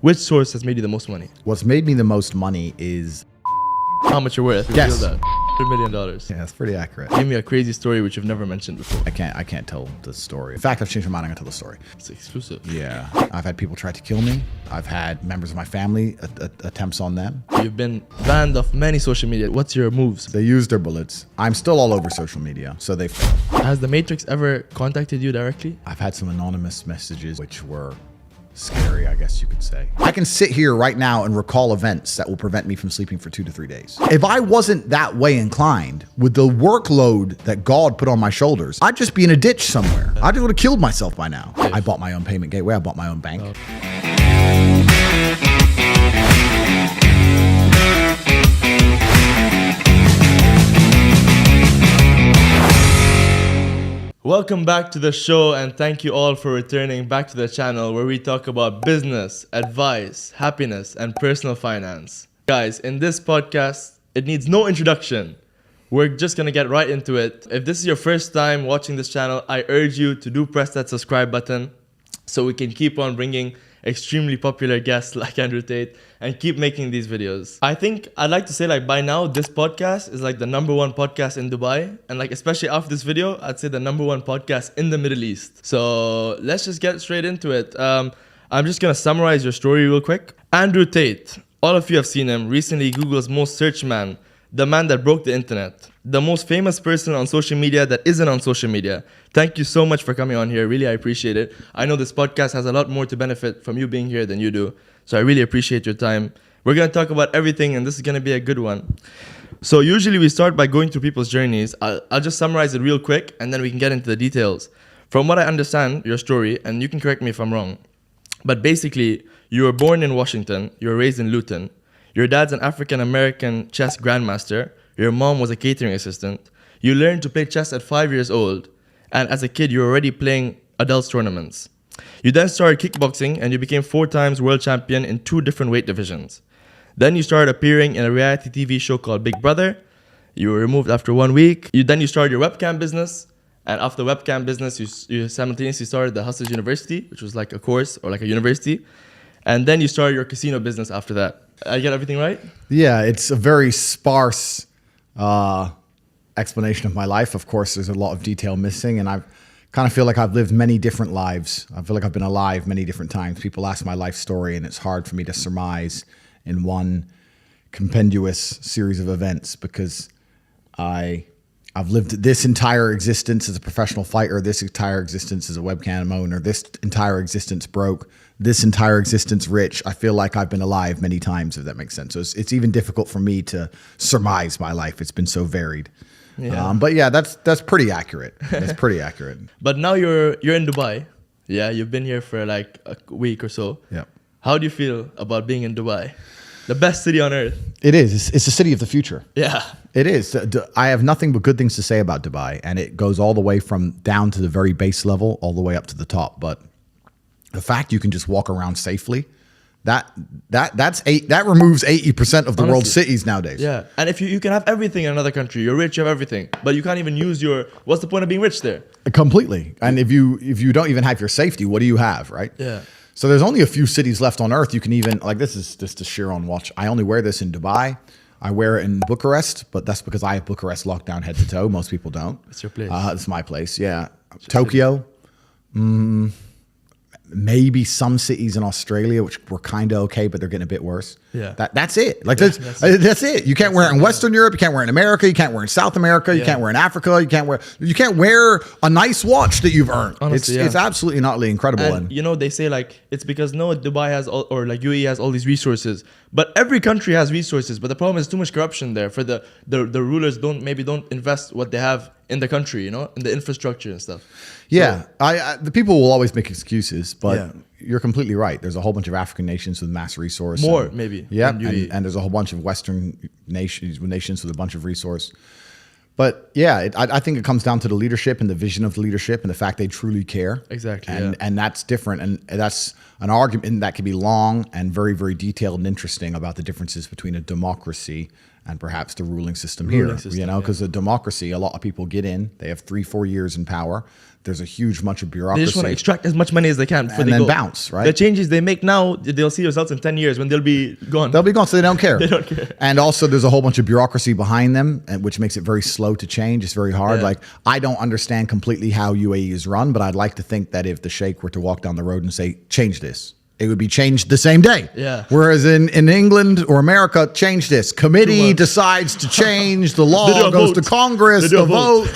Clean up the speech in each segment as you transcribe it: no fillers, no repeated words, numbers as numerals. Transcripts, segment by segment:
Which source has made you the most money? What's made me the most money is How much you're worth? Yes. Reveal that. $100 million. yeah, that's pretty accurate. Give me a crazy story which you've never mentioned before. I can't tell the story. In fact, I've changed my mind. I'm gonna tell the story. It's exclusive. Yeah, I've had people try to kill me. I've had members of my family attempts on them. You've been banned off many social media. What's your moves? They used their bullets. I'm still all over social media, so they failed. Has the Matrix ever contacted you directly? I've had some anonymous messages which were scary, I guess you could say. I can sit here right now and recall events that will prevent me from sleeping for 2 to 3 days. If I wasn't that way inclined, with the workload that God put on my shoulders, I'd just be in a ditch somewhere. I just would have killed myself by now. I bought my own payment gateway. I bought my own bank. Welcome back to the show, and thank you all for returning back to the channel where we talk about business, advice, happiness, and personal finance. Guys, in this podcast, it needs no introduction. We're just gonna get right into it. If this is your first time watching this channel, I urge you to press that subscribe button so we can keep on bringing extremely popular guests like AndrewTate and keep making these videos. I think I'd like to say, like, by now this podcast is like the #1 podcast in Dubai, and like especially after this video, I'd say the #1 podcast in the Middle East. So let's just get straight into it. I'm just gonna summarize your story real quick. AndrewTate, all of you have seen him, recently Google's most searched man, the man that broke the internet, the most famous person on social media that isn't on social media. Thank you so much for coming on here. Really, I appreciate it. I know this podcast has a lot more to benefit from you being here than you do. So I really appreciate your time. We're going to talk about everything, and this is going to be a good one. So usually we start by going through people's journeys. I'll just summarize it real quick, and then we can get into the details. From what I understand, your story, and you can correct me if I'm wrong, but basically, you were born in Washington. You were raised in Luton. Your dad's an African-American chess grandmaster. Your mom was a catering assistant. You learned to play chess at 5 years old. And as a kid, you were already playing adults tournaments. You then started kickboxing and you became 4 times world champion in 2 different weight divisions. Then you started appearing in a reality TV show called Big Brother. You were removed after 1 week. Then you started your webcam business. And after the webcam business, you simultaneously started the Hustlers University, which was like a course or like a university. And then you started your casino business after that. I get everything right? Yeah, it's a very sparse explanation of my life. Of course, there's a lot of detail missing, and I kind of feel like I've lived many different lives. I feel like I've been alive many different times. People ask my life story, and it's hard for me to surmise in one compendious series of events because I've lived this entire existence as a professional fighter, this entire existence as a webcam owner, this entire existence broke, this entire existence rich. I feel like I've been alive many times, if that makes sense. So it's even difficult for me to surmise my life. It's been so varied. Yeah. But yeah, that's pretty accurate. That's pretty accurate. But now you're in Dubai. Yeah, you've been here for like a week or so. Yeah. How do you feel about being in Dubai? The best city on earth. It is. It's the city of the future. Yeah. It is. I have nothing but good things to say about Dubai, and it goes all the way from down to the very base level, all the way up to the top. But the fact you can just walk around safely, that removes 80% of the world's cities nowadays. Yeah. And if you can have everything in another country, you're rich, you have everything, but you can't even use what's the point of being rich there? Completely. And if you don't even have your safety, what do you have, right? Yeah. So there's only a few cities left on earth you can even, like, this is just a Chiron watch. I only wear this in Dubai. I wear it in Bucharest, but that's because I have Bucharest locked down head to toe. Most people don't. It's your place. It's my place, yeah. Tokyo. Maybe some cities in Australia, which were kind of okay, but they're getting a bit worse. Yeah. That's it. Like, that's it. You can't wear it in Western Europe. You can't wear it in America. You can't wear it in South America. You can't wear it in Africa. You can't wear a nice watch that you've earned. Honestly, it's absolutely not really incredible. And you know, they say like, it's because Dubai has or like UAE has all these resources, but every country has resources. But the problem is too much corruption there. For the rulers don't invest what they have in the country, in the infrastructure and stuff. Yeah, so, the people will always make excuses, but you're completely right. There's a whole bunch of African nations with mass resource. More, maybe. Yeah, and there's a whole bunch of Western nations with a bunch of resource. But yeah, I think it comes down to the leadership and the vision of the leadership and the fact they truly care. Exactly. And that's different. And that's an argument that can be long and very, very detailed and interesting about the differences between a democracy and perhaps the ruling system here, because the democracy, a lot of people get in, they have 3-4 years in power. There's a huge bunch of bureaucracy. They just want to extract as much money as they can before and they then go. Bounce, right? The changes they make now, they'll see results in 10 years when they'll be gone. They'll be gone, so they don't care. They don't care. And also, there's a whole bunch of bureaucracy behind them, which makes it very slow to change. It's very hard. Yeah. Like, I don't understand completely how UAE is run, but I'd like to think that if the sheikh were to walk down the road and say, change this, it would be changed the same day. Yeah. Whereas in England or America, change this. Committee decides to change the law, goes to Congress, the vote.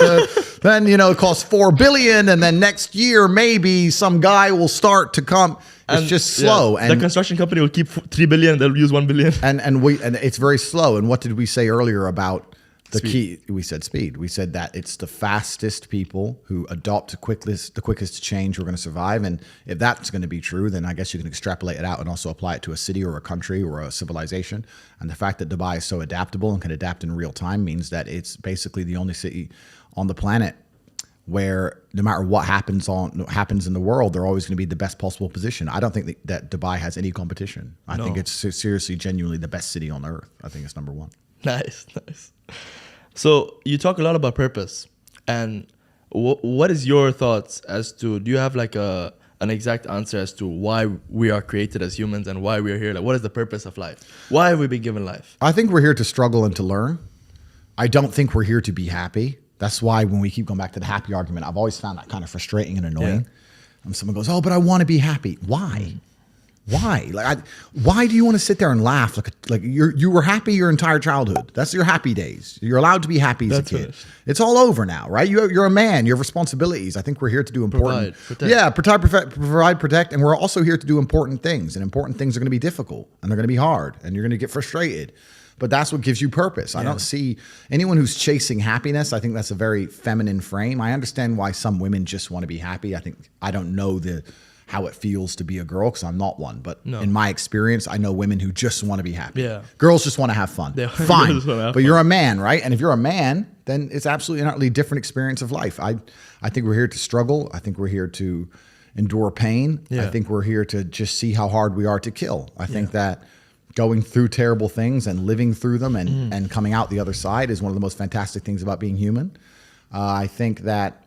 Then, it costs $4 billion. And then next year, maybe some guy will start to come. It's just slow. And the construction company will keep $3 billion. They'll use $1 billion. And it's very slow. And what did we say earlier about the key? We said speed. We said that it's the fastest people who adopt the quickest to change who are going to survive. And if that's going to be true, then I guess you can extrapolate it out and also apply it to a city or a country or a civilization. And the fact that Dubai is so adaptable and can adapt in real time means that it's basically the only city on the planet where no matter what happens in the world, they're always going to be the best possible position. I don't think that Dubai has any competition. I think it's seriously, genuinely the best city on earth. I think it's number one. Nice. So you talk a lot about purpose, and what is your thoughts as to, do you have like an exact answer as to why we are created as humans and why we are here? Like, what is the purpose of life? Why have we been given life? I think we're here to struggle and to learn. I don't think we're here to be happy. That's why when we keep going back to the happy argument, I've always found that kind of frustrating and annoying. Yeah. And someone goes, oh, but I want to be happy. Why? Why? Why do you want to sit there and laugh? Like you were happy your entire childhood. That's your happy days. You're allowed to be happy as a kid. Finished. It's all over now, right? You're a man. You have responsibilities. I think we're here to do important. Provide, protect, and we're also here to do important things. And important things are going to be difficult, and they're going to be hard, and you're going to get frustrated. But that's what gives you purpose. I don't see anyone who's chasing happiness. I think that's a very feminine frame. I understand why some women just want to be happy. I don't know how it feels to be a girl because I'm not one. But in my experience, I know women who just want to be happy. Yeah. Girls just want to have fun. Fine. But you're a man, right? And if you're a man, then it's absolutely an utterly different experience of life. I think we're here to struggle. I think we're here to endure pain. Yeah. I think we're here to just see how hard we are to kill. I think that going through terrible things and living through them and coming out the other side is one of the most fantastic things about being human. I think that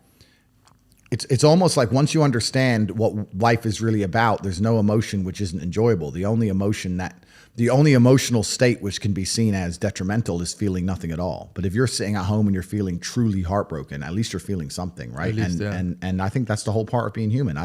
it's almost like once you understand what life is really about, there's no emotion which isn't enjoyable. The only emotional state which can be seen as detrimental is feeling nothing at all. But if you're sitting at home and you're feeling truly heartbroken, at least you're feeling something, right? And I think that's the whole part of being human.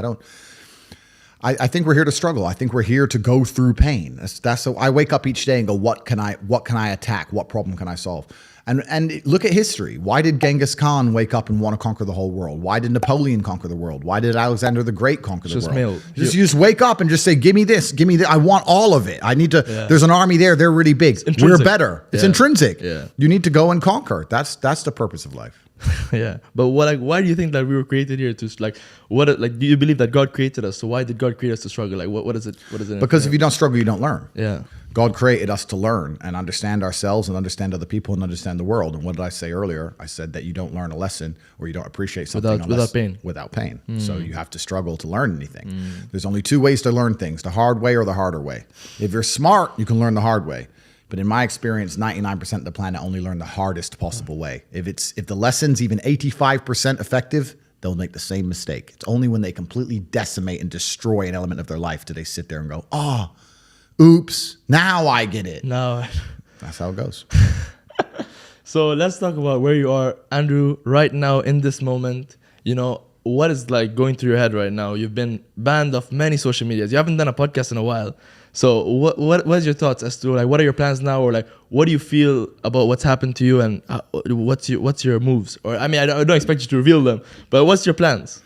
I think we're here to struggle. I think we're here to go through pain. That's so I wake up each day and go, what can I attack? What problem can I solve? And look at history. Why did Genghis Khan wake up and want to conquer the whole world? Why did Napoleon conquer the world? Why did Alexander the Great conquer the world? You just wake up and just say, give me this, give me that. I want all of it. I need to, there's an army there. They're really big. We're better. It's intrinsic. Yeah. You need to go and conquer. That's the purpose of life. Yeah, but why do you think that we were created here to do you believe that God created us? So why did God create us to struggle? Like what is it? Because if you don't struggle, you don't learn. Yeah. God created us to learn and understand ourselves and understand other people and understand the world. And what did I say earlier? I said that you don't learn a lesson or you don't appreciate something without pain. So you have to struggle to learn anything. There's only two ways to learn things: the hard way or the harder way. If you're smart, you can learn the hard way. But in my experience, 99% of the planet only learn the hardest possible way. If the lesson's even 85% effective, they'll make the same mistake. It's only when they completely decimate and destroy an element of their life do they sit there and go, oh, oops, now I get it. No. That's how it goes. So let's talk about where you are, Andrew, right now in this moment. What is like going through your head right now? You've been banned off many social medias. You haven't done a podcast in a while. So what's your thoughts as to like what are your plans now, or like what do you feel about what's happened to you, and what's your moves? Or I mean, I don't expect you to reveal them, but what's your plans?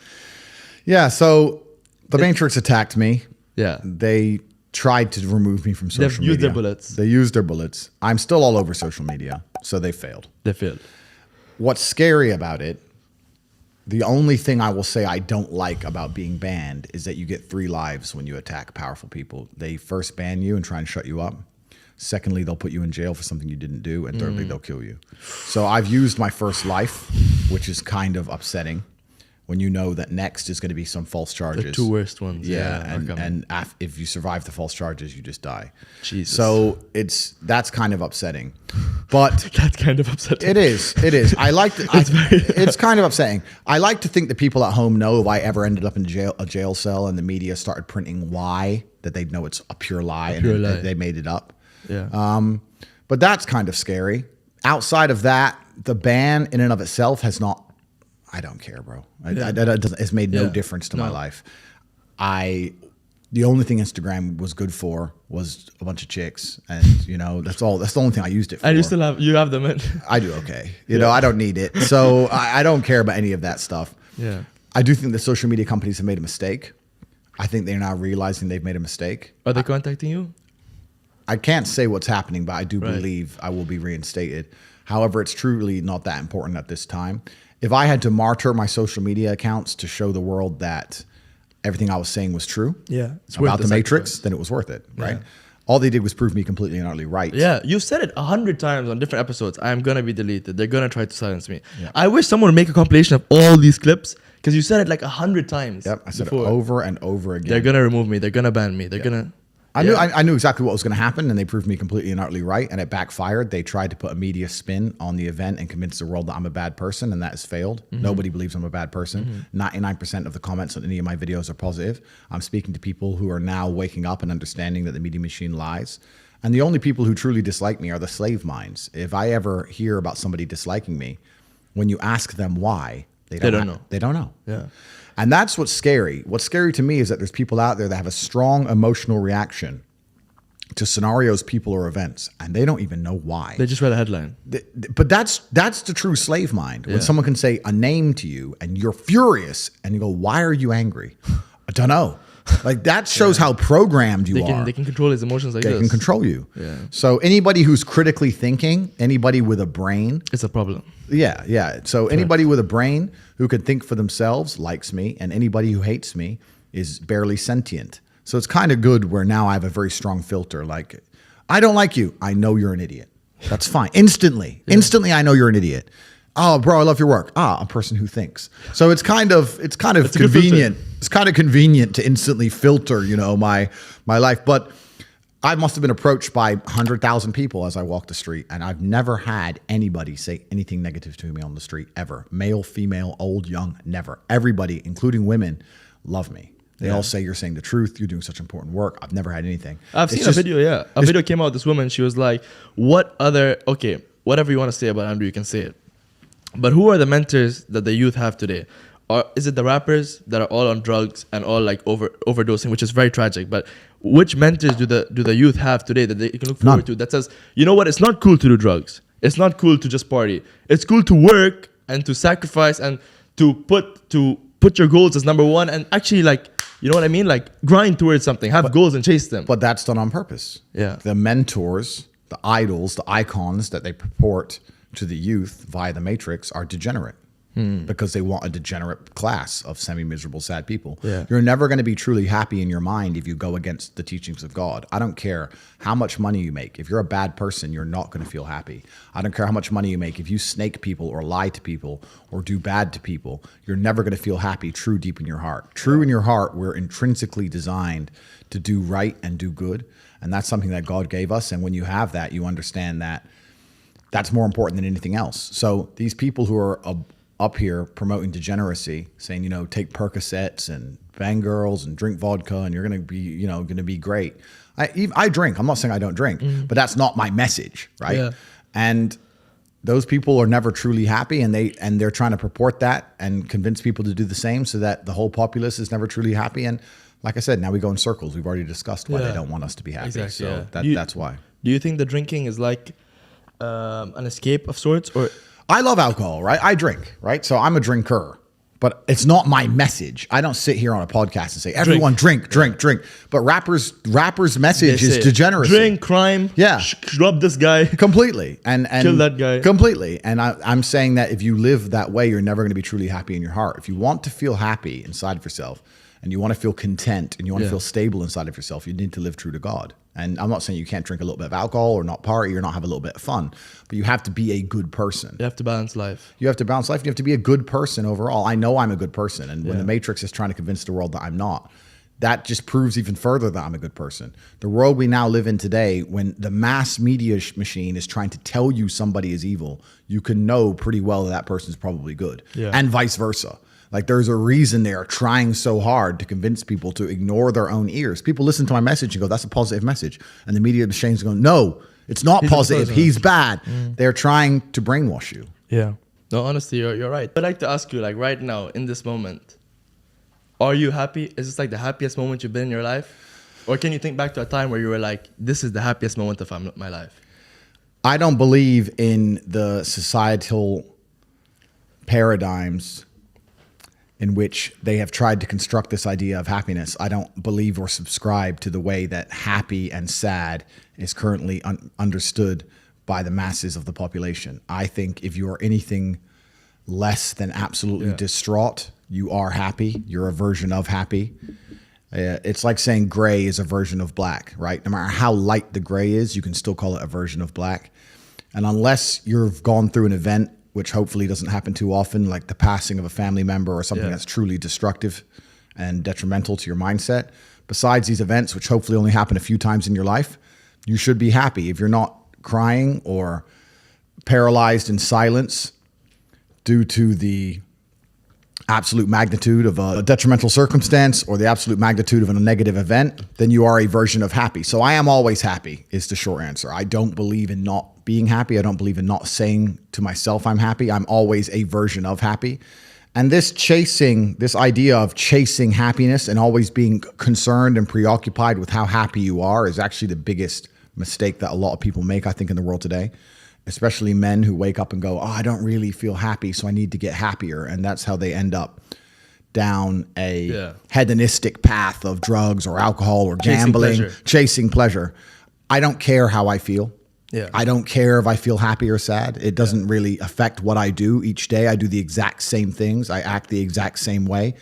Yeah, so the Matrix attacked me. Yeah, they tried to remove me from social media. They've used their bullets. They used their bullets. I'm still all over social media, so they failed. What's scary about it? The only thing I will say I don't like about being banned is that you get 3 lives when you attack powerful people. They first ban you and try and shut you up. Secondly, they'll put you in jail for something you didn't do. And thirdly, they'll kill you. So I've used my first life, which is kind of upsetting. when you know that next is going to be some false charges. The two worst ones. If you survive the false charges, you just die. Jesus. So that's kind of upsetting. But that's kind of upsetting. It is. I like to, it's kind of upsetting. I like to think that people at home know if I ever ended up in a jail cell and the media started printing why, that they'd know it's a pure lie they made it up. Yeah. But that's kind of scary. Outside of that, the ban in and of itself has not. I don't care, bro. It's made no difference to my life. The only thing Instagram was good for was a bunch of chicks, and that's all. That's the only thing I used it for. And you have them in. I do okay. I don't need it, so I don't care about any of that stuff. Yeah. I do think the social media companies have made a mistake. I think they're now realizing they've made a mistake. Are they contacting you? I can't say what's happening, but I do believe I will be reinstated. However, it's truly not that important at this time. If I had to martyr my social media accounts to show the world that everything I was saying was true about the Matrix, then it was worth it, right? Yeah. All they did was prove me completely and utterly right. Yeah, you've said it 100 times on different episodes. I'm going to be deleted. They're going to try to silence me. Yeah. I wish someone would make a compilation of all these clips because you said it like 100 times. Yep, I said it over and over again. They're going to remove me. They're going to ban me. They're going to... I knew exactly what was going to happen, and they proved me completely and utterly right, and it backfired. They tried to put a media spin on the event and convince the world that I'm a bad person, and that has failed. Mm-hmm. Nobody believes I'm a bad person. 99% of the comments on any of my videos are positive. I'm speaking to people who are now waking up and understanding that the media machine lies. And the only people who truly dislike me are the slave minds. If I ever hear about somebody disliking me, when you ask them why, they don't know. They don't know. Yeah. And that's what's scary. What's scary to me is that there's people out there that have a strong emotional reaction to scenarios, people, or events, and they don't even know why. They just read a headline. But that's the true slave mind. When someone can say a name to you and you're furious and you go, why are you angry? I don't know. Like that shows how programmed you are. They can control his emotions like this. They can control you. Yeah. So anybody who's critically thinking, anybody with a brain. It's a problem. Yeah. So anybody with a brain who can think for themselves likes me, and anybody who hates me is barely sentient. So it's kind of good where now I have a very strong filter. Like, I don't like you. I know you're an idiot. That's fine. Instantly, I know you're an idiot. Oh, bro, I love your work. A person who thinks. So it's kind of convenient. It's kind of convenient to instantly filter, my life. But I must have been approached by 100,000 people as I walked the street, and I've never had anybody say anything negative to me on the street ever. Male, female, old, young, never. Everybody, including women, love me. They all say you're saying the truth. You're doing such important work. I've never had anything. I've seen a video. A video came out. This woman, she was like, whatever you want to say about Andrew, you can say it. But who are the mentors that the youth have today? Or is it the rappers that are all on drugs and all like overdosing, which is very tragic? But which mentors do the youth have today that they can look forward to that says, you know what, it's not cool to do drugs. It's not cool to just party. It's cool to work and to sacrifice and to put your goals as number one and actually like, you know what I mean? Like grind towards something, have goals and chase them. But that's done on purpose. Yeah. The mentors, the idols, the icons that they purport to the youth via the Matrix are degenerate because they want a degenerate class of semi-miserable, sad people. Yeah. You're never going to be truly happy in your mind if you go against the teachings of God. I don't care how much money you make. If you're a bad person, you're not going to feel happy. I don't care how much money you make. If you snake people or lie to people or do bad to people, you're never going to feel happy true deep in your heart. True in your heart, we're intrinsically designed to do right and do good. And that's something that God gave us. And when you have that, you understand that that's more important than anything else. So these people who are up here promoting degeneracy, saying, take Percocets and bang girls and drink vodka and you're going to be, going to be great. I drink. I'm not saying I don't drink, but that's not my message, right? Yeah. And those people are never truly happy, and they're trying to purport that and convince people to do the same so that the whole populace is never truly happy. And like I said, now we go in circles. We've already discussed why they don't want us to be happy. Exactly, so that's why. Do you think the drinking is like an escape of sorts? Or I love alcohol, right? I drink, right? So I'm a drinker, but it's not my message. I don't sit here on a podcast and say, everyone drink. But rappers' message is degeneracy. Drink, crime, rub this guy. Completely. And kill that guy. Completely. And I'm saying that if you live that way, you're never going to be truly happy in your heart. If you want to feel happy inside of yourself and you want to feel content and you want to feel stable inside of yourself, you need to live true to God. And I'm not saying you can't drink a little bit of alcohol or not party or not have a little bit of fun, but you have to be a good person. You have to balance life. You have to balance life. You have to be a good person overall. I know I'm a good person. And when the Matrix is trying to convince the world that I'm not, that just proves even further that I'm a good person. The world we now live in today, when the mass media machine is trying to tell you somebody is evil, you can know pretty well that person's probably good, and vice versa. Like there's a reason they are trying so hard to convince people to ignore their own ears. People listen to my message and go, that's a positive message. And the media machine's going, no, it's not positive. He's bad. They're trying to brainwash you. Yeah. No, honestly, you're right. I'd like to ask you, like right now, in this moment, are you happy? Is this like the happiest moment you've been in your life? Or can you think back to a time where you were like, this is the happiest moment of my life? I don't believe in the societal paradigms in which they have tried to construct this idea of happiness. I don't believe or subscribe to the way that happy and sad is currently understood by the masses of the population. I think if you are anything less than absolutely distraught, you are happy. You're a version of happy. It's like saying gray is a version of black, right? No matter how light the gray is, you can still call it a version of black. And unless you've gone through an event, which hopefully doesn't happen too often, like the passing of a family member or something that's truly destructive and detrimental to your mindset, besides these events, which hopefully only happen a few times in your life, you should be happy. If you're not crying or paralyzed in silence due to the absolute magnitude of a detrimental circumstance or the absolute magnitude of a negative event, then you are a version of happy. So I am always happy is the short answer. I don't believe in not being happy. I don't believe in not saying to myself I'm happy. I'm always a version of happy. And this idea of chasing happiness and always being concerned and preoccupied with how happy you are is actually the biggest mistake that a lot of people make, I think, in the world today. Especially men who wake up and go, oh, I don't really feel happy, so I need to get happier. And that's how they end up down a hedonistic path of drugs or alcohol or gambling, chasing pleasure. I don't care how I feel. I don't care if I feel happy or sad. It doesn't really affect what I do each day. I do the exact same things. I act the exact same way.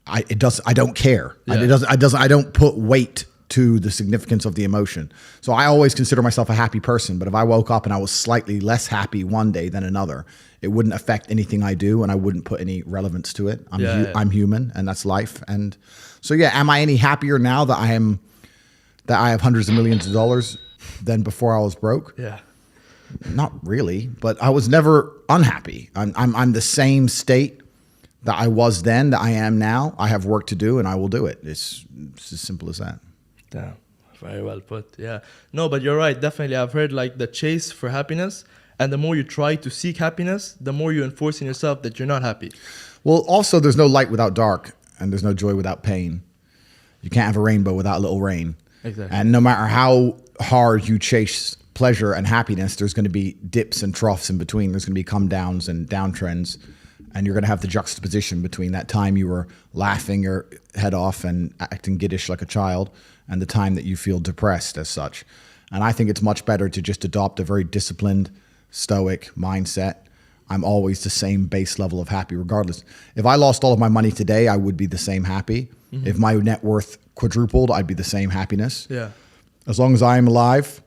I don't care. I don't put weight to the significance of the emotion. So I always consider myself a happy person, but if I woke up and I was slightly less happy one day than another, it wouldn't affect anything I do and I wouldn't put any relevance to it. I'm human and that's life. And so, am I any happier now that I have hundreds of millions of dollars than before I was broke? Not really, but I was never unhappy. I'm the same state that I was then that I am now. I have work to do and I will do it. It's as simple as that. Damn, very well put. No, but you're right. Definitely, I've heard like the chase for happiness, and the more you try to seek happiness, the more you enforce in yourself that you're not happy. Well, also, there's no light without dark, and there's no joy without pain. You can't have a rainbow without a little rain. Exactly. And no matter how hard you chase pleasure and happiness, there's going to be dips and troughs in between. There's going to be come downs and downtrends. And you're going to have the juxtaposition between that time you were laughing your head off and acting giddish like a child and the time that you feel depressed as such. And I think it's much better to just adopt a very disciplined, stoic mindset. I'm always the same base level of happy regardless. If I lost all of my money today, I would be the same happy. Mm-hmm. If my net worth quadrupled, I'd be the same happiness. As long as I'm alive,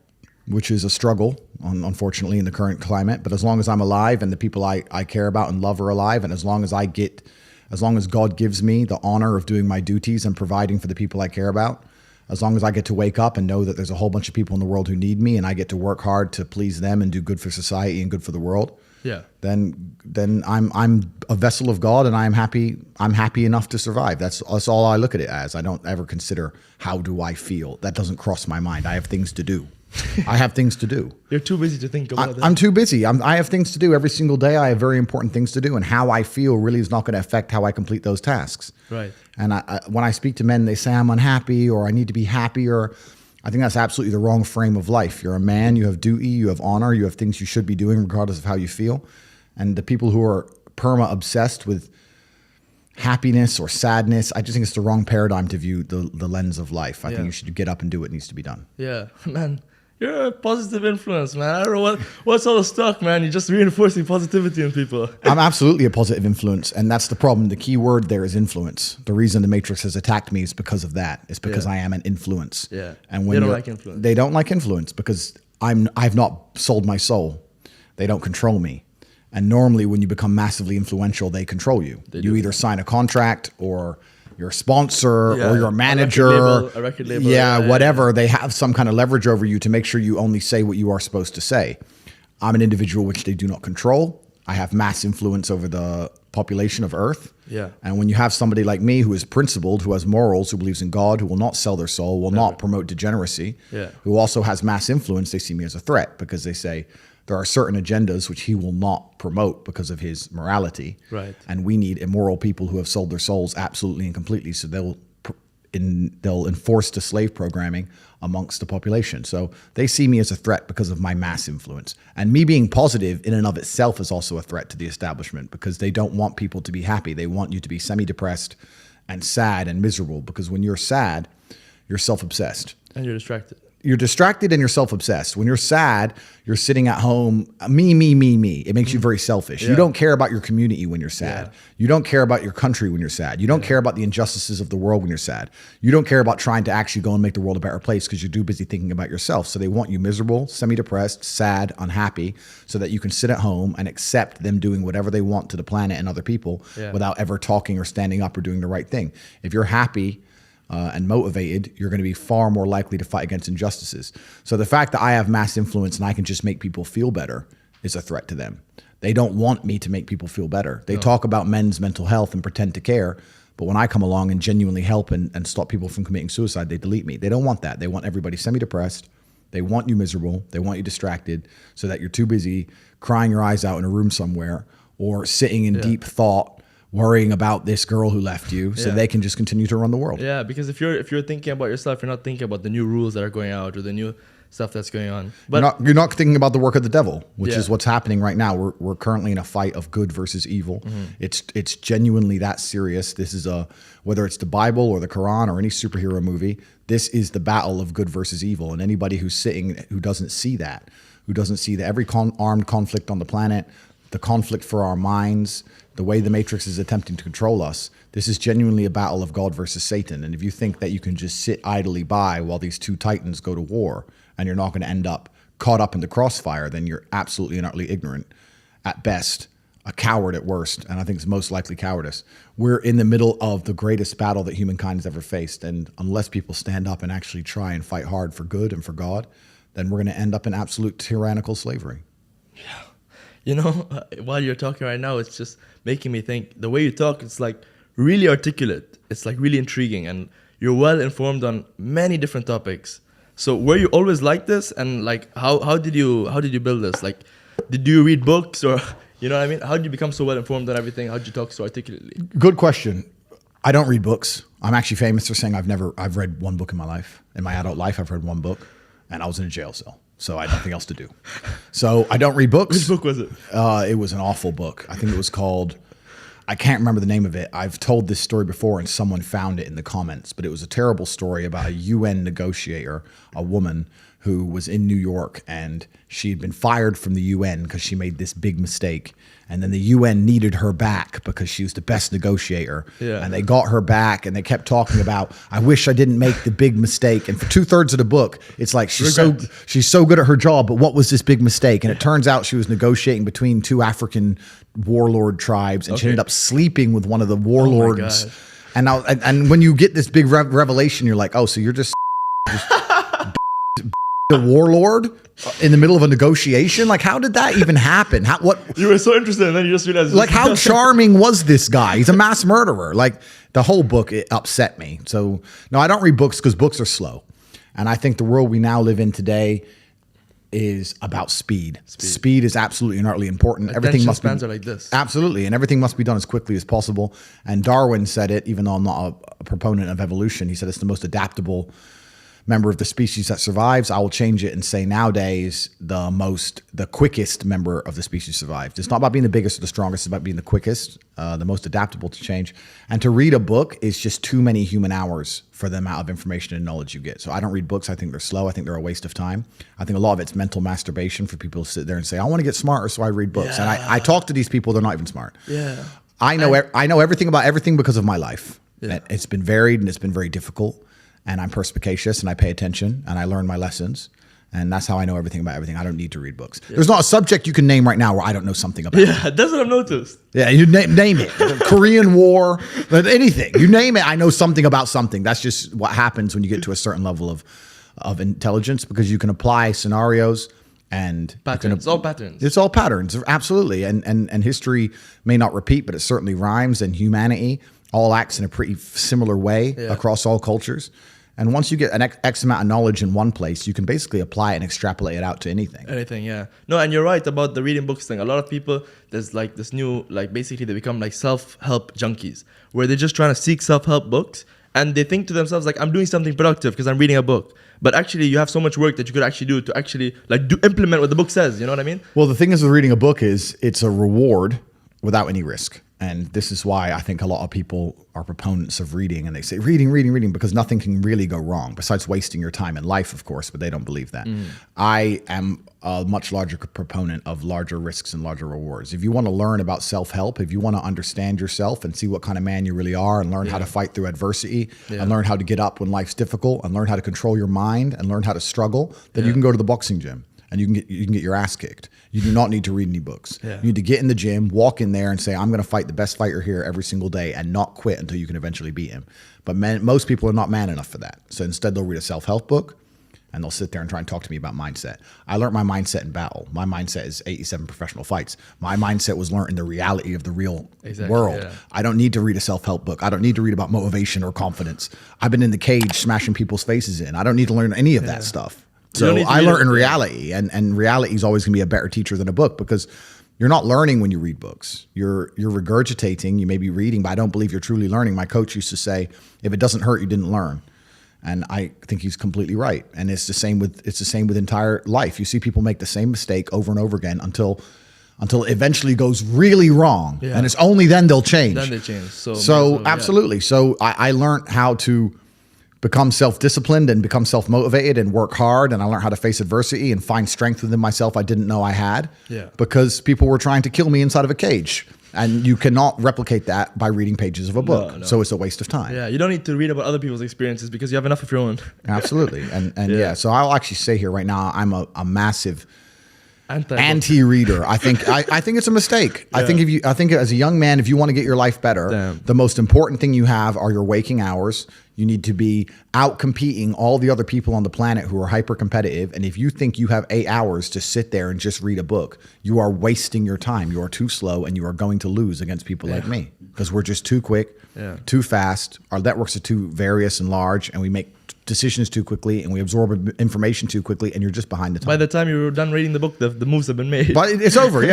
which is a struggle, unfortunately, in the current climate. But as long as I'm alive and the people I care about and love are alive, and as long as God gives me the honor of doing my duties and providing for the people I care about, as long as I get to wake up and know that there's a whole bunch of people in the world who need me and I get to work hard to please them and do good for society and good for the world, then I'm a vessel of God and I'm happy enough to survive. That's all I look at it as. I don't ever consider how do I feel. That doesn't cross my mind. I have things to do. I have things to do. You're too busy to think about that. I'm too busy. I have things to do every single day. I have very important things to do, and how I feel really is not going to affect how I complete those tasks. Right. And when I speak to men, they say I'm unhappy or I need to be happier. I think that's absolutely the wrong frame of life. You're a man. You have duty. You have honor. You have things you should be doing regardless of how you feel. And the people who are perma-obsessed with happiness or sadness, I just think it's the wrong paradigm to view the lens of life. I think you should get up and do what needs to be done. Yeah, man. You're a positive influence, man. I don't know what's all the stuff, man. You're just reinforcing positivity in people. I'm absolutely a positive influence, and that's the problem. The key word there is influence. The reason the Matrix has attacked me is because of that. It's because I am an influence. Yeah. And when they don't like influence. They don't like influence because I've not sold my soul. They don't control me. And normally when you become massively influential, they control you. You either sign a contract or you're a sponsor or you're a manager, a record label, whatever. They have some kind of leverage over you to make sure you only say what you are supposed to say. I'm an individual which they do not control. I have mass influence over the population of Earth. Yeah. And when you have somebody like me who is principled, who has morals, who believes in God, who will not sell their soul, will not promote degeneracy, who also has mass influence, they see me as a threat because they say there are certain agendas which he will not promote because of his morality. Right. And we need immoral people who have sold their souls absolutely and completely. So they'll enforce the slave programming amongst the population. So they see me as a threat because of my mass influence. And me being positive in and of itself is also a threat to the establishment because they don't want people to be happy. They want you to be semi-depressed and sad and miserable because when you're sad, you're self-obsessed. And you're distracted. You're distracted and you're self-obsessed. When you're sad, you're sitting at home, me, me, me, me. It makes you very selfish. You don't care about your community when you're sad. You don't care about your country when you're sad. You don't care about the injustices of the world when you're sad. You don't care about trying to actually go and make the world a better place because you're too busy thinking about yourself. So they want you miserable, semi-depressed, sad, unhappy, so that you can sit at home and accept them doing whatever they want to the planet and other people without ever talking or standing up or doing the right thing. If you're happy and motivated, you're going to be far more likely to fight against injustices. So the fact that I have mass influence and I can just make people feel better is a threat to them. They don't want me to make people feel better. They talk about men's mental health and pretend to care, but when I come along and genuinely help and stop people from committing suicide, they delete me. They don't want that. They want everybody semi-depressed. They want you miserable. They want you distracted so that you're too busy crying your eyes out in a room somewhere or sitting in deep thought worrying about this girl who left you so they can just continue to run the world. Yeah, because if you're thinking about yourself, you're not thinking about the new rules that are going out or the new stuff that's going on. But you're not thinking about the work of the devil, which is what's happening right now. We're currently in a fight of good versus evil. It's genuinely that serious. This is whether it's the Bible or the Quran or any superhero movie, this is the battle of good versus evil. And anybody who's sitting who doesn't see that every armed conflict on the planet, the conflict for our minds, the way the Matrix is attempting to control us, this is genuinely a battle of God versus Satan. And if you think that you can just sit idly by while these two titans go to war and you're not going to end up caught up in the crossfire, then you're absolutely and utterly ignorant at best, a coward at worst, and I think it's most likely cowardice. We're in the middle of the greatest battle that humankind has ever faced, and unless people stand up and actually try and fight hard for good and for God, then we're going to end up in absolute tyrannical slavery. Yeah. You know, while you're talking right now, it's just making me think. The way you talk, it's like really articulate. It's like really intriguing, and you're well informed on many different topics. So were you always like this? And like, how did you build this? Like, did you read books or, you know what I mean? How did you become so well informed on everything? How did you talk so articulately? Good question. I don't read books. I'm actually famous for saying I've read one book in my life. In my adult life, I've read one book, and I was in a jail cell. So I had nothing else to do. So I don't read books. Which book was it? It was an awful book. I think it was called, I can't remember the name of it. I've told this story before and someone found it in the comments, but it was a terrible story about a UN negotiator, a woman who was in New York, and she had been fired from the UN because she made this big mistake. And then the UN needed her back because she was the best negotiator. Yeah. And they got her back, and they kept talking about, I wish I didn't make the big mistake. And for 2/3 of the book, it's like she's so good at her job, but what was this big mistake? And it turns out she was negotiating between two African warlord tribes, and she ended up sleeping with one of the warlords. Oh, and when you get this big revelation, you're like, oh, so you're just the warlord in the middle of a negotiation? Like, how did that even happen? What you were so interested, and then you just realized, like, how charming was this guy? He's a mass murderer. Like, the whole book, it upset me. So no, I don't read books because books are slow, and I think the world we now live in today is about speed. Speed is absolutely and utterly important. Everything must spans are like this. Absolutely, and everything must be done as quickly as possible. And Darwin said it, even though I'm not a proponent of evolution. He said it's the most adaptable member of the species that survives, I will change it and say nowadays the quickest member of the species survives. It's not about being the biggest or the strongest, it's about being the quickest, the most adaptable to change. And to read a book is just too many human hours for the amount of information and knowledge you get. So I don't read books. I think they're slow. I think they're a waste of time. I think a lot of it's mental masturbation for people to sit there and say, I want to get smarter, so I read books. And I talk to these people, they're not even smart. Yeah. I know everything about everything because of my life. Yeah. It's been varied and it's been very difficult. And I'm perspicacious and I pay attention and I learn my lessons. And that's how I know everything about everything. I don't need to read books. Yeah. There's not a subject you can name right now where I don't know something about. Yeah, that's what I've noticed. Yeah, you name it. Korean War, anything. You name it, I know something about something. That's just what happens when you get to a certain level of intelligence, because you can apply scenarios and patterns. It's all patterns. It's all patterns, absolutely. And history may not repeat, but it certainly rhymes. And humanity all acts in a pretty similar way across all cultures. And once you get an X amount of knowledge in one place, you can basically apply it and extrapolate it out to anything. Anything, yeah. No, and you're right about the reading books thing. A lot of people, there's like this new, like basically they become like self-help junkies, where they're just trying to seek self-help books. And they think to themselves, like, I'm doing something productive because I'm reading a book. But actually, you have so much work that you could actually do to actually like implement what the book says. You know what I mean? Well, the thing is with reading a book is it's a reward without any risk. And this is why I think a lot of people are proponents of reading, and they say reading, because nothing can really go wrong besides wasting your time in life, of course, but they don't believe that. I am a much larger proponent of larger risks and larger rewards. If you want to learn about self-help, if you want to understand yourself and see what kind of man you really are and learn how to fight through adversity and learn how to get up when life's difficult and learn how to control your mind and learn how to struggle, then you can go to the boxing gym. And you can get your ass kicked. You do not need to read any books. Yeah. You need to get in the gym, walk in there and say, I'm going to fight the best fighter here every single day and not quit until you can eventually beat him. But most people are not man enough for that. So instead they'll read a self-help book and they'll sit there and try and talk to me about mindset. I learned my mindset in battle. My mindset is 87 professional fights. My mindset was learned in the reality of the real world. Yeah. I don't need to read a self-help book. I don't need to read about motivation or confidence. I've been in the cage smashing people's faces in. I don't need to learn any of that stuff. So I learned in reality, and reality is always going to be a better teacher than a book, because you're not learning when you read books. You're regurgitating. You may be reading, but I don't believe you're truly learning. My coach used to say, if it doesn't hurt, you didn't learn. And I think he's completely right. And it's the same with entire life. You see people make the same mistake over and over again until it eventually goes really wrong. Yeah. And it's only then they'll change. Then they change. So absolutely. Yeah. So I learned how to become self-disciplined and become self-motivated and work hard. And I learned how to face adversity and find strength within myself I didn't know I had, because people were trying to kill me inside of a cage. And you cannot replicate that by reading pages of a book. No. So it's a waste of time. Yeah, you don't need to read about other people's experiences because you have enough of your own. Absolutely. And so I'll actually say here right now, I'm a massive anti-reader. I think it's a mistake. Yeah. I think as a young man, if you want to get your life better, the most important thing you have are your waking hours. You need to be out competing all the other people on the planet who are hyper competitive. And if you think you have 8 hours to sit there and just read a book, you are wasting your time. You are too slow, and you are going to lose against people like me, because we're just too quick, too fast. Our networks are too various and large, and we make decisions too quickly, and we absorb information too quickly, and you're just behind the time. By the time you're done reading the book, the moves have been made. But it's over,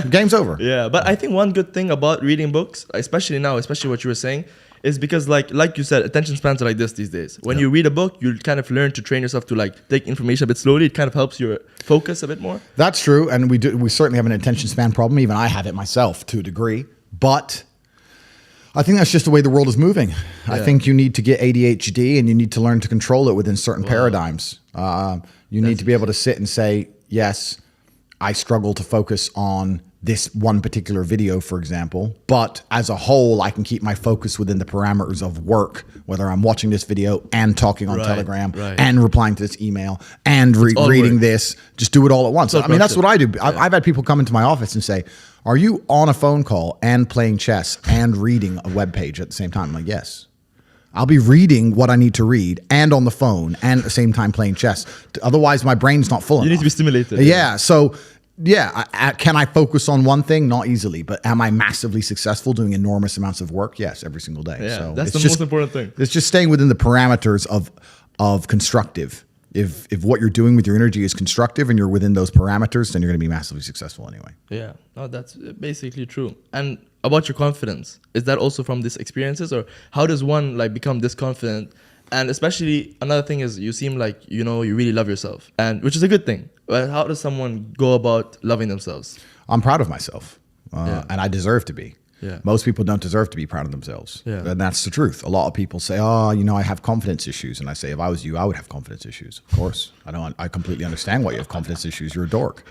Game's over. Yeah, but I think one good thing about reading books, especially now, especially what you were saying, is because like you said, attention spans are like this these days. When you read a book, you kind of learn to train yourself to like take information a bit slowly. It kind of helps your focus a bit more. That's true, and we certainly have an attention span problem. Even I have it myself to a degree, but I think that's just the way the world is moving. Yeah. I think you need to get ADHD, and you need to learn to control it within certain paradigms. You need to be able to sit and say, yes, I struggle to focus on this one particular video, for example, but as a whole, I can keep my focus within the parameters of work, whether I'm watching this video and talking on Telegram and replying to this email and reading this. Just do it all at once. I mean, that's what I do. I've had people come into my office and say, are you on a phone call and playing chess and reading a web page at the same time? I'm like, yes. I'll be reading what I need to read and on the phone and at the same time playing chess. Otherwise, my brain's not full enough. You need to be stimulated. Yeah. So can I focus on one thing? Not easily, but am I massively successful doing enormous amounts of work? Yes, every single day. Yeah, so that's the most important thing. It's just staying within the parameters of constructive. If what you're doing with your energy is constructive and you're within those parameters, then you're going to be massively successful anyway. Yeah, no, that's basically true. And about your confidence, is that also from these experiences, or how does one like become this confident And especially another thing is you seem like, you know, you really love yourself, and which is a good thing. But how does someone go about loving themselves? I'm proud of myself, and I deserve to be. Yeah. Most people don't deserve to be proud of themselves. Yeah. And that's the truth. A lot of people say, oh, you know, I have confidence issues. And I say, if I was you, I would have confidence issues. Of course. I completely understand why you have confidence issues. You're a dork.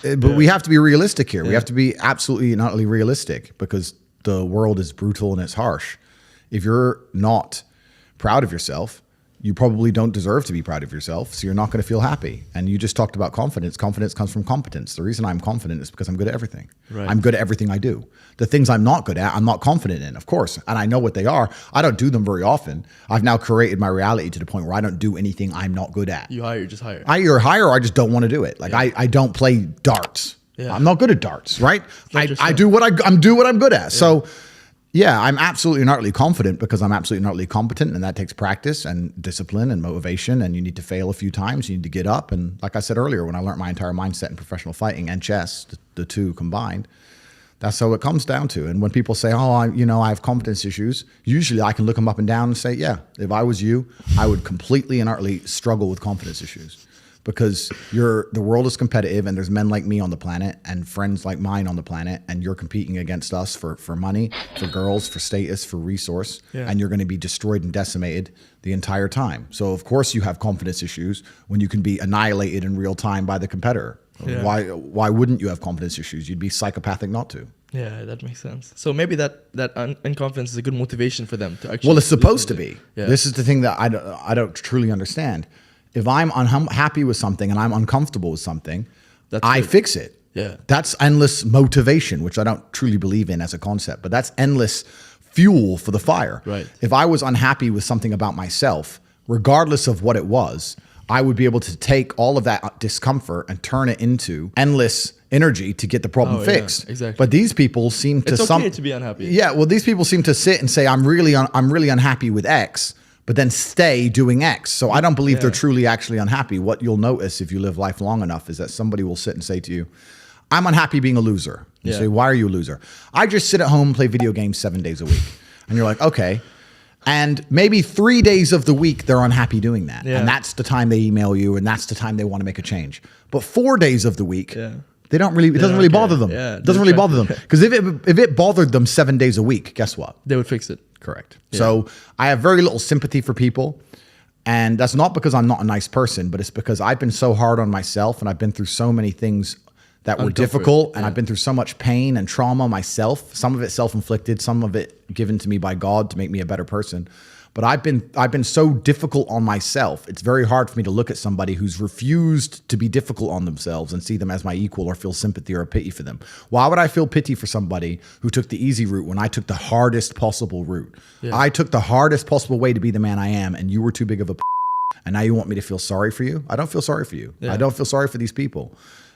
But we have to be realistic here. We have to be absolutely and utterly realistic, because the world is brutal and it's harsh. If you're not proud of yourself, you probably don't deserve to be proud of yourself, so you're not going to feel happy. And you just talked about confidence. Confidence comes from competence. The reason I'm confident is because I'm good at everything. Right. I'm good at everything I do. The things I'm not good at, I'm not confident in, of course. And I know what they are. I don't do them very often. I've now created my reality to the point where I don't do anything I'm not good at. You just hire. I either hire or I just don't want to do it. Like I don't play darts. Yeah. I'm not good at darts, right? I do what I'm good at. Yeah. So yeah, I'm absolutely and utterly confident because I'm absolutely and utterly competent, and that takes practice and discipline and motivation, and you need to fail a few times. You need to get up. And like I said earlier, when I learned my entire mindset in professional fighting and chess, the two combined, that's how it comes down to. And when people say, oh, I have confidence issues, usually I can look them up and down and say, yeah, if I was you, I would completely and utterly struggle with confidence issues. Because the world is competitive, and there's men like me on the planet and friends like mine on the planet, and you're competing against us for money, for girls, for status, for resource, and you're going to be destroyed and decimated the entire time. So of course you have confidence issues when you can be annihilated in real time by the competitor. Yeah. Why wouldn't you have confidence issues? You'd be psychopathic not to. Yeah, that makes sense. So maybe that unconfidence is a good motivation for them to actually. Well, it's supposed to be. Yeah. This is the thing that I don't truly understand. If I'm unhappy with something and I'm uncomfortable with something, I fix it. Yeah. That's endless motivation, which I don't truly believe in as a concept, but that's endless fuel for the fire. Right. If I was unhappy with something about myself, regardless of what it was, I would be able to take all of that discomfort and turn it into endless energy to get the problem fixed. Yeah, exactly. But these people seem to... It's okay to be unhappy. Yeah, well, these people seem to sit and say, I'm really unhappy with X, but then stay doing X. So I don't believe they're truly actually unhappy. What you'll notice if you live life long enough is that somebody will sit and say to you, I'm unhappy being a loser. You say, why are you a loser? I just sit at home and play video games 7 days a week. And you're like, okay. And maybe 3 days of the week, they're unhappy doing that. Yeah. And that's the time they email you, and that's the time they want to make a change. But 4 days of the week, they don't really, it doesn't really bother them. Yeah, it doesn't really bother them. Because if it bothered them 7 days a week, guess what? They would fix it. Correct. Yeah. So I have very little sympathy for people. And that's not because I'm not a nice person, but it's because I've been so hard on myself, and I've been through so many things that were difficult, and I've been through so much pain and trauma myself. Some of it self-inflicted, some of it given to me by God to make me a better person. But I've been so difficult on myself. It's very hard for me to look at somebody who's refused to be difficult on themselves and see them as my equal or feel sympathy or pity for them. Why would I feel pity for somebody who took the easy route when I took the hardest possible route? Yeah. I took the hardest possible way to be the man I am, and you were too big of a and now you want me to feel sorry for you? I don't feel sorry for you. Yeah. I don't feel sorry for these people.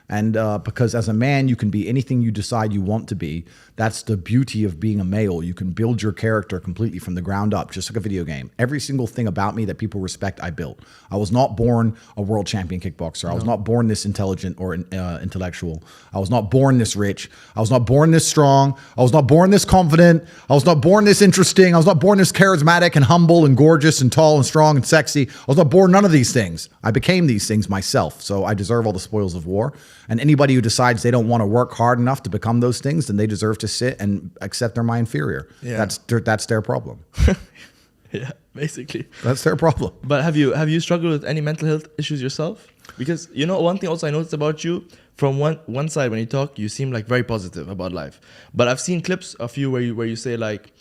And because as a man, you can be anything you decide you want to be. That's the beauty of being a male. You can build your character completely from the ground up, just like a video game. Every single thing about me that people respect, I built. I was not born a world champion kickboxer. I was not born this intelligent or intellectual. I was not born this rich. I was not born this strong. I was not born this confident. I was not born this interesting. I was not born this charismatic and humble and gorgeous and tall and strong and sexy. I was not born none of these things. I became these things myself. So I deserve all the spoils of war. And anybody who decides they don't want to work hard enough to become those things, then they deserve to sit and accept they're my inferior. Yeah. That's their problem. Yeah, basically. That's their problem. But have you struggled with any mental health issues yourself? Because, you know, one thing also I noticed about you, from one side when you talk, you seem like very positive about life. But I've seen clips of you where you say like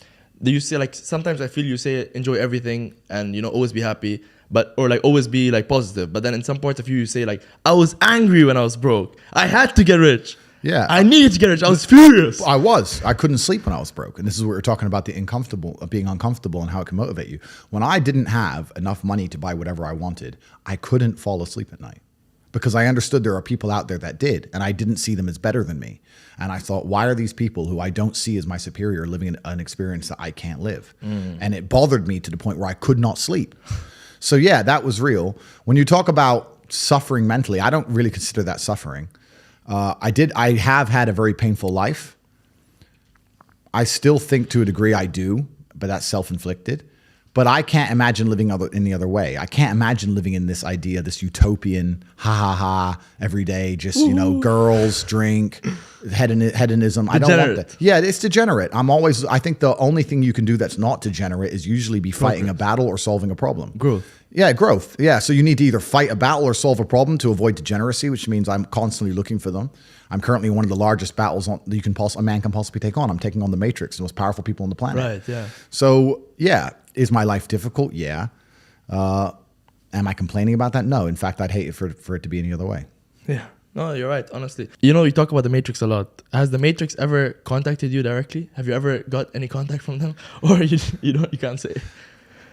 sometimes I feel you say enjoy everything and, you know, always be happy. Or like always be like positive. But then in some parts of you say like, I was angry when I was broke. I had to get rich. Yeah. I needed to get rich. I was furious. I couldn't sleep when I was broke. And this is what we're talking about, being uncomfortable and how it can motivate you. When I didn't have enough money to buy whatever I wanted, I couldn't fall asleep at night because I understood there are people out there that did, and I didn't see them as better than me. And I thought, why are these people who I don't see as my superior living an experience that I can't live? And it bothered me to the point where I could not sleep. So yeah, that was real. When you talk about suffering mentally, I don't really consider that suffering. I have had a very painful life. I still think to a degree I do, but that's self-inflicted. But I can't imagine living any other way. I can't imagine living in this idea, this utopian, every day, just, girls, drink, hedonism. I don't want that. Yeah, it's degenerate. I think the only thing you can do that's not degenerate is usually be fighting a battle or solving a problem. Growth. Yeah, growth. Yeah, so you need to either fight a battle or solve a problem to avoid degeneracy, which means I'm constantly looking for them. I'm currently one of the largest battles a man can possibly take on. I'm taking on the Matrix, the most powerful people on the planet. Right, yeah. So, yeah, is my life difficult? Yeah. Am I complaining about that? No. In fact, I'd hate it for it to be any other way. Yeah. No, you're right, honestly. You talk about the Matrix a lot. Has the Matrix ever contacted you directly? Have you ever got any contact from them? Or you can't say?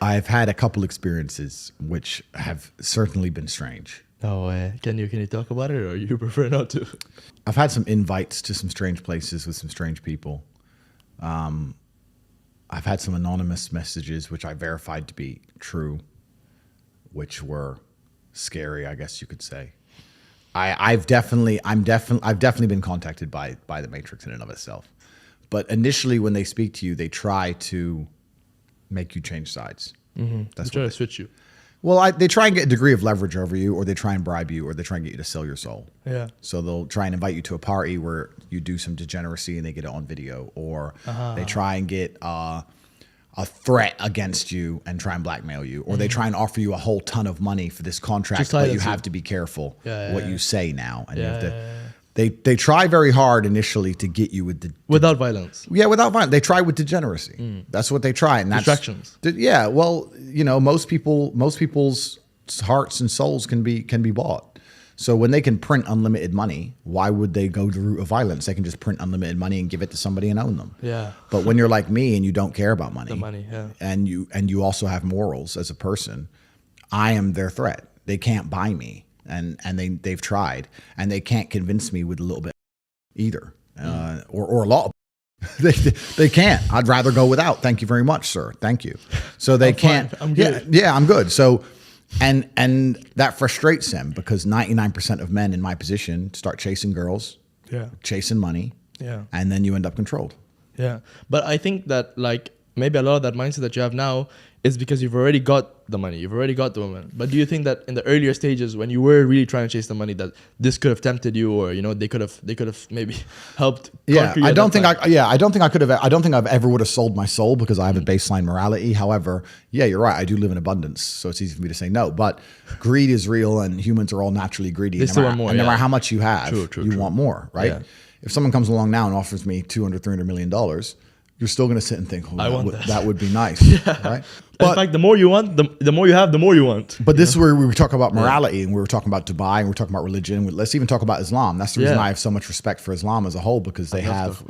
I've had a couple experiences which have certainly been strange. No way. Can you talk about it, or you prefer not to? I've had some invites to some strange places with some strange people. I've had some anonymous messages which I verified to be true, which were scary, I guess you could say. I've definitely been contacted by the Matrix in and of itself. But initially, when they speak to you, they try to make you change sides. Mm-hmm. They try to switch you. Well, they try and get a degree of leverage over you, or they try and bribe you, or they try and get you to sell your soul. Yeah. So they'll try and invite you to a party where you do some degeneracy and they get it on video, or they try and get a threat against you and try and blackmail you, or they try and offer you a whole ton of money for this contract, but you have to be careful what you say now, and you have to. They try very hard initially to get you without violence. Yeah, without violence. They try with degeneracy. That's what they try, and that's distractions. Yeah, well, most people's hearts and souls can be bought. So when they can print unlimited money, why would they go the route of violence? They can just print unlimited money and give it to somebody and own them. Yeah. But when you're like me and you don't care about money, and you also have morals as a person, I am their threat. They can't buy me. And they've tried, and they can't convince me with a little bit either, or a lot. They can't. I'd rather go without. Thank you very much, sir. Thank you. So they can't. I'm good. Yeah, I'm good. So, and that frustrates them because 99% of men in my position start chasing girls, chasing money, and then you end up controlled. Yeah, but I think that maybe a lot of that mindset that you have now is because you've already got the money, you've already got the woman. But do you think that in the earlier stages, when you were really trying to chase the money, that this could have tempted you, or they could have maybe helped? Yeah, I don't think I could have. I don't think I've ever would have sold my soul because I have a baseline morality. However, yeah, you're right. I do live in abundance, so it's easy for me to say no. But greed is real, and humans are all naturally greedy. They still want more. No matter how much you have, you want more, right? Yeah. If someone comes along now and offers me $200-300 million, you're still going to sit and think, that would be nice, right? But, in fact, the more you want, the more you have, the more you want. But this is where we talk about morality, and we were talking about Dubai, and we're talking about religion. Let's even talk about Islam. That's the reason I have so much respect for Islam as a whole, because I have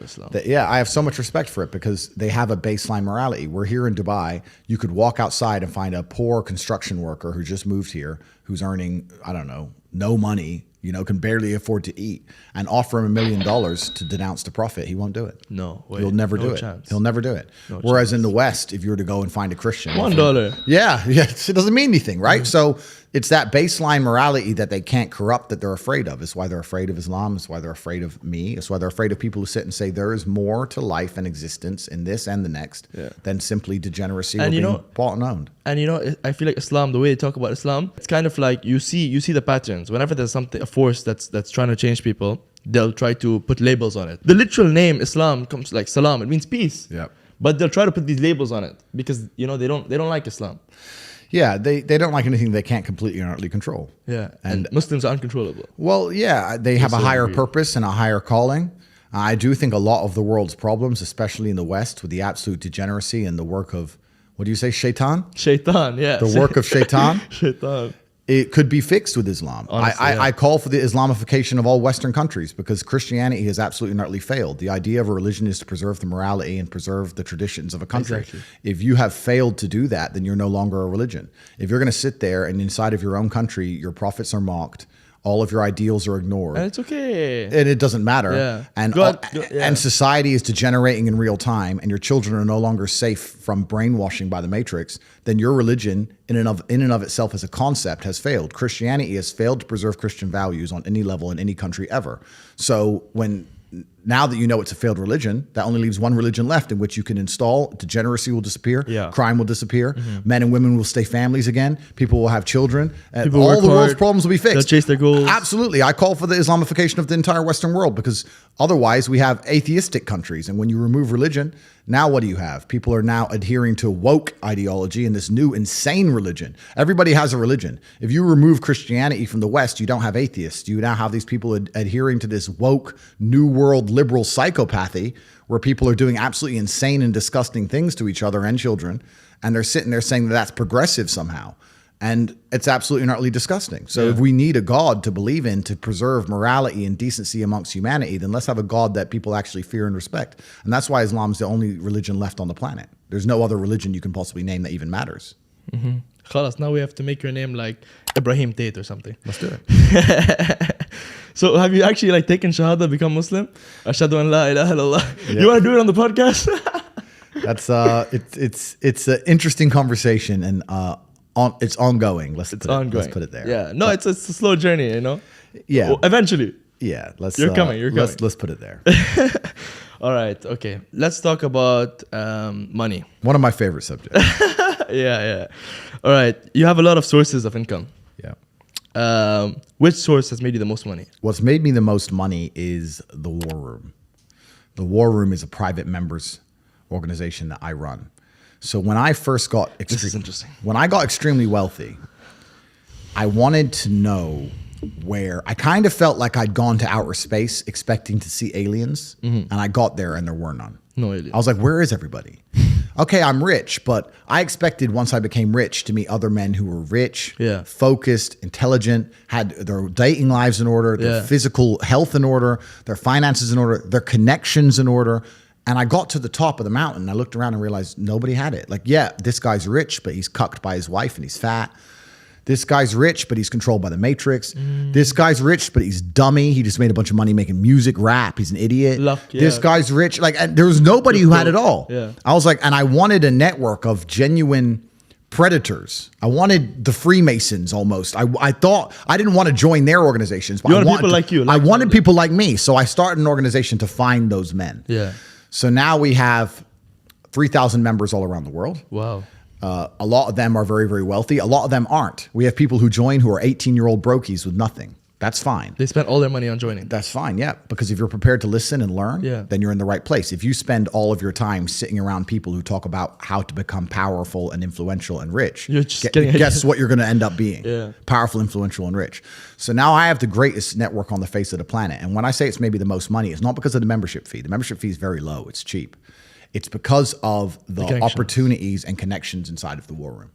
so much respect for it because they have a baseline morality. We're here in Dubai. You could walk outside and find a poor construction worker who just moved here, who's earning, I don't know, no money, can barely afford to eat, and offer him $1 million to denounce the prophet. He won't do it. No way. He'll never do it. He'll never do it. Whereas in the West, if you were to go and find a Christian, $1. Yeah, it doesn't mean anything, right? So it's that baseline morality that they can't corrupt, that they're afraid of. It's why they're afraid of Islam. It's why they're afraid of me. It's why they're afraid of people who sit and say there is more to life and existence in this and the next than simply degeneracy or being bought and owned. And I feel like Islam, the way they talk about Islam, it's kind of like you see the patterns. Whenever there's a force that's trying to change people, they'll try to put labels on it. The literal name Islam comes like salam. It means peace. Yeah. But they'll try to put these labels on it because they don't like Islam. Yeah, they don't like anything they can't completely and utterly control. Yeah, and Muslims are uncontrollable. Well, yeah, they have a higher purpose and a higher calling. I do think a lot of the world's problems, especially in the West, with the absolute degeneracy and the work of, what do you say, shaitan? Shaitan, yeah. The work of shaitan. Shaitan. It could be fixed with Islam. Honestly, I call for the Islamification of all Western countries because Christianity has absolutely and utterly failed. The idea of a religion is to preserve the morality and preserve the traditions of a country. Exactly. If you have failed to do that, then you're no longer a religion. If you're going to sit there and inside of your own country, your prophets are mocked, all of your ideals are ignored. And it's okay. And it doesn't matter. Yeah. And society is degenerating in real time, and your children are no longer safe from brainwashing by the Matrix, then your religion in and of itself as a concept has failed. Christianity has failed to preserve Christian values on any level in any country ever. So when now that you know it's a failed religion, that only leaves one religion left in which you can install. Degeneracy will disappear. Yeah. Crime will disappear. Men and women will stay families again. People will have children. People all work the world's hard. problems will be fixed. They'll chase their goals. Absolutely. I call for the Islamification of the entire Western world, because otherwise we have atheistic countries. And when you remove religion, now what do you have? People are now adhering to woke ideology and this new insane religion. Everybody has a religion. If you remove Christianity from the West, you don't have atheists. You now have these people adhering to this woke, new world, liberal psychopathy where people are doing absolutely insane and disgusting things to each other and children. And they're sitting there saying that that's progressive somehow. And it's absolutely and utterly disgusting. So if we need a God to believe in to preserve morality and decency amongst humanity, then let's have a God that people actually fear and respect. And that's why Islam's the only religion left on the planet. There's no other religion you can possibly name that even matters. Khalas, now we have to make your name like Ibrahim Tate or something. Let's do it. So have you actually like taken Shahada, become Muslim? Ashhadu an la ilaha illallah. Yeah. You want to do it on the podcast? That's it's an interesting conversation, and it's ongoing. Let's put it there. Yeah. No, it's a slow journey, you know? Yeah. Well, eventually. Yeah. You're coming. Let's put it there. All right. Okay. Let's talk about money. One of my favorite subjects. Yeah. All right. You have a lot of sources of income. Yeah. Which source has made you the most money? What's made me the most money is the War Room. The War Room is a private members organization that I run. So when I first got This is interesting. when I got extremely wealthy, I wanted to know where I kind of felt like I'd gone to outer space expecting to see aliens, and I got there and there were none. No alien. I was like, where is everybody? Okay, I'm rich, but I expected once I became rich to meet other men who were rich, focused, intelligent, had their dating lives in order, their physical health in order, their finances in order, their connections in order. And I got to the top of the mountain and I looked around and realized nobody had it. Like, yeah, this guy's rich, but he's cucked by his wife and he's fat. This guy's rich, but he's controlled by the Matrix. This guy's rich, but he's dummy. He just made a bunch of money making music, rap. He's an idiot. This guy's rich. Like, and there was nobody who had it all. Yeah. I was like, and I wanted a network of genuine predators. I wanted the Freemasons almost. I thought I didn't want to join their organizations. But You wanted people like you. I wanted people like me. So I started an organization to find those men. Yeah. So now we have 3,000 members all around the world. Wow. A lot of them are very, very wealthy. A lot of them aren't. We have people who join who are 18-year-old brokies with nothing. That's fine. They spent all their money on joining. That's fine, yeah. Because if you're prepared to listen and learn, then you're in the right place. If you spend all of your time sitting around people who talk about how to become powerful and influential and rich, You're just guess what you're going to end up being? Yeah. Powerful, influential, and rich. So now I have the greatest network on the face of the planet. And when I say it's maybe the most money, it's not because of the membership fee. The membership fee is very low. It's cheap. It's because of the opportunities and connections inside of the War Room.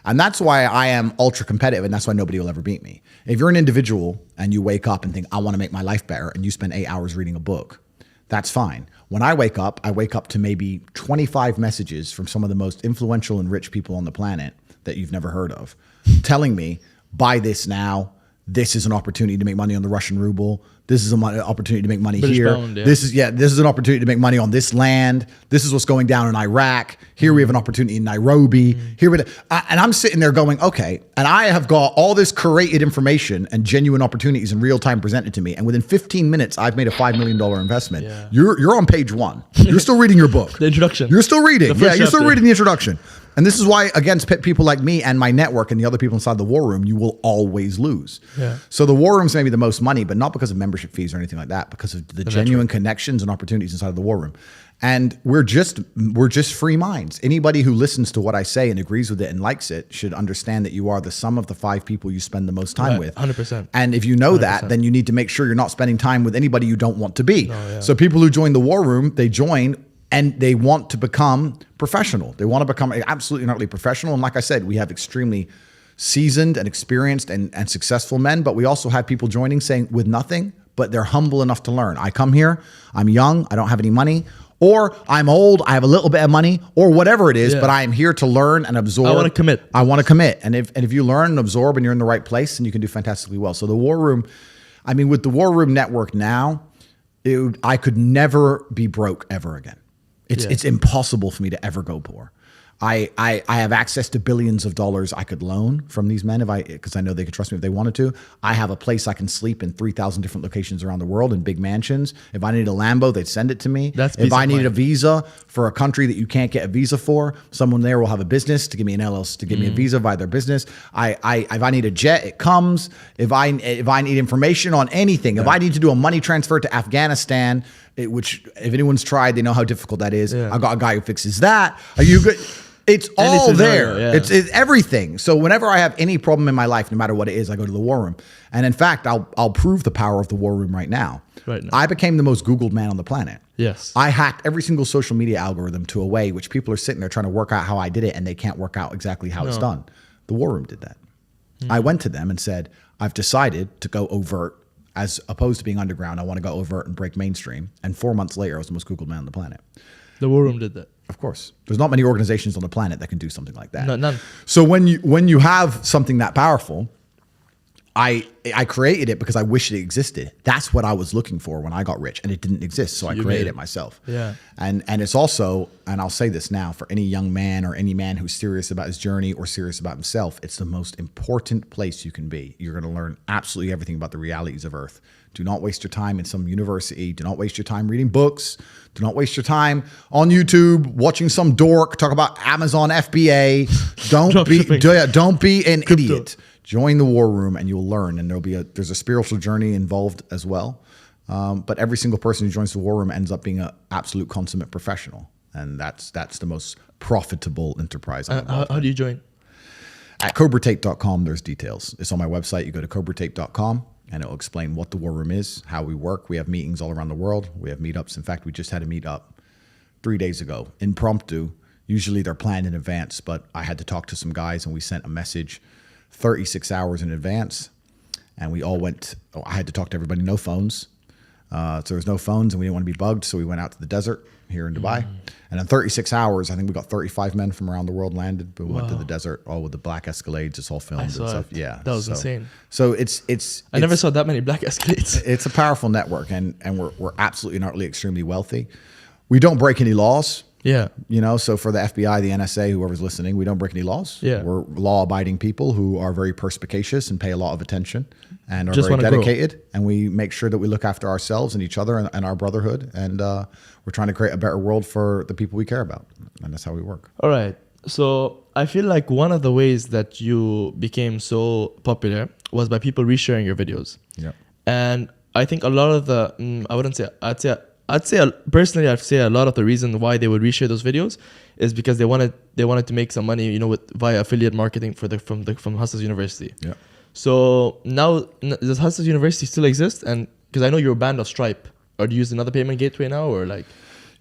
And that's why I am ultra competitive, and that's why nobody will ever beat me. If you're an individual and you wake up and think, I want to make my life better, and you spend 8 hours reading a book, that's fine. When I wake up to maybe 25 messages from some of the most influential and rich people on the planet that you've never heard of, telling me, buy this now. This is an opportunity to make money on the Russian ruble. This is an opportunity to make money British here. pound, This is an opportunity to make money on this land. This is what's going down in Iraq. Here we have an opportunity in Nairobi. And I'm sitting there going, okay. And I have got all this curated information and genuine opportunities in real time presented to me. And within 15 minutes, I've made a $5 million investment. Yeah. You're on page 1. You're still reading your book. The introduction. You're still reading. You're still reading the introduction. And this is why, against people like me and my network and the other people inside the War Room, you will always lose. Yeah. So the War Room's maybe the most money, but not because of membership fees or anything like that, because of the genuine connections and opportunities inside of the War Room. And we're just free minds. Anybody who listens to what I say and agrees with it and likes it should understand that you are the sum of the 5 people you spend the most time with. 100%. And if you know 100%. That, then you need to make sure you're not spending time with anybody you don't want to be. So people who join the War Room, they join and they want to become professional. They want to become absolutely and utterly professional. And like I said, we have extremely seasoned and experienced and successful men, but we also have people joining saying with nothing, but they're humble enough to learn. I come here, I'm young, I don't have any money, or I'm old, I have a little bit of money, or whatever it is, but I am here to learn and absorb. I want to commit. I want to commit. And if you learn and absorb and you're in the right place, then you can do fantastically well. So the War Room, I mean, with the War Room network now, I could never be broke ever again. It's impossible for me to ever go poor. I have access to billions of dollars I could loan from these men because I know they could trust me if they wanted to. I have a place I can sleep in 3,000 different locations around the world in big mansions. If I needed a Lambo, they'd send it to me. If I needed a visa for a country that you can't get a visa for, someone there will have a business to give me an LLC, to give me a visa via their business. If I need a jet, it comes. If I need information on anything, if I need to do a money transfer to Afghanistan, which if anyone's tried, they know how difficult that is. I got a guy who fixes that. Are you good? It's all there. It's everything. So whenever I have any problem in my life, no matter what it is, I go to the War Room. And in fact, I'll prove the power of the War Room right now. I became the most Googled man on the planet. Yes. I hacked every single social media algorithm to a way which people are sitting there trying to work out how I did it, and they can't work out exactly how it's done. The War Room did that. I went to them and said, I've decided to go overt as opposed to being underground. I want to go overt and break mainstream. And 4 months later, I was the most Googled man on the planet. The War Room did that. Of course. There's not many organizations on the planet that can do something like that. None. So when you have something that powerful, I created it because I wish it existed. That's what I was looking for when I got rich, and it didn't exist. So I created it myself. Yeah. And it's also, and I'll say this now, for any young man or any man who's serious about his journey or serious about himself, it's the most important place you can be. You're going to learn absolutely everything about the realities of Earth. Do not waste your time in some university. Do not waste your time reading books. Do not waste your time on YouTube watching some dork talk about Amazon FBA. Don't be an idiot. Join the War Room and you'll learn. And there's a spiritual journey involved as well. But every single person who joins the War Room ends up being an absolute consummate professional, and that's the most profitable enterprise. How do you join? At CobraTate.com, there's details. It's on my website. You go to CobraTate.com. And it'll explain what the War Room is, how we work. We have meetings all around the world. We have meetups. In fact, we just had a meetup 3 days ago, impromptu. Usually they're planned in advance, but I had to talk to some guys and we sent a message 36 hours in advance. And we all went, I had to talk to everybody, no phones. So there was no phones and we didn't want to be bugged. So we went out to the desert here in Dubai. And in 36 hours, I think we got 35 men from around the world landed. But we went to the desert, all with the black Escalades. It's all filmed and stuff. Yeah. That was insane. So I never saw that many black Escalades. It's a powerful network, and we're absolutely and utterly extremely wealthy. We don't break any laws. Yeah. So for the FBI, the NSA, whoever's listening, we don't break any laws. Yeah. We're law-abiding people who are very perspicacious and pay a lot of attention and are Just very dedicated. Grow. And we make sure that we look after ourselves and each other and our brotherhood. And we're trying to create a better world for the people we care about. And that's how we work. All right. So I feel like one of the ways that you became so popular was by people resharing your videos. Yeah. And I think a lot of I'd say personally, I'd say a lot of the reason why they would reshare those videos is because they wanted to make some money, via affiliate marketing from Hustlers University. Yeah. So now, does Hustlers University still exist? And because I know you're banned off Stripe, or do you use another payment gateway now, or like?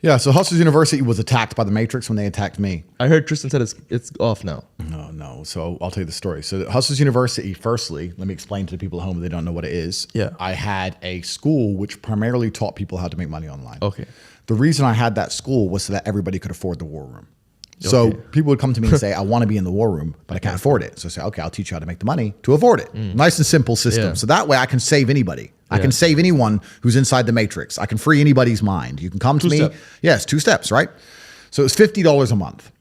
Yeah. So Hustlers University was attacked by the Matrix when they attacked me. I heard Tristan said it's off now. No. So I'll tell you the story. So Hustlers University, firstly, let me explain to the people at home if they don't know what it is. Yeah. I had a school which primarily taught people how to make money online. Okay. The reason I had that school was so that everybody could afford the War Room. So people would come to me and say, I want to be in the War Room, but I can't afford it. So I say, okay, I'll teach you how to make the money to afford it. Nice and simple system. Yeah. So that way I can save anybody. I can save anyone who's inside the Matrix. I can free anybody's mind. You can come to me. Yes, 2 steps, right? So it's $50 a month.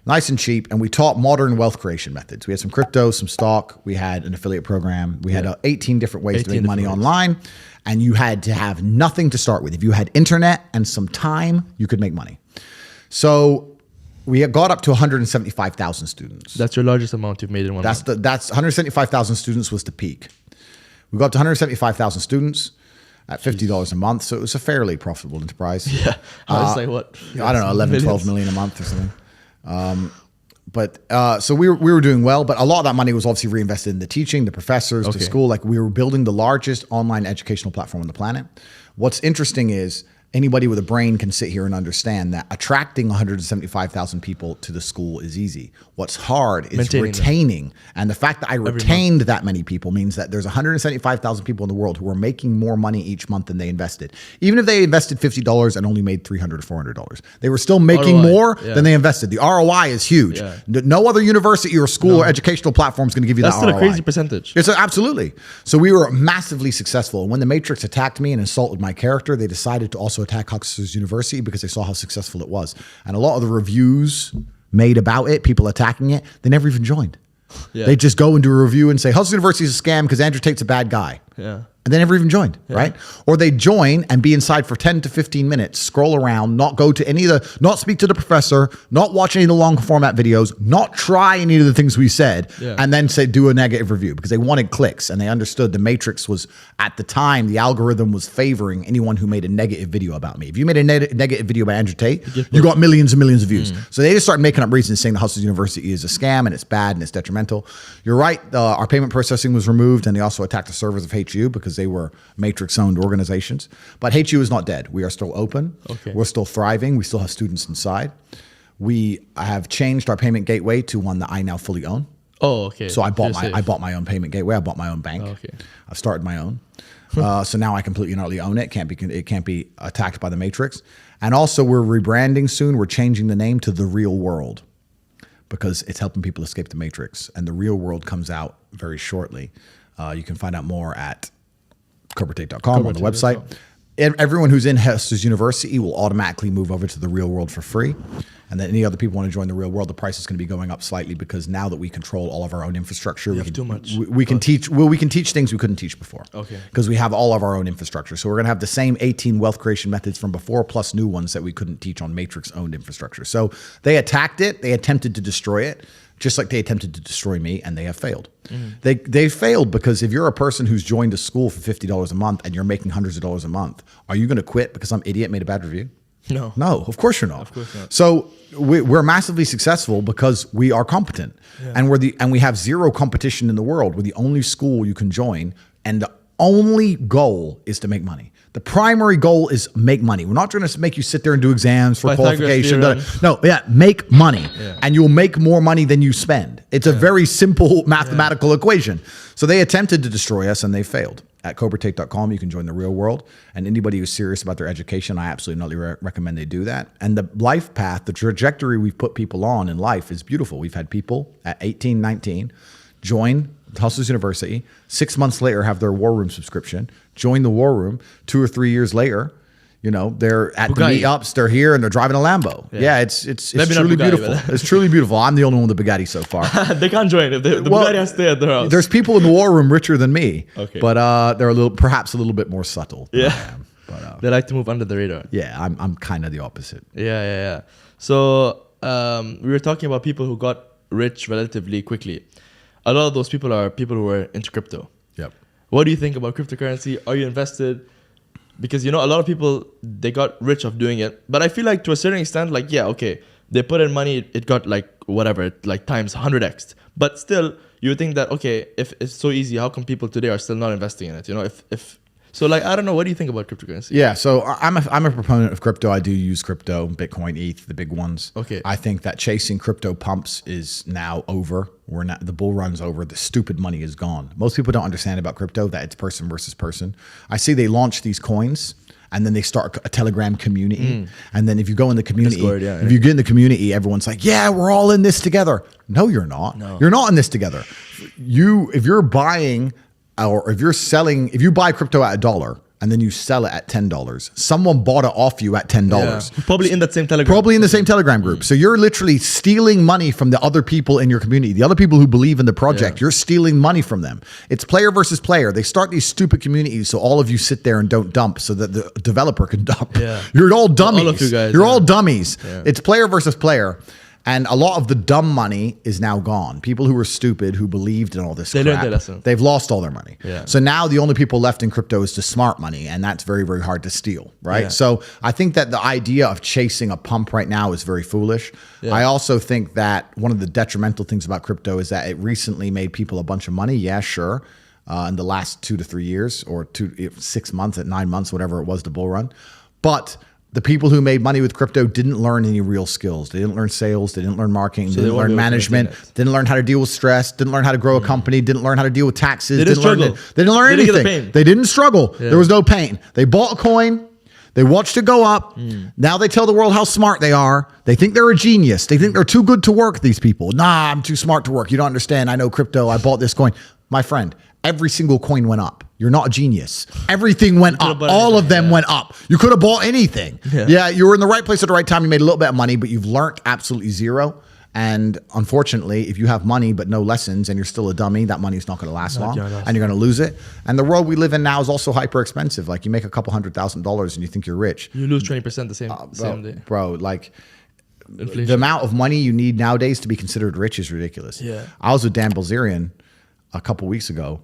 Nice and cheap. And we taught modern wealth creation methods. We had some crypto, some stock. We had an affiliate program. We had 18 different ways to make money online. And you had to have nothing to start with. If you had internet and some time, you could make money. So we got up to 175,000 students. That's your largest amount you've made in one month. That's 175,000 students was the peak. We got up to 175,000 students at $50 a month. So it was a fairly profitable enterprise. Yeah. I was like, what? I don't know, 11, 12 million a month or something. So we were doing well, but a lot of that money was obviously reinvested in the teaching, the professors, to school. Like we were building the largest online educational platform on the planet. What's interesting is anybody with a brain can sit here and understand that attracting 175,000 people to the school is easy. What's hard is retaining. And the fact that I retained that many people means that there's 175,000 people in the world who are making more money each month than they invested. Even if they invested $50 and only made $300 or $400, they were still making more than they invested. The ROI is huge. Yeah. No other university or school or educational platform is going to give you that ROI. That's still a crazy percentage. It's absolutely. So we were massively successful. And when the Matrix attacked me and insulted my character, they decided to also attack Hustlers University because they saw how successful it was. And a lot of the reviews made about it, people attacking it, they never even joined. Yeah. They just go and do a review and say, Hustlers University is a scam because Andrew Tate's a bad guy. Yeah. And they never even joined, right? Or they join and be inside for 10 to 15 minutes, scroll around, not go to any of the, not speak to the professor, not watch any of the long format videos, not try any of the things we said, and then say, do a negative review because they wanted clicks and they understood the matrix was, at the time, the algorithm was favoring anyone who made a negative video about me. If you made a negative video about Andrew Tate, you got millions and millions of views. So they just started making up reasons saying the Hustlers University is a scam and it's bad and it's detrimental. You're right. Our payment processing was removed and they also attacked the servers of HU because they were matrix-owned organizations. But HU is not dead. We are still open. Okay. We're still thriving. We still have students inside. We have changed our payment gateway to one that I now fully own. Oh, okay. So I bought my own payment gateway. I bought my own bank. Oh, okay. I've started my own. So now I completely and utterly own it. It can't be attacked by the matrix. And also we're rebranding soon. We're changing the name to The Real World because it's helping people escape the matrix. And The Real World comes out very shortly. You can find out more at CobraTate.com on the website. Everyone who's in Hustlers University will automatically move over to The Real World for free. And then any other people want to join The Real World, the price is going to be going up slightly because now that we control all of our own infrastructure, we can teach things we couldn't teach before. Okay. Because we have all of our own infrastructure. So we're going to have the same 18 wealth creation methods from before plus new ones that we couldn't teach on matrix-owned infrastructure. So they attacked it. They attempted to destroy it, just like they attempted to destroy me, and they have failed. They failed because if you're a person who's joined a school for $50 a month and you're making hundreds of dollars a month, are you going to quit because some idiot made a bad review? No. No, of course you're not. Of course not. So we're massively successful because we are competent, and we have zero competition in the world. We're the only school you can join, and the only goal is to make money. The primary goal is make money. We're not trying to make you sit there and do exams for qualification. Make money, and you'll make more money than you spend. It's a very simple mathematical equation. So they attempted to destroy us, and they failed. At CobraTate.com, you can join The Real World. And anybody who's serious about their education, I absolutely recommend they do that. And the life path, the trajectory we've put people on in life is beautiful. We've had people at 18, 19 join Hustlers University, 6 months later have their War Room subscription, join the War Room, 2 or 3 years later, they're at the meetups, they're here, and they're driving a Lambo. Yeah, it's truly beautiful. It's truly beautiful. I'm the only one with the Bugatti so far. They can't join if the Bugatti has to stay at their house. There's people in the War Room richer than me, okay, but they're perhaps a little bit more subtle. Yeah, than I am. But, they like to move under the radar. Yeah, I'm kind of the opposite. Yeah. So we were talking about people who got rich relatively quickly. A lot of those people are people who are into crypto. Yep. What do you think about cryptocurrency? Are you invested? Because, a lot of people, they got rich of doing it. But I feel like to a certain extent, they put in money, it got times 100x. But still, you would think that, okay, if it's so easy, how come people today are still not investing in it? So I don't know. What do you think about cryptocurrency? Yeah, so I'm a proponent of crypto. I do use crypto, Bitcoin, ETH, the big ones. Okay. I think that chasing crypto pumps is now over. The bull run's over. The stupid money is gone. Most people don't understand about crypto that it's person versus person. I see they launch these coins and then they start a Telegram community. And then if you go in the community, Discord, if you get in the community, everyone's like, yeah, we're all in this together. No, you're not. No. You're not in this together. If you're buying or if you buy crypto at $1 and then you sell it at $10, someone bought it off you at $10. Yeah. Probably in that same Telegram. Probably in the same Telegram group. So you're literally stealing money from the other people in your community, the other people who believe in the project. You're stealing money from them. It's player versus player. They start these stupid communities so all of you sit there and don't dump so that the developer can dump. Yeah. You're all dummies. All of you guys. You're all dummies. Yeah. It's player versus player. And a lot of the dumb money is now gone. People who were stupid, who believed in all this crap, learned their lesson. They've lost all their money. Yeah. So now the only people left in crypto is the smart money, and that's very, very hard to steal, right? Yeah. So I think that the idea of chasing a pump right now is very foolish. Yeah. I also think that one of the detrimental things about crypto is that it recently made people a bunch of money. Yeah, sure. In the last 2 to 3 years or 6 months, 9 months, whatever it was, the bull run. But the people who made money with crypto didn't learn any real skills. They didn't learn sales. They didn't learn marketing. Didn't learn management. Didn't learn how to deal with stress. Didn't learn how to grow a company. Didn't learn how to deal with taxes. They didn't struggle. They didn't learn anything. They didn't struggle. Yeah. There was no pain. They bought a coin. They watched it go up. Now they tell the world how smart they are. They think they're a genius. They think they're too good to work, these people. Nah, I'm too smart to work. You don't understand. I know crypto. I bought this coin. My friend, every single coin went up. You're not a genius. Everything went up. All of them went up. You could have bought anything. Yeah, you were in the right place at the right time. You made a little bit of money, but you've learned absolutely zero. And unfortunately, if you have money but no lessons and you're still a dummy, that money is not going to last long and you're going to lose it. And the world we live in now is also hyper expensive. Like you make a couple $100,000 and you think you're rich. You lose 20% the same day. Bro, like Inflation. the amount of money you need nowadays to be considered rich is ridiculous. Yeah. I was with Dan Bilzerian a couple weeks ago,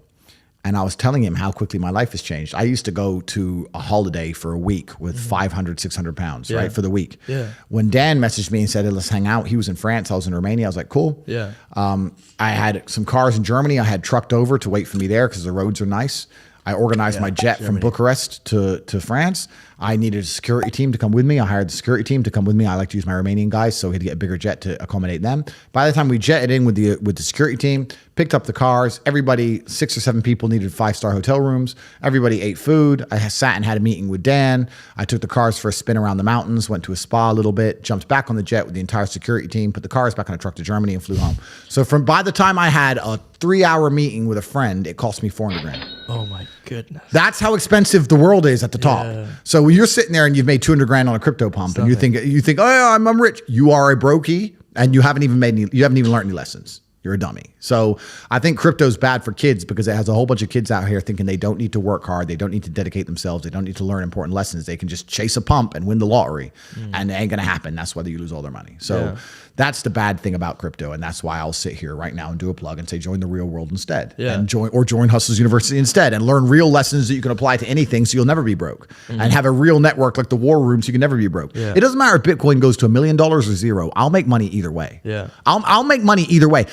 and I was telling him how quickly my life has changed. I used to go to a holiday for a week with 500, 600 pounds, right, for the week. Yeah. When Dan messaged me and said, hey, let's hang out, he was in France, I was in Romania. I was like, cool. Yeah. I had some cars in Germany I had trucked over to wait for me there because the roads are nice. I organized my jet from Bucharest to France. I needed a security team to come with me. I hired the security team to come with me. I like to use my Romanian guys, so we had to get a bigger jet to accommodate them. By the time we jetted in with the security team, picked up the cars, everybody, 6 or 7 people needed 5-star hotel rooms. Everybody ate food. I sat and had a meeting with Dan. I took the cars for a spin around the mountains, went to a spa a little bit, jumped back on the jet with the entire security team, put the cars back on a truck to Germany and flew home. So by the time I had a 3-hour meeting with a friend, it cost me 400 grand. Oh my goodness. That's how expensive the world is at the top. So when you're sitting there and you've made 200 grand on a crypto pump and you think, oh yeah, I'm rich. You are a brokey and you haven't even learned any lessons. You're a dummy. So I think crypto is bad for kids because it has a whole bunch of kids out here thinking they don't need to work hard. They don't need to dedicate themselves. They don't need to learn important lessons. They can just chase a pump and win the lottery and it ain't going to happen. That's whether you lose all their money. So that's the bad thing about crypto. And that's why I'll sit here right now and do a plug and say, join the real world instead and join Hustlers University instead and learn real lessons that you can apply to anything. So you'll never be broke and have a real network like the war room. So you can never be broke. It doesn't matter if Bitcoin goes to $1 million or zero. I'll make money either way. I'll make money either way.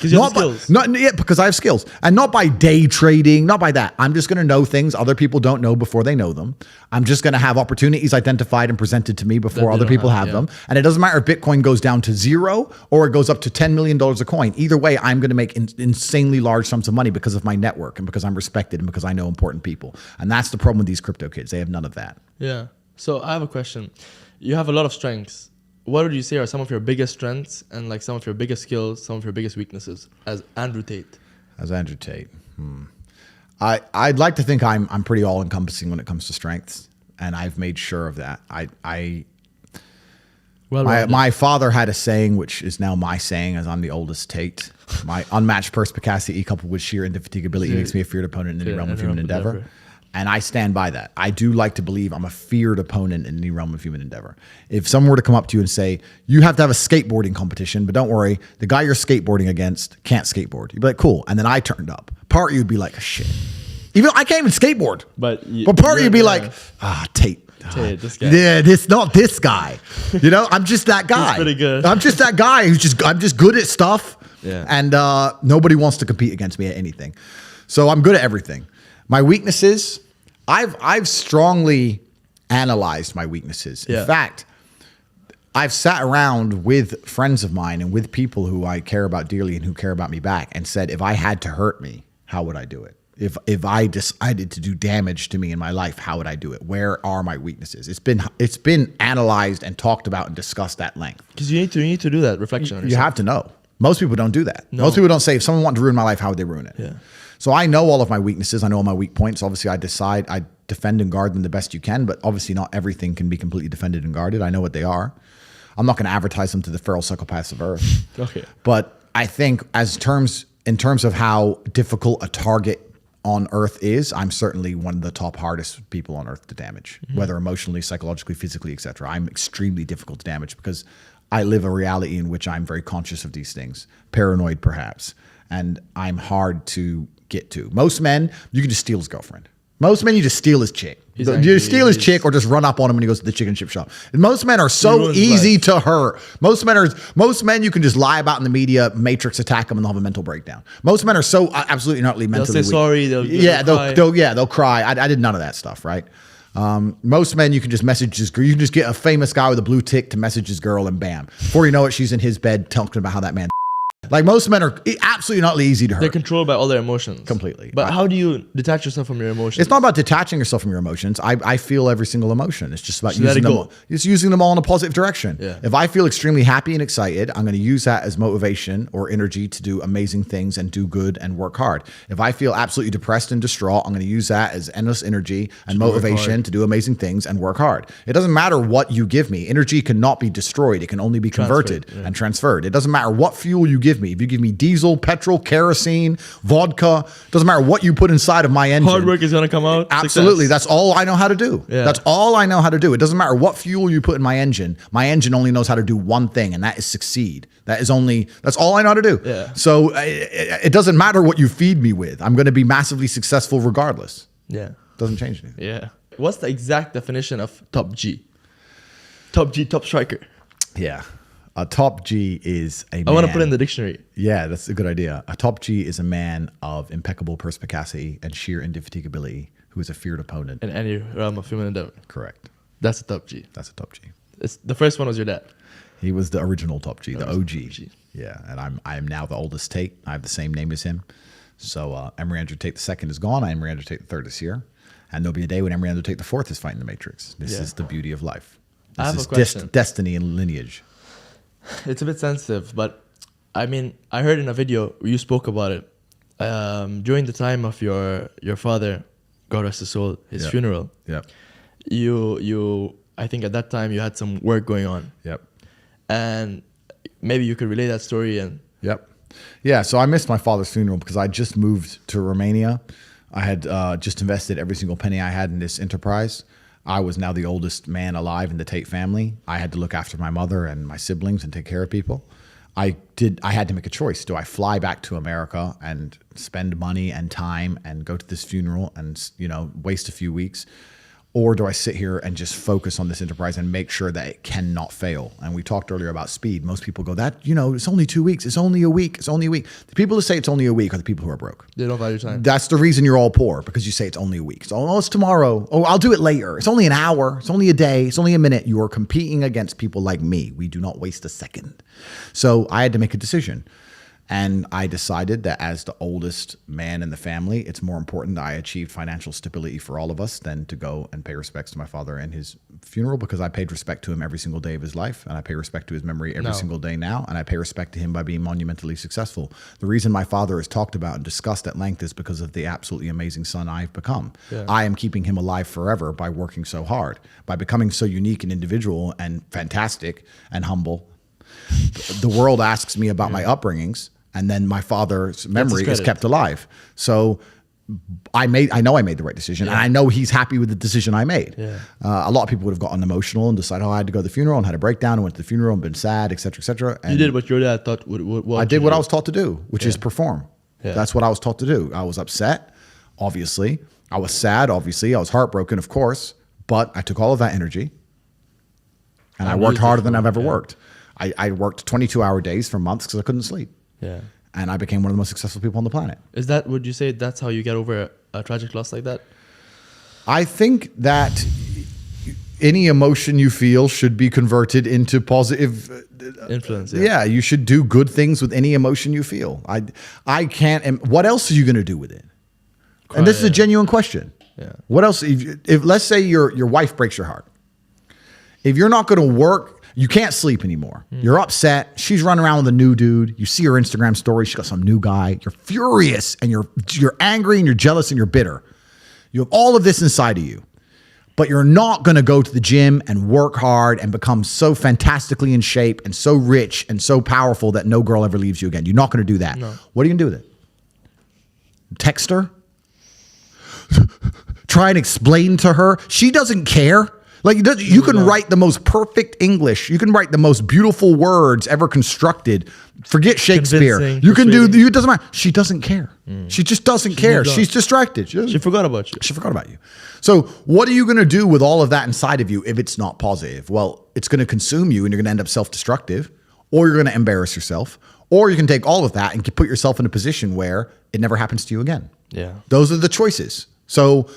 Because I have skills and not by day trading, not by that. I'm just going to know things other people don't know before they know them. I'm just going to have opportunities identified and presented to me before other people have them. And it doesn't matter if Bitcoin goes down to zero or it goes up to $10 million a coin. Either way, I'm going to make insanely large sums of money because of my network and because I'm respected and because I know important people. And that's the problem with these crypto kids. They have none of that. Yeah. So I have a question. You have a lot of strengths. What would you say are some of your biggest strengths and like some of your biggest skills, some of your biggest weaknesses as Andrew Tate? As Andrew Tate. I'd like to think I'm pretty all encompassing when it comes to strengths, and I've made sure of that. My father had a saying, which is now my saying, as I'm the oldest Tate. My unmatched perspicacity coupled with sheer indefatigability makes me a feared opponent in any realm of human endeavor. And I stand by that. I do like to believe I'm a feared opponent in any realm of human endeavor. If someone were to come up to you and say, you have to have a skateboarding competition, but don't worry, the guy you're skateboarding against can't skateboard. You'd be like, cool. And then I turned up. Part of you would be like, shit. Even I can't even skateboard. But part of you would be like, Tate. Tate, this guy. Yeah, not this guy. You know, I'm just that guy. He's pretty good. I'm just that guy I'm just good at stuff. Yeah. And nobody wants to compete against me at anything. So I'm good at everything. My weaknesses, I've strongly analyzed my weaknesses. In fact, I've sat around with friends of mine and with people who I care about dearly and who care about me back and said, if I had to hurt me, how would I do it? If I decided to do damage to me in my life, how would I do it? Where are my weaknesses? It's been analyzed and talked about and discussed at length. Because you need to do that reflection on yourself. You have to know. Most people don't do that. No. Most people don't say, if someone wanted to ruin my life, how would they ruin it? Yeah. So I know all of my weaknesses. I know all my weak points. Obviously, I defend and guard them the best you can, but obviously not everything can be completely defended and guarded. I know what they are. I'm not going to advertise them to the feral psychopaths of Earth. Okay. But I think in terms of how difficult a target on Earth is, I'm certainly one of the top hardest people on Earth to damage, whether emotionally, psychologically, physically, etc. I'm extremely difficult to damage because I live a reality in which I'm very conscious of these things, paranoid perhaps, and I'm hard to get to. Most men, you can just steal his girlfriend. Most men, you just steal his chick. You steal his chick or just run up on him when he goes to the chicken chip shop. And most men are so easy to hurt. Most men you can just lie about in the media, matrix attack them, and they'll have a mental breakdown. Most men are so absolutely and utterly mentally weak. They'll say sorry. They'll cry. I did none of that stuff, right? Most men, you can just message his girl. You can just get a famous guy with a blue tick to message his girl, and bam, before you know it, she's in his bed talking about how that man. Like most men are absolutely not easy to hurt. They're controlled by all their emotions. Completely. But how do you detach yourself from your emotions? It's not about detaching yourself from your emotions. I feel every single emotion. It's just about So let using it them. go. It's using them all in a positive direction. Yeah. If I feel extremely happy and excited, I'm going to use that as motivation or energy to do amazing things and do good and work hard. If I feel absolutely depressed and distraught, I'm going to use that as endless energy and motivation to do amazing things and work hard. It doesn't matter what you give me. Energy cannot be destroyed. It can only be converted and transferred. It doesn't matter what fuel you give me. If you give me diesel, petrol, kerosene, vodka, doesn't matter what you put inside of my engine. Hard work is going to come out. Absolutely. Success. That's all I know how to do. Yeah. That's all I know how to do. It doesn't matter what fuel you put in my engine. My engine only knows how to do one thing, and that is succeed. That's all I know how to do. Yeah. So it doesn't matter what you feed me with. I'm going to be massively successful regardless. Yeah. Doesn't change anything. Yeah. What's the exact definition of top G? Top G, top striker. Yeah. A top G is a man. I want to put it in the dictionary. Yeah, that's a good idea. A top G is a man of impeccable perspicacity and sheer indefatigability who is a feared opponent. In any realm of human endeavor. Correct. That's a top G. That's a top G. The first one was your dad. He was the original top G, the OG. OG. Yeah, and I am now the oldest Tate. I have the same name as him. So AndrewTate II is gone. AndrewTate III is here. And there'll be a day when AndrewTate IV is fighting the Matrix. This is the beauty of life. I have This a question. destiny and lineage. It's a bit sensitive, but I mean, I heard in a video you spoke about it during the time of your father, God rest his soul, his funeral. Yep. You I think at that time you had some work going on. Yep. And maybe you could relay that story and Yep. Yeah, so I missed my father's funeral because I just moved to Romania. I had just invested every single penny I had in this enterprise. I was now the oldest man alive in the Tate family. I had to look after my mother and my siblings and take care of people. I had to make a choice. Do I fly back to America and spend money and time and go to this funeral and, waste a few weeks? Or do I sit here and just focus on this enterprise and make sure that it cannot fail? And we talked earlier about speed. Most people go, it's only 2 weeks. It's only a week. It's only a week. The people who say it's only a week are the people who are broke. they don't value time. That's the reason you're all poor, because you say it's only a week. So, it's tomorrow. Oh, I'll do it later. It's only an hour. It's only a day. It's only a minute. You are competing against people like me. We do not waste a second. So I had to make a decision. And I decided that as the oldest man in the family, it's more important that I achieved financial stability for all of us than to go and pay respects to my father and his funeral, because I paid respect to him every single day of his life. And I pay respect to his memory every single day now. And I pay respect to him by being monumentally successful. The reason my father is talked about and discussed at length is because of the absolutely amazing son I've become. Yeah. I am keeping him alive forever by working so hard, by becoming so unique and individual and fantastic and humble. The world asks me about my upbringings, and then my father's memory is kept alive. So I know I made the right decision, and I know he's happy with the decision I made. Yeah. A lot of people would have gotten emotional and decided, I had to go to the funeral and had a breakdown and went to the funeral and been sad, et cetera, et cetera. And you did what your dad thought I did what I was taught to do, which is perform. Yeah. That's what I was taught to do. I was upset, obviously. I was sad, obviously. I was heartbroken, of course. But I took all of that energy and I worked harder than I've ever worked. I worked 22-hour days for months because I couldn't sleep. Yeah. And I became one of the most successful people on the planet. Would you say that's how you get over a tragic loss like that? I think that any emotion you feel should be converted into positive influence. Yeah, you should do good things with any emotion you feel. I can't. What else are you going to do with it? And this is a genuine question. Yeah. What else? If let's say your wife breaks your heart, if you're not going to work, you can't sleep anymore. You're upset. She's running around with a new dude. You see her Instagram story. She got some new guy. You're furious and you're angry and you're jealous and you're bitter. You have all of this inside of you, but you're not going to go to the gym and work hard and become so fantastically in shape and so rich and so powerful that no girl ever leaves you again. You're not going to do that. No. What are you going to do with it? Text her? Try and explain to her? She doesn't care. Like you can write the most perfect English. You can write the most beautiful words ever constructed. Forget Shakespeare. You can do. It doesn't matter. She doesn't care. She just doesn't care. She's distracted. She forgot about you. She forgot about you. So what are you going to do with all of that inside of you if it's not positive? Well, it's going to consume you, and you're going to end up self-destructive, or you're going to embarrass yourself, or you can take all of that and put yourself in a position where it never happens to you again. Yeah. Those are the choices. So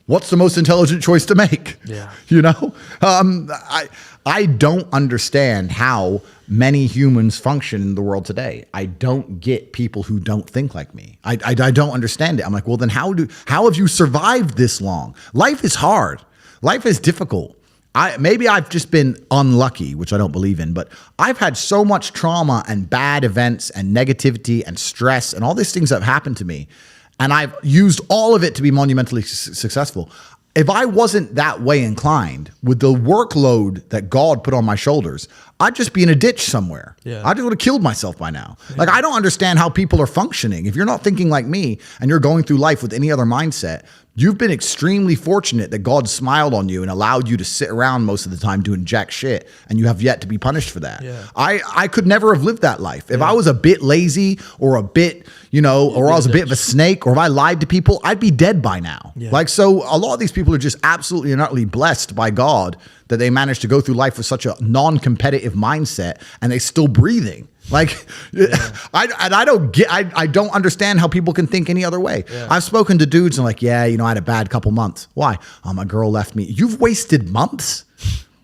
What's the most intelligent choice to make? Yeah. You know, I don't understand how many humans function in the world today. I don't get people who don't think like me. I don't understand it. I'm like, well, then how have you survived this long? Life is hard. Life is difficult. Maybe I've just been unlucky, which I don't believe in, but I've had so much trauma and bad events and negativity and stress and all these things that have happened to me. And I've used all of it to be monumentally successful. If I wasn't that way inclined with the workload that God put on my shoulders, I'd just be in a ditch somewhere. Yeah. I just would have killed myself by now. Yeah. Like, I don't understand how people are functioning. If you're not thinking like me and you're going through life with any other mindset, you've been extremely fortunate that God smiled on you and allowed you to sit around most of the time doing jack shit, and you have yet to be punished for that. Yeah. I could never have lived that life. If I was a bit lazy or a bit, or I was a bit of a snake, or if I lied to people, I'd be dead by now. Yeah. Like, so a lot of these people are just absolutely and utterly blessed by God that they managed to go through life with such a non-competitive mindset and they're still breathing. Like, yeah. I don't understand how people can think any other way. Yeah. I've spoken to dudes and like, yeah, I had a bad couple months. Why? Oh, my girl left me. You've wasted months?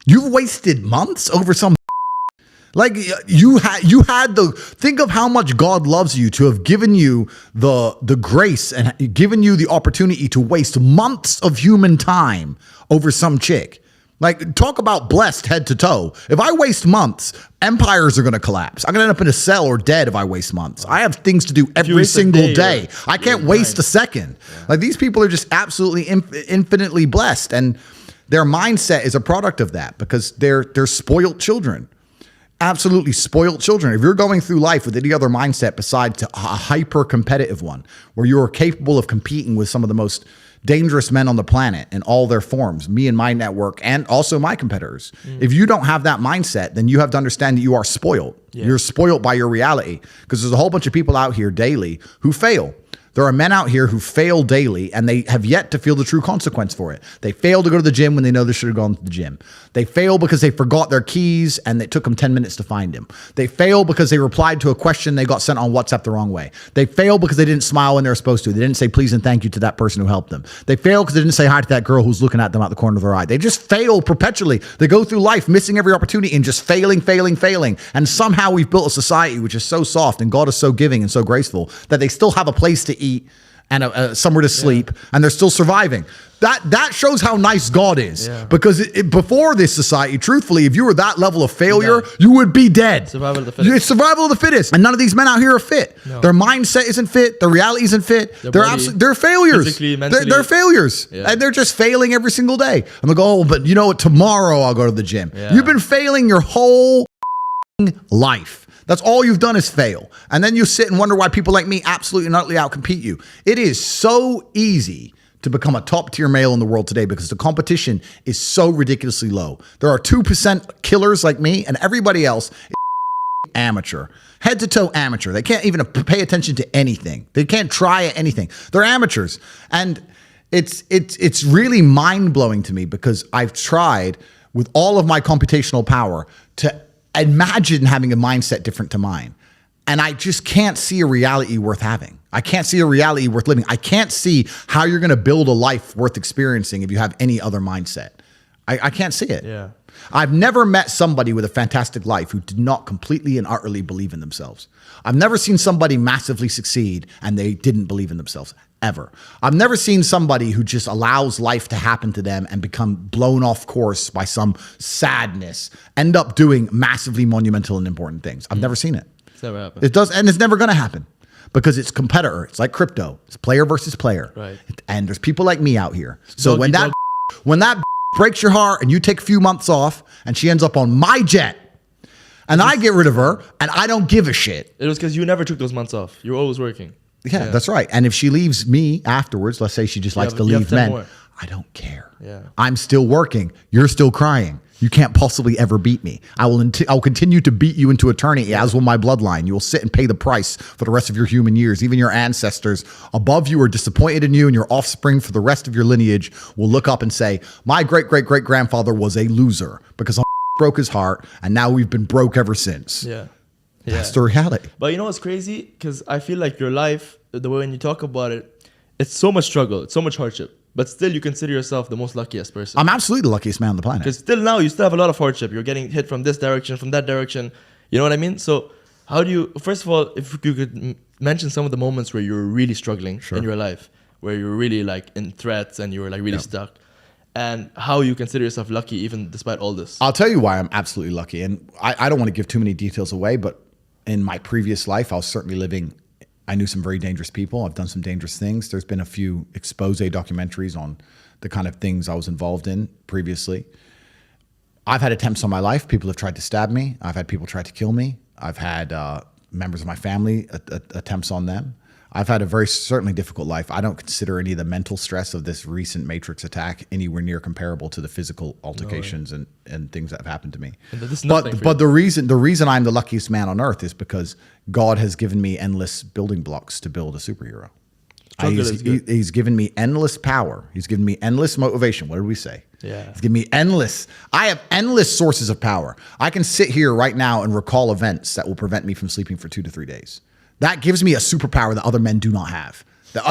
You've wasted months over some. Like, you had think of how much God loves you to have given you the grace and given you the opportunity to waste months of human time over some chick. Like, talk about blessed head to toe. If I waste months, empires are going to collapse. I'm going to end up in a cell or dead if I waste months. I have things to do every single day. I can't waste a second. Yeah. Like, these people are just absolutely infinitely blessed. And their mindset is a product of that because they're spoiled children. Absolutely spoiled children. If you're going through life with any other mindset besides a hyper competitive one, where you're capable of competing with some of the most dangerous men on the planet in all their forms, me and my network, and also my competitors. If you don't have that mindset, then you have to understand that you are spoiled. Yeah. You're spoiled by your reality because there's a whole bunch of people out here daily who fail. There are men out here who fail daily and they have yet to feel the true consequence for it. They fail to go to the gym when they know they should have gone to the gym. They fail because they forgot their keys and it took them 10 minutes to find them. They fail because they replied to a question they got sent on WhatsApp the wrong way. They fail because they didn't smile when they were supposed to. They didn't say please and thank you to that person who helped them. They fail because they didn't say hi to that girl who's looking at them out the corner of their eye. They just fail perpetually. They go through life missing every opportunity and just failing. And somehow we've built a society which is so soft and God is so giving and so graceful that they still have a place to eat and somewhere to sleep, and they're still surviving. That shows how nice God is. Yeah. Because before this society, truthfully, if you were that level of failure, you would be dead. Survival of the fittest. It's survival of the fittest. And none of these men out here are fit. No. Their mindset isn't fit. Their reality isn't fit. They're failures. They're failures. Yeah. And they're just failing every single day. And they'll go, oh, but you know what? Tomorrow I'll go to the gym. Yeah. You've been failing your whole life. That's all you've done is fail. And then you sit and wonder why people like me absolutely and utterly outcompete you. It is so easy to become a top tier male in the world today because the competition is so ridiculously low. There are 2% killers like me and everybody else is amateur. Head to toe amateur. They can't even pay attention to anything. They can't try at anything. They're amateurs. And it's really mind-blowing to me because I've tried with all of my computational power to imagine having a mindset different to mine. And I just can't see a reality worth having. I can't see a reality worth living. I can't see how you're going to build a life worth experiencing if you have any other mindset. I can't see it. Yeah. I've never met somebody with a fantastic life who did not completely and utterly believe in themselves. I've never seen somebody massively succeed and they didn't believe in themselves. Ever. I've never seen somebody who just allows life to happen to them and become blown off course by some sadness, end up doing massively monumental and important things. I've never seen it. It's never happened. It does, and it's never going to happen because it's competitor. It's like crypto. It's player versus player. Right. And there's people like me out here. So when that breaks your heart and you take a few months off and she ends up on my jet and I get rid of her and I don't give a shit. It was because you never took those months off. You were always working. Yeah, that's right. And if she leaves me afterwards, let's say she just likes to leave men, I don't care. Yeah. I'm still working. You're still crying. You can't possibly ever beat me. I'll continue to beat you into eternity, as will my bloodline. You will sit and pay the price for the rest of your human years. Even your ancestors above you are disappointed in you, and your offspring for the rest of your lineage will look up and say, my great-great-great-grandfather was a loser because I broke his heart, and now we've been broke ever since. Yeah. That's the reality. But you know what's crazy? Because I feel like your life, the way when you talk about it, it's so much struggle. It's so much hardship. but still you consider yourself the most luckiest person. I'm absolutely the luckiest man on the planet. Because still now you still have a lot of hardship. You're getting hit from this direction, from that direction. You know what I mean? So how do you, first of all, if you could mention some of the moments where you were really struggling in your life, where you were really like in threats and you were like really stuck, and how you consider yourself lucky even despite all this. I'll tell you why I'm absolutely lucky. And I don't want to give too many details away, but in my previous life, I was certainly living, I knew some very dangerous people. I've done some dangerous things. There's been a few expose documentaries on the kind of things I was involved in previously. I've had attempts on my life. People have tried to stab me. I've had people try to kill me. I've had members of my family attempts on them. I've had a very certainly difficult life. I don't consider any of the mental stress of this recent Matrix attack anywhere near comparable to the physical altercations and things that have happened to me. But the reason I'm the luckiest man on earth is because God has given me endless building blocks to build a superhero. He's given me endless power. He's given me endless motivation. What did we say? Yeah. He's given me endless. I have endless sources of power. I can sit here right now and recall events that will prevent me from sleeping for 2 to 3 days. That gives me a superpower that other men do not have.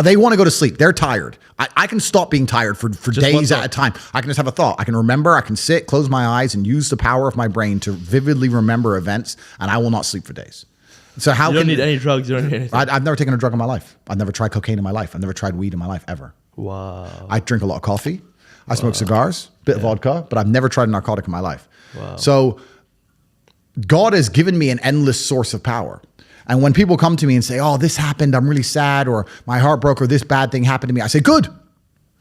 They want to go to sleep. They're tired. I can stop being tired for days at a time. I can just have a thought. I can remember. I can sit, close my eyes, and use the power of my brain to vividly remember events, and I will not sleep for days. So how you don't need any drugs. You don't need anything. I've never taken a drug in my life. I've never tried cocaine in my life. I've never tried weed in my life ever. Wow. I drink a lot of coffee. I smoke cigars, bit of vodka, but I've never tried a narcotic in my life. Wow. So God has given me an endless source of power. And when people come to me and say, oh, this happened, I'm really sad, or my heart broke, or this bad thing happened to me, I say, good.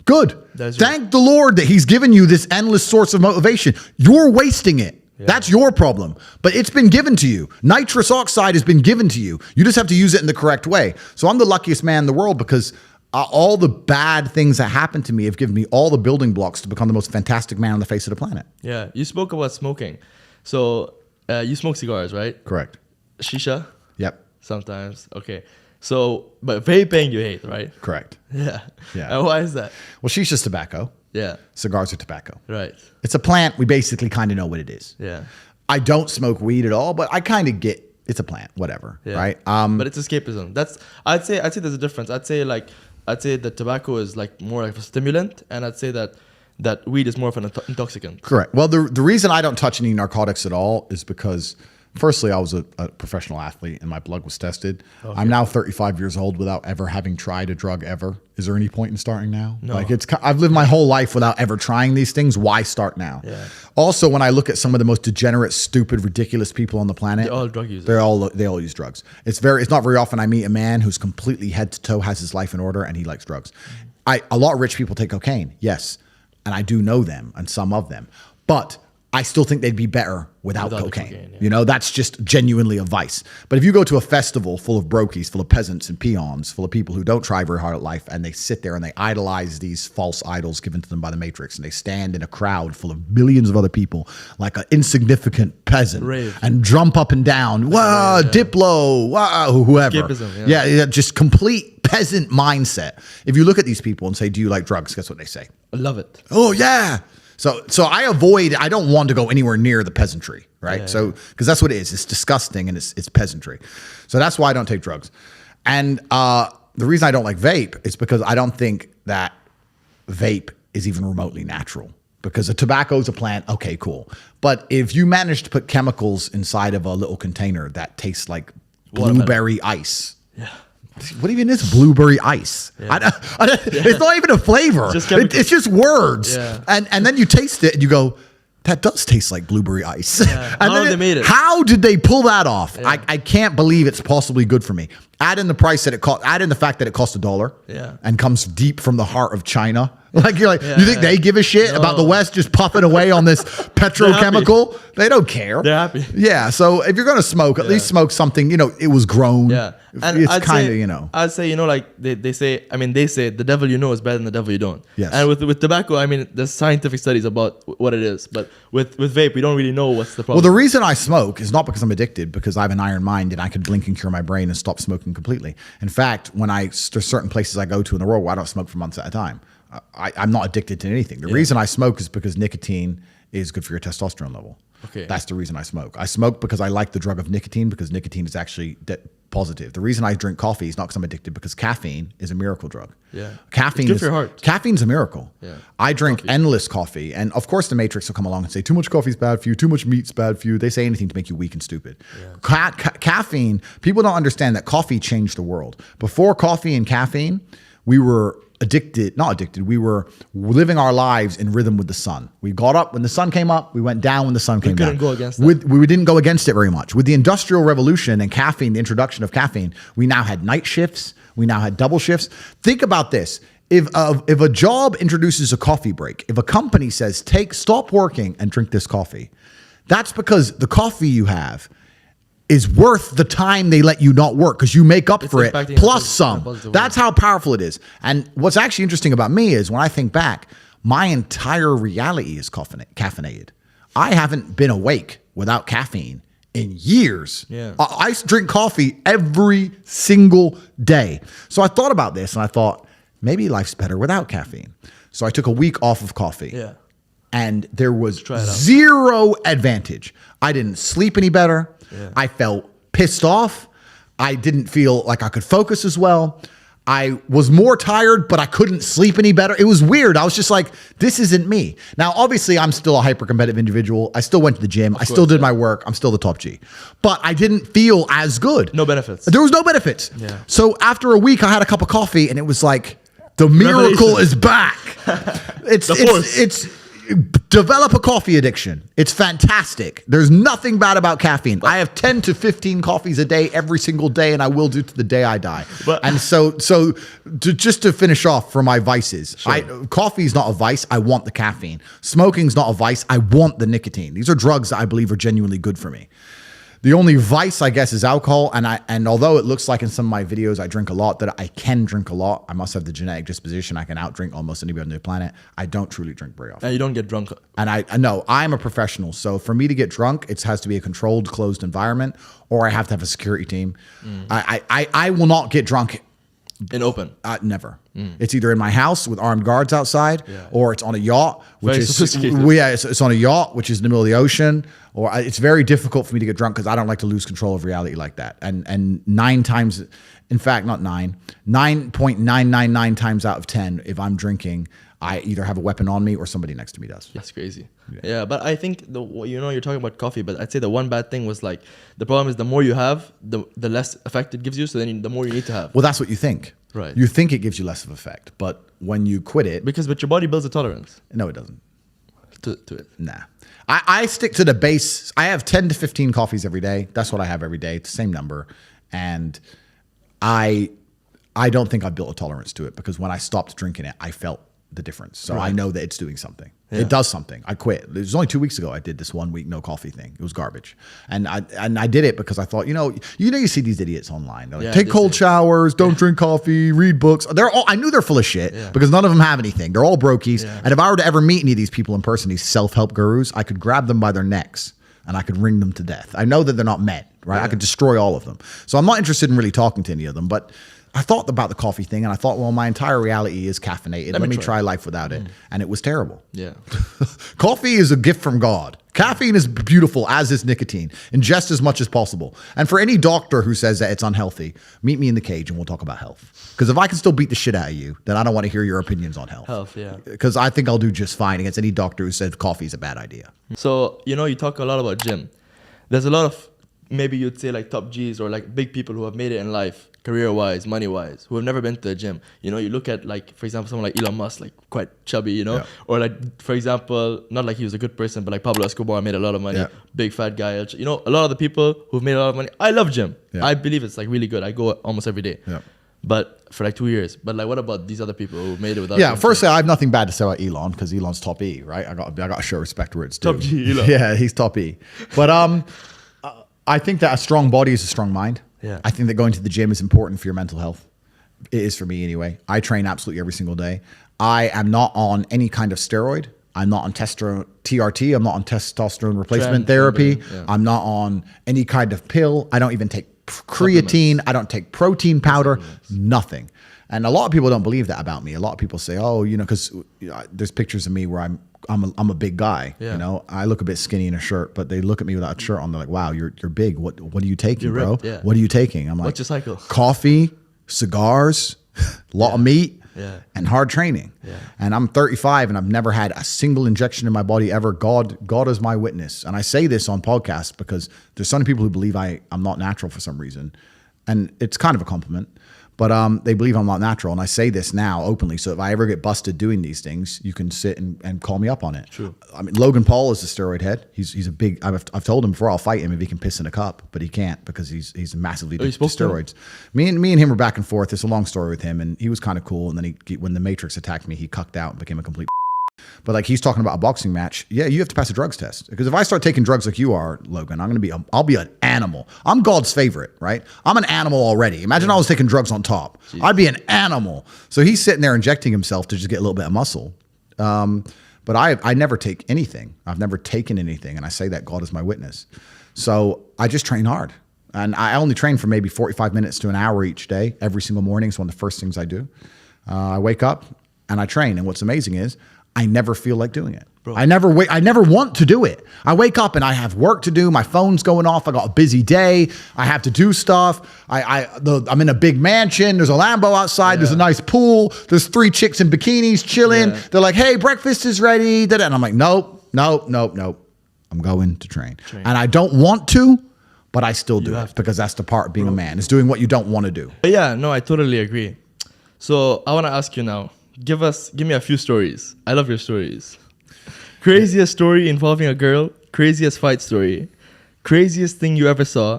Thank the Lord that he's given you this endless source of motivation. You're wasting it. Yeah. That's your problem. But it's been given to you. Nitrous oxide has been given to you. You just have to use it in the correct way. So I'm the luckiest man in the world because all the bad things that happened to me have given me all the building blocks to become the most fantastic man on the face of the planet. Yeah. You spoke about smoking. So you smoke cigars, right? Correct. Shisha? Yep. Sometimes. Okay. So, but vaping you hate, right? Correct. Yeah. Yeah. And why is that? Well, shisha's tobacco. Yeah. Cigars are tobacco. Right. It's a plant. We basically kind of know what it is. Yeah. I don't smoke weed at all, but I kind of get it's a plant, whatever. Yeah. Right. But it's escapism. I'd say there's a difference. I'd say that tobacco is like more like a stimulant, and I'd say that weed is more of an intoxicant. Correct. Well, the reason I don't touch any narcotics at all is because firstly, I was a professional athlete and my blood was tested. Okay. I'm now 35 years old without ever having tried a drug ever. Is there any point in starting now? No. Like I've lived my whole life without ever trying these things. Why start now? Yeah. Also, when I look at some of the most degenerate, stupid, ridiculous people on the planet, they're all drug users. They all use drugs. It's not very often I meet a man who's completely head to toe, has his life in order, and he likes drugs. A lot of rich people take cocaine, yes, and I do know them and some of them, but I still think they'd be better without cocaine. Yeah. You know, that's just genuinely a vice. But if you go to a festival full of brokies, full of peasants and peons, full of people who don't try very hard at life, and they sit there and they idolize these false idols given to them by the Matrix, and they stand in a crowd full of millions of other people like an insignificant peasant and jump up and down, wow, Diplo, wow, whoever. Escapism, yeah, just complete peasant mindset. If you look at these people and say, do you like drugs? Guess what they say? I love it. Oh, yeah. So I don't want to go anywhere near the peasantry, right? So, because that's what it is. It's disgusting and it's peasantry. So that's why I don't take drugs. And the reason I don't like vape is because I don't think that vape is even remotely natural. Because a tobacco is a plant, okay, cool. But if you manage to put chemicals inside of a little container that tastes like blueberry ice. Yeah. What even is blueberry ice? Yeah. It's not even a flavor. It's just words. Yeah. And then you taste it and you go, that does taste like blueberry ice. Yeah. How did they pull that off? Yeah. I can't believe it's possibly good for me. Add in the price that it cost. Add in the fact that it costs $1 and comes deep from the heart of China. Like you think they give a shit about the West just puffing away on this petrochemical? They don't care. They're happy. Yeah. So if you're gonna smoke, at least smoke something. It was grown. Yeah. And it's kind of I'd say like they say the devil you know is better than the devil you don't. Yes. And with tobacco, I mean there's scientific studies about what it is, but with vape we don't really know what's the problem. Well, the reason I smoke is not because I'm addicted, because I have an iron mind and I could blink and cure my brain and stop smoking completely. In fact, there's certain places I go to in the world where I don't smoke for months at a time. I'm not addicted to anything. The reason I smoke is because nicotine is good for your testosterone level. Okay. That's the reason I smoke. I smoke because I like the drug of nicotine, because nicotine is actually positive. The reason I drink coffee is not because I'm addicted, because caffeine is a miracle drug. Yeah. Caffeine It's good is for your heart. Caffeine's a miracle. Yeah. I drink endless coffee. And of course the Matrix will come along and say too much coffee is bad for you, too much meat's bad for you. They say anything to make you weak and stupid. Yeah. Caffeine, people don't understand that coffee changed the world. Before coffee and caffeine, we were we were living our lives in rhythm with the sun. We got up when the sun came up, we went down when the sun came down. We couldn't go against that. We didn't go against it very much. With the Industrial Revolution and caffeine, the introduction of caffeine, we now had night shifts, we now had double shifts. Think about this. If a job introduces a coffee break, if a company says, stop working and drink this coffee, that's because the coffee you have is worth the time they let you not work, because you make up for it plus some. That's how powerful it is. And what's actually interesting about me is when I think back, my entire reality is caffeinated. I haven't been awake without caffeine in years. Yeah. I drink coffee every single day. So I thought about this and I thought, maybe life's better without caffeine. So I took a week off of coffee. Yeah. And there was zero advantage. I didn't sleep any better. Yeah. I felt pissed off. I didn't feel like I could focus as well. I was more tired, but I couldn't sleep any better. It was weird. I was just like, this isn't me. Now, obviously, I'm still a hyper-competitive individual. I still went to the gym. I still did my work. I'm still the top G. But I didn't feel as good. No benefits. There was no benefits. Yeah. So after a week, I had a cup of coffee, and it was like, the miracle is back. It's develop a coffee addiction. It's fantastic. There's nothing bad about caffeine. I have 10 to 15 coffees a day every single day, and I will do to the day I die. And just to finish off for my vices, coffee is not a vice. I want the caffeine. Smoking's not a vice. I want the nicotine. These are drugs that I believe are genuinely good for me. The only vice, I guess, is alcohol. And although it looks like in some of my videos I drink a lot, that I can drink a lot. I must have the genetic disposition. I can outdrink almost anybody on the planet. I don't truly drink very often. And you don't get drunk. And I know I'm a professional. So for me to get drunk, it has to be a controlled, closed environment, or I have to have a security team. I will not get drunk in open. Never. It's either in my house with armed guards outside, or it's on a yacht, which it's on a yacht, which is in the middle of the ocean. Or it's very difficult for me to get drunk because I don't like to lose control of reality like that. And 9 times, in fact, not 9.999 times out of 10, if I'm drinking, I either have a weapon on me or somebody next to me does. That's crazy. Yeah, but I think you're talking about coffee, but I'd say the one bad thing was like the problem is the more you have, the less effect it gives you. So then the more you need to have. Well, that's what you think. Right. You think it gives you less of effect, but when you quit it, but your body builds a tolerance. No, it doesn't. To it. Nah. I stick to the base. I have 10 to 15 coffees every day. That's what I have every day. It's the same number. And I don't think I've built a tolerance to it, because when I stopped drinking it, I felt the difference. So I know that it's doing something. Yeah. It does something. I quit. It was only 2 weeks ago I did this 1 week no coffee thing. It was garbage. And I did it because I thought, you see these idiots online. They're like, take cold showers, don't drink coffee, read books. I knew they're full of shit because none of them have anything. They're all brokies. Yeah. And if I were to ever meet any of these people in person, these self-help gurus, I could grab them by their necks and I could wring them to death. I know that they're not men, right? Yeah. I could destroy all of them. So I'm not interested in really talking to any of them, but I thought about the coffee thing and I thought, well, my entire reality is caffeinated. Let me try life without it. And it was terrible. Yeah. Coffee is a gift from God. Caffeine is beautiful, as is nicotine. Ingest as much as possible. And for any doctor who says that it's unhealthy, meet me in the cage and we'll talk about health. Because if I can still beat the shit out of you, then I don't want to hear your opinions on health. Health, yeah. Because I think I'll do just fine against any doctor who said coffee is a bad idea. So, you talk a lot about gym. There's a lot of, maybe you'd say like top Gs or like big people who have made it in life, career-wise, money-wise, who have never been to the gym. You look at like, for example, someone like Elon Musk, like quite chubby, or like, for example, not like he was a good person, but like Pablo Escobar made a lot of money, big fat guy. A lot of the people who've made a lot of money. I love gym. Yeah. I believe it's like really good. I go almost every day. Yeah. But for like 2 years. But like, what about these other people who made it without? Yeah, firstly, I have nothing bad to say about Elon because Elon's top E, right? I got to show respect where it's due. Top G, Elon. Yeah, he's top E. But I think that a strong body is a strong mind. Yeah. I think that going to the gym is important for your mental health. It is for me anyway. I train absolutely every single day. I am not on any kind of steroid. I'm not on TRT. I'm not on testosterone replacement therapy. Yeah. I'm not on any kind of pill. I don't even take creatine. I don't take protein powder. Nothing. And a lot of people don't believe that about me. A lot of people say, oh, because there's pictures of me where I'm I'm a big guy. Yeah. You know, I look a bit skinny in a shirt, but they look at me without a shirt on. They're like, "Wow, you're big. What are you taking, You're bro? ripped, yeah. What are you taking?" I'm like, What's your cycle? Coffee, cigars, a lot of meat, and hard training. Yeah. And I'm 35 and I've never had a single injection in my body ever. God is my witness. And I say this on podcasts because there's some people who believe I'm not natural for some reason. And it's kind of a compliment. But they believe I'm not natural. And I say this now openly. So if I ever get busted doing these things, you can sit and call me up on it. True. I mean, Logan Paul is a steroid head. He's a big, I've told him before I'll fight him if he can piss in a cup, but he can't because he's massively addicted to steroids. Me and him were back and forth. It's a long story with him. And he was kind of cool. And then when the Matrix attacked me, he cucked out and became a complete But like he's talking about a boxing match. Yeah, you have to pass a drugs test. Because if I start taking drugs like you are, Logan, I'll be an animal. I'm God's favorite, right? I'm an animal already. Imagine I was taking drugs on top. Jeez. I'd be an animal. So he's sitting there injecting himself to just get a little bit of muscle. But I never take anything. I've never taken anything. And I say that God is my witness. So I just train hard. And I only train for maybe 45 minutes to an hour each day. Every single morning is one of the first things I do. I wake up and I train. And what's amazing is I never feel like doing it. Bro. I never want to do it. I wake up and I have work to do. My phone's going off. I got a busy day. I have to do stuff. I'm in a big mansion. There's a Lambo outside. Yeah. There's a nice pool. There's 3 chicks in bikinis chilling. Yeah. They're like, hey, breakfast is ready. And I'm like, nope. I'm going to train. And I don't want to, but I still do it because that's the part of being a man. It's doing what you don't want to do. Yeah, no, I totally agree. So I want to ask you now, give me a few stories. I love your stories. Craziest story involving a girl, craziest fight story, craziest thing you ever saw,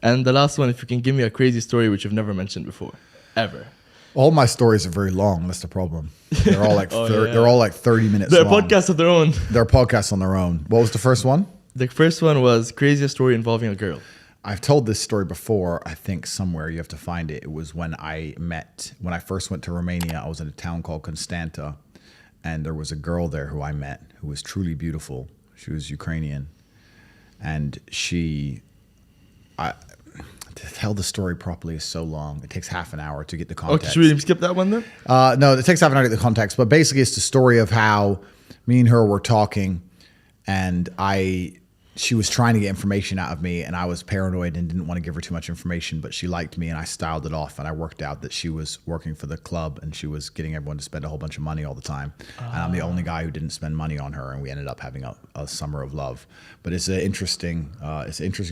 and the last one, if you can give me a crazy story which you've never mentioned before, ever. All my stories are very long. That's the problem. They're all like they're all like 30 minutes long. They're podcasts of their own. They're podcasts on their own. What was the first one? The first one was craziest story involving a girl. I've told this story before, I think somewhere. You have to find it. It was when I first went to Romania. I was in a town called Constanta, and there was a girl there who I met who was truly beautiful. She was Ukrainian, and to tell the story properly is so long. It takes half an hour to get the context. Okay, should we skip that one then? No, it takes half an hour to get the context. But basically, it's the story of how me and her were talking, and she was trying to get information out of me, and I was paranoid and didn't want to give her too much information, but she liked me, and I styled it off, and I worked out that she was working for the club, and she was getting everyone to spend a whole bunch of money all the time. And I'm the only guy who didn't spend money on her, and we ended up having a summer of love. But it's an interesting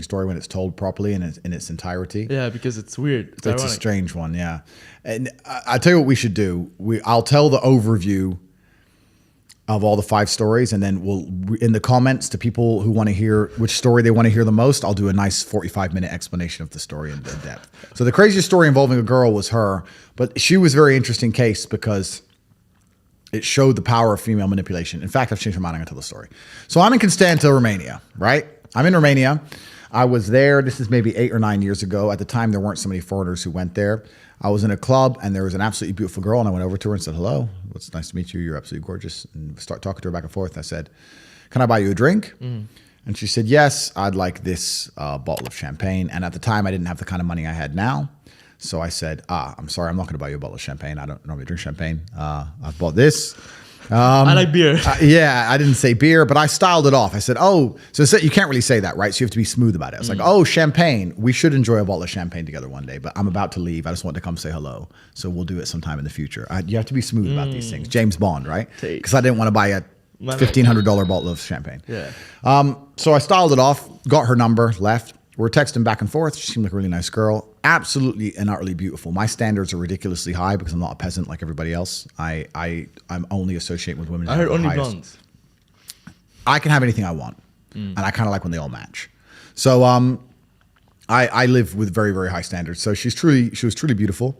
story when it's told properly in its entirety. Yeah, because it's weird. It's a strange one, yeah. And I tell you what we should do. I'll tell the overview of all the 5 stories, and then we'll, in the comments to people who want to hear which story they want to hear the most, I'll do a nice 45-minute explanation of the story in depth. So the craziest story involving a girl was her, but she was a very interesting case because it showed the power of female manipulation. In fact, I've changed my mind. I'm going to tell the story. So I'm in Constanta, Romania, right? I'm in Romania. I was there. This is maybe 8 or 9 years ago. At the time, there weren't so many foreigners who went there. I was in a club, and there was an absolutely beautiful girl, and I went over to her and said, hello, it's nice to meet you. You're absolutely gorgeous. And start talking to her back and forth. I said, can I buy you a drink? Mm. And she said, yes, I'd like this bottle of champagne. And at the time, I didn't have the kind of money I had now. So I said, I'm sorry, I'm not going to buy you a bottle of champagne. I don't normally drink champagne. I've bought this. I like beer. Yeah, I didn't say beer, but I styled it off. I said, so you can't really say that, right? So you have to be smooth about it. I was like, champagne. We should enjoy a bottle of champagne together one day, but I'm about to leave. I just want to come say hello. So we'll do it sometime in the future. You have to be smooth about these things. James Bond, right? Because I didn't want to buy a $1,500 bottle of champagne. Yeah. So I styled it off, got her number, left. We're texting back and forth. She seemed like a really nice girl. Absolutely and utterly beautiful. My standards are ridiculously high because I'm not a peasant like everybody else. I'm only associating with women. I heard only blondes. I can have anything I want. And I kind of like when they all match. So I live with very, very high standards. So she was truly beautiful.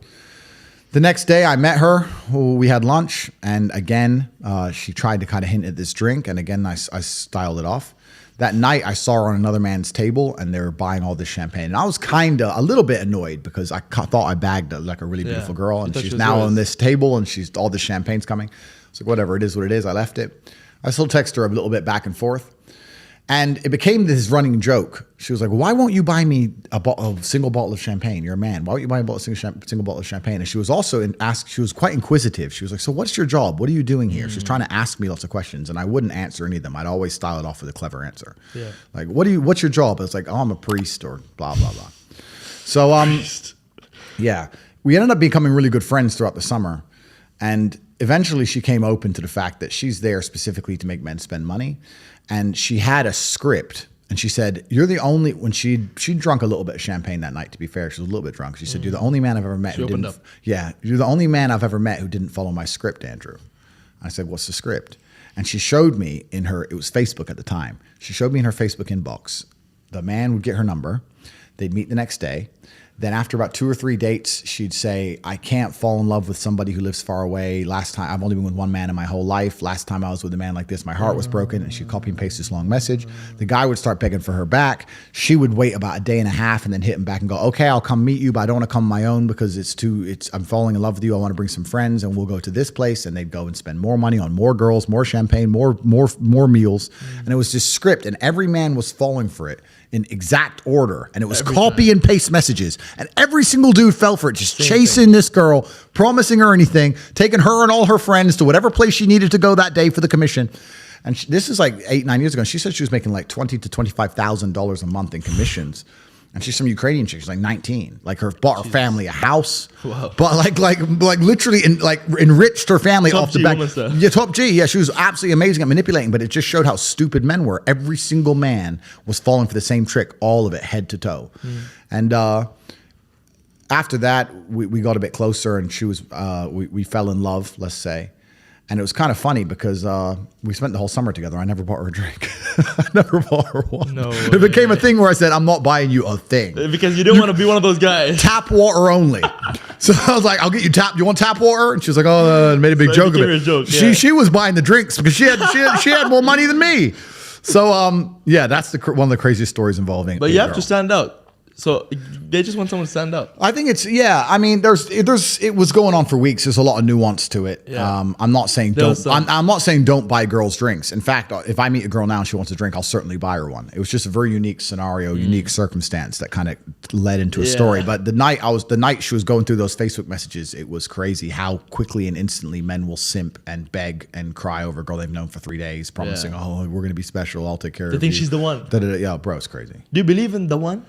The next day I met her, we had lunch, and again, she tried to kind of hint at this drink, and again, I styled it off. That night I saw her on another man's table, and they were buying all this champagne. And I was kind of a little bit annoyed because I thought I bagged like a really beautiful girl, and she's now on this table, and all this champagne's coming. It's like, whatever, it is what it is. I left it. I still text her a little bit back and forth. And it became this running joke. She was like, why won't you buy me a single bottle of champagne? You're a man. Why won't you buy a single bottle of champagne? And she was also she was quite inquisitive. She was like, so what's your job? What are you doing here? She was trying to ask me lots of questions, and I wouldn't answer any of them. I'd always style it off with a clever answer. Yeah. Like, what's your job? It's like, oh, I'm a priest or blah, blah, blah. So, yeah, we ended up becoming really good friends throughout the summer. And eventually she came open to the fact that she's there specifically to make men spend money. And she had a script, and she said, you're the only, when she drunk a little bit of champagne that night, to be fair, she was a little bit drunk. She said, you're the only man I've ever met who didn't, you're the only man I've ever met who didn't follow my script, Andrew. I said, what's the script? And she showed me it was Facebook at the time. She showed me in her Facebook inbox, the man would get her number. They'd meet the next day. Then after about 2 or 3 dates, she'd say, I can't fall in love with somebody who lives far away. Last time, I've only been with one man in my whole life. Last time I was with a man like this, my heart was broken. And she'd copy and paste this long message. The guy would start begging for her back. She would wait about a day and a half and then hit him back and go, okay, I'll come meet you, but I don't want to come on my own because I'm falling in love with you. I want to bring some friends and we'll go to this place. And they'd go and spend more money on more girls, more champagne, more meals. And it was this script, and every man was falling for it in exact order, and it was copy and paste messages, and every single dude fell for it, just chasing this girl, promising her anything, taking her and all her friends to whatever place she needed to go that day for the commission. And this is like 8-9 years ago. And she said she was making like $20,000 to $25,000 a month in commissions. And she's some Ukrainian chick. She's like 19. Like bought her family a house. Wow. But like literally enriched her family off the back. Yeah, top G. Yeah, she was absolutely amazing at manipulating. But it just showed how stupid men were. Every single man was falling for the same trick, all of it, head to toe. And after that, we got a bit closer, and she was we fell in love, let's say. And it was kind of funny because we spent the whole summer together. I never bought her a drink. I never bought her one. No way. It became a thing where I said, I'm not buying you a thing. Because you don't want to be one of those guys. Tap water only. So I was like, I'll get you you want tap water? And she was like, oh, made a big joke of it. She was buying the drinks because she had more money than me. So yeah, that's one of the craziest stories involving. But you have to stand out. So they just want someone to stand up. I think I mean, it was going on for weeks. There's a lot of nuance to it. Yeah. I'm not saying I'm not saying don't buy girls drinks. In fact, if I meet a girl now and she wants a drink, I'll certainly buy her one. It was just a very unique scenario, unique circumstance that kind of led into a story. But the night she was going through those Facebook messages, it was crazy how quickly and instantly men will simp and beg and cry over a girl they've known for 3 days, promising, oh, we're going to be special. I'll take care of you. They think she's the one. Yeah, bro, it's crazy. Do you believe in the one?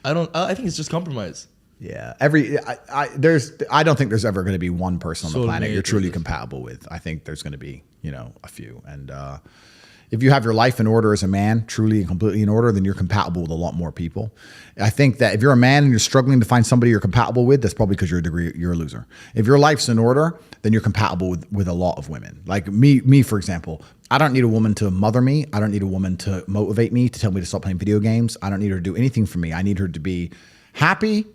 I think it's just compromise. Yeah. I don't think there's ever going to be one person on the planet you're truly compatible with. I think there's going to be, a few. And if you have your life in order as a man, truly and completely in order, then you're compatible with a lot more people. I think that if you're a man and you're struggling to find somebody you're compatible with, that's probably because you're a loser. If your life's in order, then you're compatible with a lot of women. Like me, for example, I don't need a woman to mother me. I don't need a woman to motivate me, to tell me to stop playing video games. I don't need her to do anything for me. I need her to be happy,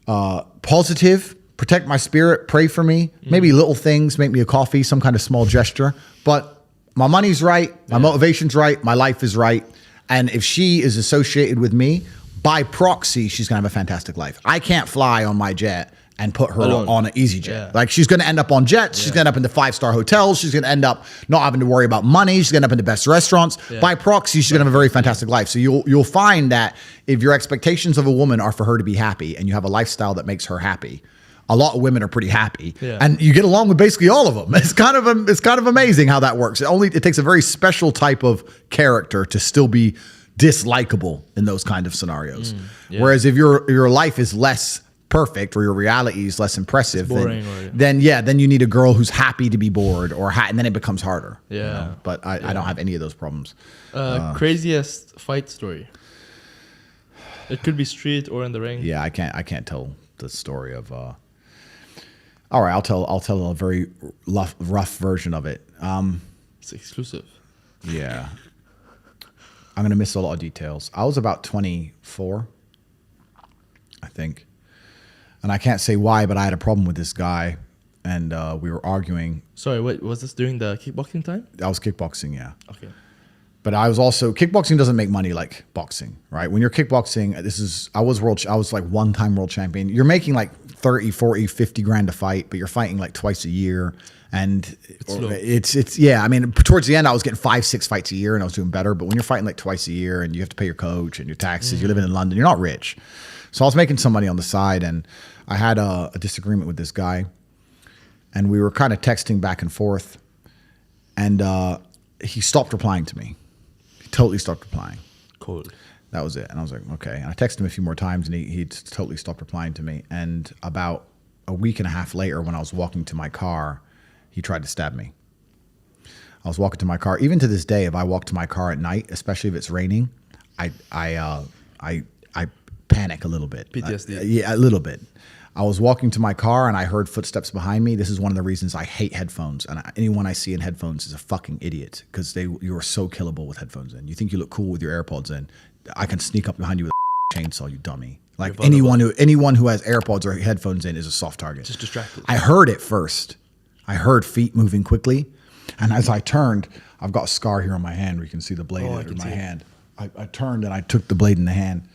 positive, protect my spirit, pray for me, maybe little things, make me a coffee, some kind of small gesture. But my money's right, my motivation's right, my life is right. And if she is associated with me, by proxy, she's going to have a fantastic life. I can't fly on my jet and put her on an easy jet. Yeah. Like, she's going to end up on jets. She's going to end up in the 5-star hotels. She's going to end up not having to worry about money. She's going to end up in the best restaurants. Yeah. By proxy, she's going to have a very fantastic life. So you'll find that if your expectations of a woman are for her to be happy and you have a lifestyle that makes her happy, a lot of women are pretty happy, and you get along with basically all of them. It's kind of amazing how that works. It takes a very special type of character to still be dislikable in those kind of scenarios. Whereas if your life is less perfect or your reality is less impressive, then you need a girl who's happy to be bored and then it becomes harder. Yeah. But I don't have any of those problems. Craziest fight story. It could be street or in the ring. Yeah, I can't tell the story of. All right, I'll tell a very rough version of it. It's exclusive. Yeah. I'm gonna miss a lot of details. I was about 24, I think. And I can't say why, but I had a problem with this guy, and we were arguing. Sorry, wait, was this during the kickboxing time? I was kickboxing, yeah. Okay. But I was also, kickboxing doesn't make money like boxing, right? When you're kickboxing, I was like one-time world champion. You're making like 30, 40, 50 grand to fight, but you're fighting like twice a year. And I mean, towards the end, I was getting 5, 6 fights a year and I was doing better. But when you're fighting like twice a year and you have to pay your coach and your taxes, you're living in London, you're not rich. So I was making some money on the side, and I had a disagreement with this guy, and we were kind of texting back and forth, and he stopped replying to me. He totally stopped replying. Cold. That was it. And I was like, okay. And I texted him a few more times, and he totally stopped replying to me. And about a week and a half later, when I was walking to my car, he tried to stab me. I was walking to my car. Even to this day, if I walk to my car at night, especially if it's raining, I panic a little bit. PTSD. Yeah, a little bit. I was walking to my car and I heard footsteps behind me. This is one of the reasons I hate headphones. And anyone I see in headphones is a fucking idiot, because you are so killable with headphones in. You think you look cool with your AirPods in. I can sneak up behind you with a chainsaw, you dummy. Like anyone who has AirPods or headphones in is a soft target. Just distracted. I heard it first. I heard feet moving quickly. And as I turned, I've got a scar here on my hand where you can see the blade in my hand. I turned and I took the blade in the hand.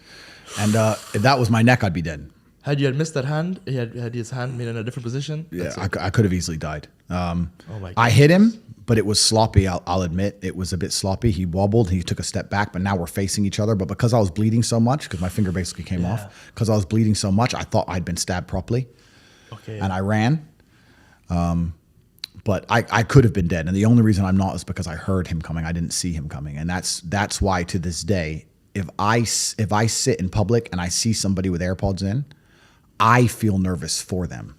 And if that was my neck, I'd be dead. Had you missed that hand, he had his hand made in a different position. Yeah, I could have easily died. Oh my God. I hit him, but it was sloppy. I'll admit it was a bit sloppy. He wobbled. He took a step back, but now we're facing each other. But because I was bleeding so much, because my finger basically came off, because I was bleeding so much, I thought I'd been stabbed properly. Okay. And I ran. But I could have been dead. And the only reason I'm not is because I heard him coming. I didn't see him coming. And that's why to this day, if I sit in public and I see somebody with AirPods in, I feel nervous for them.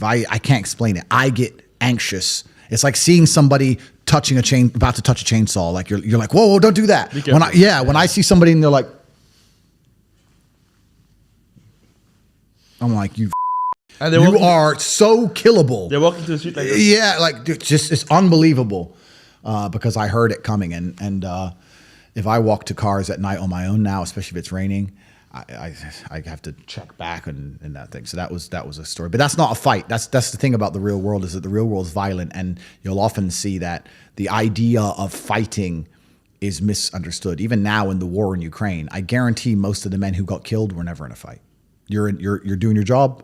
I can't explain it. I get anxious. It's like seeing somebody about to touch a chainsaw. Like you're like, whoa, don't do that. When I see somebody and they're like, I'm like, you are so killable. They're walking to the street like this. Yeah, like dude, it's unbelievable. Because I heard it coming, and if I walk to cars at night on my own now, especially if it's raining, I have to check back and that thing. So that was a story. But that's not a fight. That's the thing about the real world, is that the real world is violent, and you'll often see that the idea of fighting is misunderstood. Even now in the war in Ukraine, I guarantee most of the men who got killed were never in a fight. You're doing your job.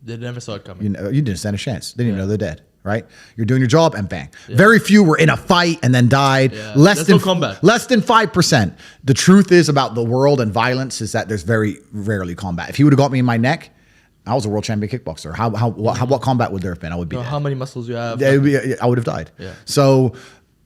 They never saw it coming. You didn't stand a chance. They didn't even know they're dead. Right? You're doing your job and bang. Yeah. Very few were in a fight and then died. Yeah. Less than 5%. The truth is about the world and violence is that there's very rarely combat. If he would have got me in my neck, I was a world champion kickboxer. What combat would there have been? I would be dead. How many muscles you have? I would have died. Yeah. So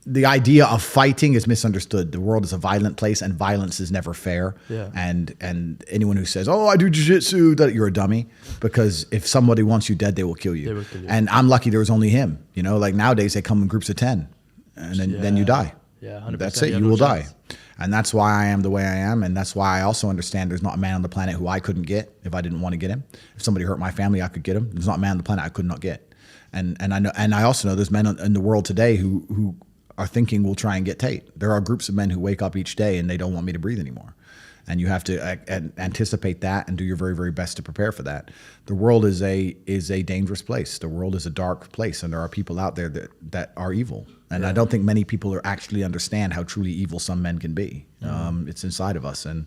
the idea of fighting is misunderstood. The world is a violent place, and violence is never fair. Yeah. And anyone who says, "Oh, I do jiu-jitsu," that you're a dummy. Because if somebody wants you dead, they will kill you. They will kill you. And I'm lucky there was only him. You know, like nowadays they come in groups of 10, and then you die. Yeah, 100%. That's it. You will die. And that's why I am the way I am, and that's why I also understand there's not a man on the planet who I couldn't get if I didn't want to get him. If somebody hurt my family, I could get him. There's not a man on the planet I could not get. And I know, and I also know there's men in the world today who are thinking we'll try and get Tate. There are groups of men who wake up each day and they don't want me to breathe anymore. And you have to anticipate that and do your very, very best to prepare for that. The world is a dangerous place. The world is a dark place, and there are people out there that are evil. And I don't think many people actually understand how truly evil some men can be. It's inside of us, and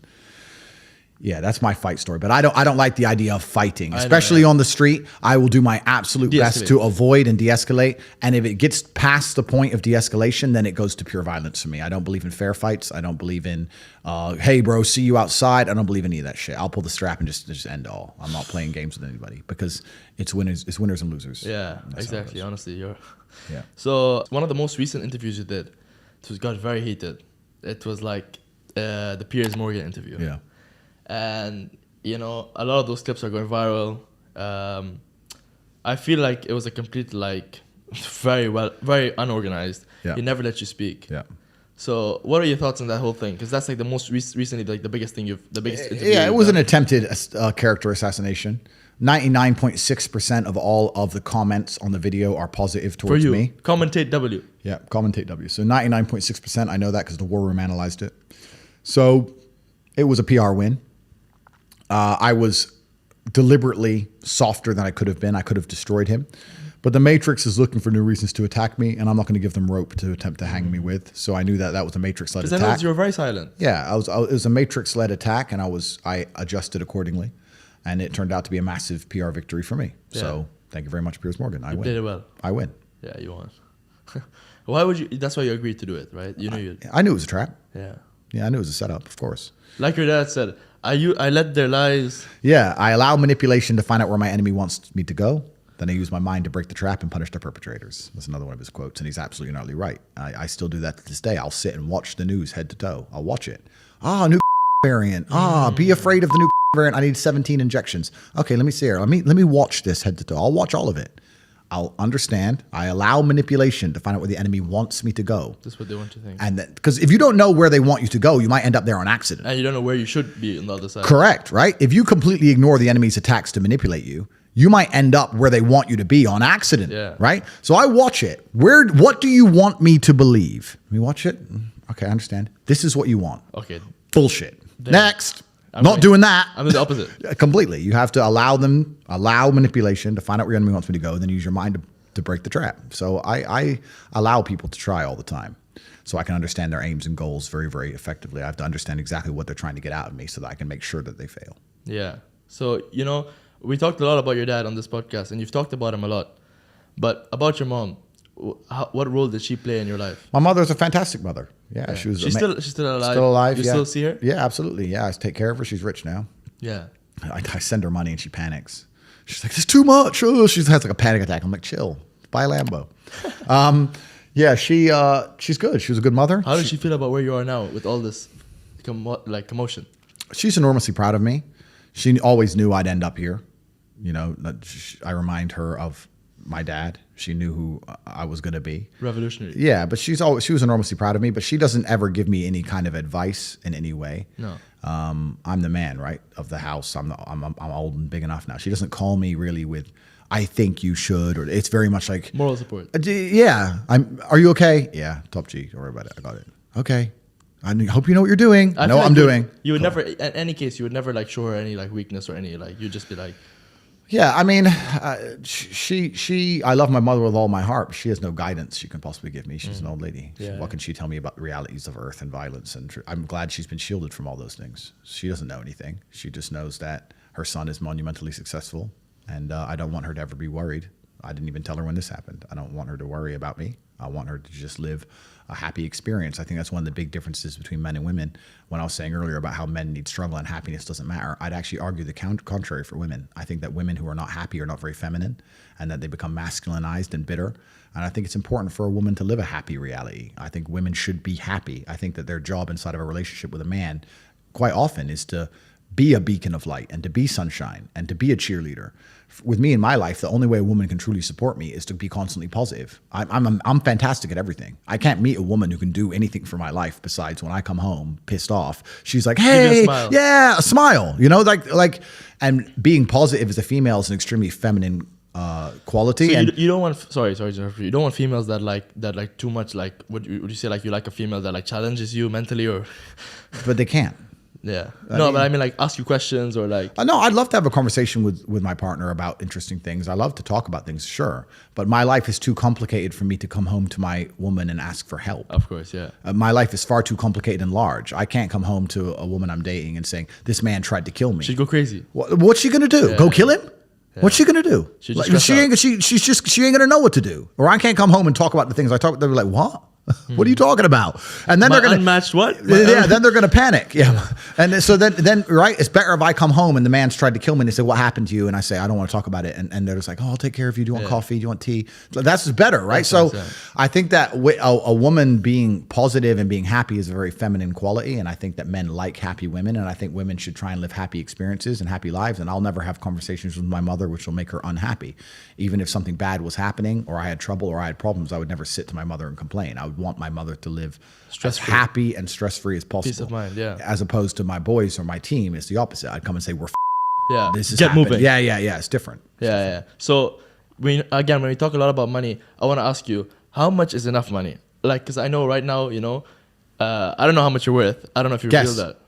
yeah, that's my fight story. But I don't like the idea of fighting, especially on the street. I will do my absolute best to avoid and de-escalate. And if it gets past the point of de-escalation, then it goes to pure violence for me. I don't believe in fair fights. I don't believe in, hey, bro, see you outside. I don't believe in any of that shit. I'll pull the strap and just end it all. I'm not playing games with anybody because it's winners and losers. Yeah, exactly. Honestly, yeah. So one of the most recent interviews you did, it got very heated. It was like the Piers Morgan interview. Yeah. And, a lot of those clips are going viral. I feel like it was a complete, very unorganized. Yeah. He never let you speak. Yeah. So what are your thoughts on that whole thing? Because that's like the most recently, like the biggest thing the biggest interview. Yeah, it was an attempted character assassination. 99.6% of all of the comments on the video are positive towards me. Commentate W. Yeah, commentate W. So 99.6%, I know that because the War Room analyzed it. So it was a PR win. I was deliberately softer than I could have been. I could have destroyed him. But the Matrix is looking for new reasons to attack me, and I'm not going to give them rope to attempt to hang me with. So I knew that was a Matrix-led attack. Because I know you were very silent. Yeah, it was a Matrix-led attack, and I adjusted accordingly. And it turned out to be a massive PR victory for me. Yeah. So thank you very much, Piers Morgan. I You win. did it well. I win. Yeah, you won. Why would you? That's why you agreed to do it, right? You know you. I knew it was a trap. Yeah. Yeah, I knew it was a setup, of course. Like your dad said, I let their lies. Yeah, I allow manipulation to find out where my enemy wants me to go. Then I use my mind to break the trap and punish the perpetrators. That's another one of his quotes, and he's absolutely and utterly right. I still do that to this day. I'll sit and watch the news head to toe. I'll watch it. New variant. Be afraid of the new variant. I need 17 injections. Okay, let me see here. Let me watch this head to toe. I'll watch all of it. I'll understand. I allow manipulation to find out where the enemy wants me to go. That's what they want you to think. And because if you don't know where they want you to go, you might end up there on accident. And you don't know where you should be on the other side. Correct, right? If you completely ignore the enemy's attacks to manipulate you, you might end up where they want you to be on accident, right? So I watch it. What do you want me to believe? Let me watch it. Okay, I understand. This is what you want. Okay. Bullshit. Damn. Next. Not doing that. I'm the opposite. Completely. You have to allow manipulation to find out where your enemy wants me to go, then use your mind to break the trap. So I allow people to try all the time so I can understand their aims and goals very, very effectively. I have to understand exactly what they're trying to get out of me so that I can make sure that they fail. Yeah. So, we talked a lot about your dad on this podcast, and you've talked about him a lot. But about your mom, what role did she play in your life? My mother's a fantastic mother. Yeah, she was. She's still alive. Still alive. You still see her? Yeah, absolutely. Yeah, I take care of her. She's rich now. Yeah. I send her money and she panics. She's like, "It's too much." Oh, she has like a panic attack. I'm like, "Chill. Buy a Lambo." Yeah, she's good. She was a good mother. How does she feel about where you are now with all this commotion? She's enormously proud of me. She always knew I'd end up here. I remind her of my dad. She knew who I was going to be. Revolutionary. Yeah, but she was enormously proud of me, but she doesn't ever give me any kind of advice in any way. No. I'm the man, right, of the house. I'm old and big enough now. She doesn't call me really with, "I think you should," or it's very much like moral support. Yeah. Are you okay? Yeah. Top G. Don't worry about it. I got it. Okay. I hope you know what you're doing. I know what I'm doing. You would never, in any case, you would never show her any weakness or any you'd just be like. Yeah, I mean, I love my mother with all my heart. But she has no guidance she can possibly give me. She's an old lady. Yeah. What can she tell me about the realities of earth and violence? And I'm glad she's been shielded from all those things. She doesn't know anything. She just knows that her son is monumentally successful, and I don't want her to ever be worried. I didn't even tell her when this happened. I don't want her to worry about me. I want her to just live a happy experience. I think that's one of the big differences between men and women. When I was saying earlier about how men need struggle and happiness doesn't matter, I'd actually argue the contrary for women. I think that women who are not happy are not very feminine, and that they become masculinized and bitter. And I think it's important for a woman to live a happy reality. I think women should be happy. I think that their job inside of a relationship with a man quite often is to be a beacon of light and to be sunshine and to be a cheerleader. With me in my life, the only way a woman can truly support me is to be constantly positive. I'm fantastic at everything. I can't meet a woman who can do anything for my life besides when I come home pissed off. She's like, "Hey, a smile." And being positive as a female is an extremely feminine quality. So and you don't want you don't want females that too much would you say you like a female that challenges you mentally or but they can't. Yeah. But I mean ask you questions or No, I'd love to have a conversation with my partner about interesting things. I love to talk about things, sure. But my life is too complicated for me to come home to my woman and ask for help. Of course, yeah. My life is far too complicated and large. I can't come home to a woman I'm dating and saying, "This man tried to kill me." She'd go crazy. What's she gonna do? Go kill him? Yeah. What's she gonna do? She ain't gonna know what to do. Or I can't come home and talk about the things I talk about. They're like, "What? What are you talking about?" And then they're gonna unmatched what? Then they're gonna panic. Yeah. And so then right, it's better if I come home and the man's tried to kill me and they say, "What happened to you?" And I say, "I don't want to talk about it." And they're just like, "Oh, I'll take care of you. Do you want coffee? Do you want tea?" So that's just better, right? So I think that a woman being positive and being happy is a very feminine quality, and I think that men like happy women, and I think women should try and live happy experiences and happy lives. And I'll never have conversations with my mother which will make her unhappy. Even if something bad was happening or I had trouble or I had problems, I would never sit to my mother and complain. I would want my mother to live as happy and stress-free as possible. Peace of mind, yeah. As opposed to my boys or my team, it's the opposite. I'd come and say, "We're this is get happening." moving. Yeah. It's different. Yeah. So when we talk a lot about money, I want to ask you, how much is enough money? Because I know right now, I don't know how much you're worth. I don't know if you reveal that.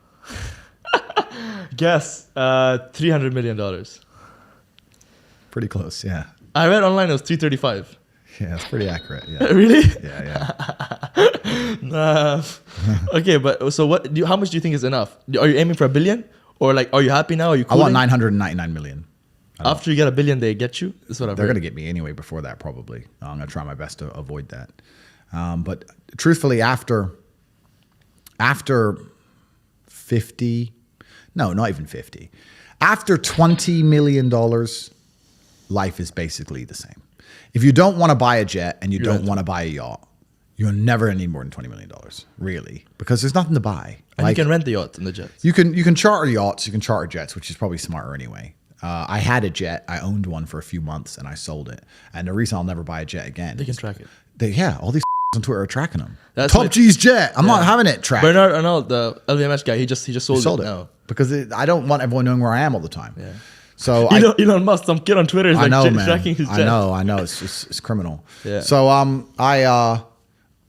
Guess $300 million. Pretty close, yeah. I read online it was 335. Yeah, it's pretty accurate. Yeah. Really? Yeah. Okay, but so how much do you think is enough? Are you aiming for $1 billion Or like, are you happy now? Are you I want cooling? 999 million. After you get $1 billion, they get you? That's what I've They're heard. going to get me anyway before that, probably. I'm going to try my best to avoid that. But truthfully, after 50, no, not even 50. After $20 million, life is basically the same. If you don't want to buy a jet and you don't want to buy a yacht, you're never going to need more than $20 million, really, because there's nothing to buy. And you can rent the yachts and the jets. You can charter yachts, you can charter jets, which is probably smarter anyway. I had a jet. I owned one for a few months and I sold it. And the reason I'll never buy a jet again. They can track it. All these on Twitter are tracking them. That's Top what- G's jet. I'm not having it tracked. Bernard Arnault, the LVMH guy, he just sold it now. Because I don't want everyone knowing where I am all the time. Yeah. So Elon Musk, some kid on Twitter is I know, man. tracking his jet. I know. It's criminal. Yeah. So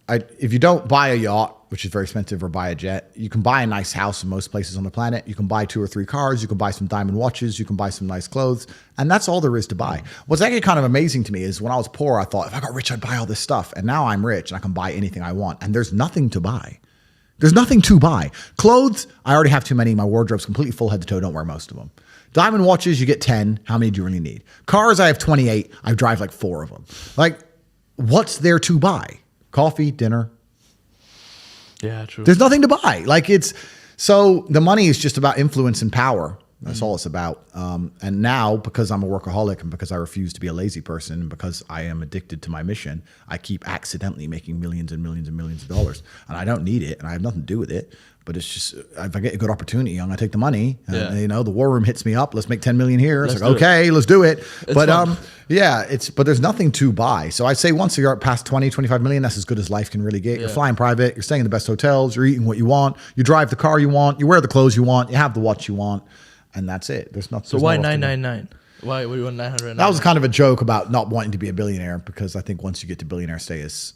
if you don't buy a yacht, which is very expensive, or buy a jet, you can buy a nice house in most places on the planet. You can buy 2 or 3 cars. You can buy some diamond watches. You can buy some nice clothes. And that's all there is to buy. What's actually kind of amazing to me is when I was poor, I thought if I got rich, I'd buy all this stuff. And now I'm rich and I can buy anything I want. And there's nothing to buy. There's nothing to buy. Clothes, I already have too many. My wardrobe's completely full head to toe. Don't wear most of them. Diamond watches, you get 10. How many do you really need? Cars, I have 28. I drive like 4 of them. Like, what's there to buy? Coffee, dinner. Yeah, true. There's nothing to buy. So the money is just about influence and power. That's all it's about. And now, because I'm a workaholic and because I refuse to be a lazy person and because I am addicted to my mission, I keep accidentally making millions and millions and millions of dollars. And I don't need it and I have nothing to do with it. But it's just, if I get a good opportunity, I'm going to take the money. And, the war room hits me up. Let's make 10 million here. It's like, okay, let's do it. But fun. but there's nothing to buy. So I'd say once you're past 20, 25 million, that's as good as life can really get. You're flying private. You're staying in the best hotels. You're eating what you want. You drive the car you want. You wear the clothes you want. You have the watch you want. And that's it. There's not. So why 999? Why we want 999? That was kind of a joke about not wanting to be a billionaire, because I think once you get to billionaire status,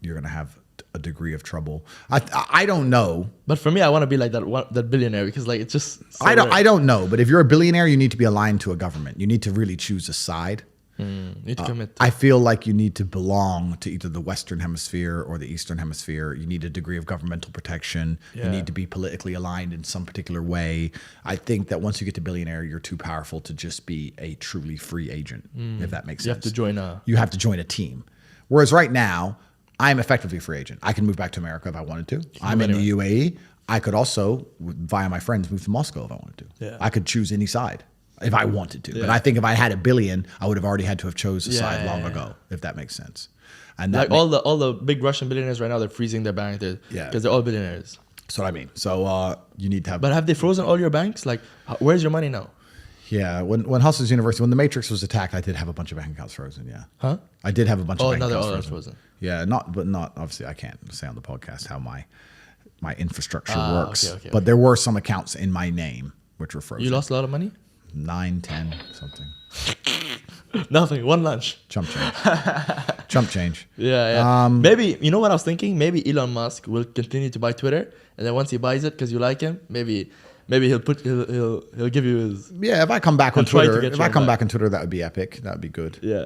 you're going to have a degree of trouble. I don't know. But for me, I want to be like that billionaire, because it's just. So I don't know. But if you're a billionaire, you need to be aligned to a government. You need to really choose a side. You need to commit. I feel like you need to belong to either the Western Hemisphere or the Eastern Hemisphere. You need a degree of governmental protection. You need to be politically aligned in some particular way. I think that once you get to billionaire, you're too powerful to just be a truly free agent, if that makes sense. You have to join a team. Whereas right now, I'm effectively a free agent. I can move back to America if I wanted to. I'm in the UAE. I could also, via my friends, move to Moscow if I wanted to. Yeah. I could choose any side if I wanted to. But I think if I had $1 billion, I would have already had to have chose a side long ago, if that makes sense. And that all the big Russian billionaires right now, they're freezing their bank because they're all billionaires. That's what I mean. So you need to have. But have they frozen all your banks? Like, where's your money now? Yeah, when Hustlers University, when the Matrix was attacked, I did have a bunch of bank accounts frozen. Yeah. Huh? I did have a bunch of bank accounts frozen. frozen. Yeah, not obviously. I can't say on the podcast how my infrastructure works. Okay. But there were some accounts in my name which were frozen. You lost a lot of money? 9, 10, something. Nothing. One lunch. Chump change. Chump change. Yeah. Maybe, you know what I was thinking? Maybe Elon Musk will continue to buy Twitter, and then once he buys it because you like him, maybe he'll give you his. Yeah, if I come back on He'll try to Twitter, get you back. on Twitter, that would be epic. That would be good. Yeah.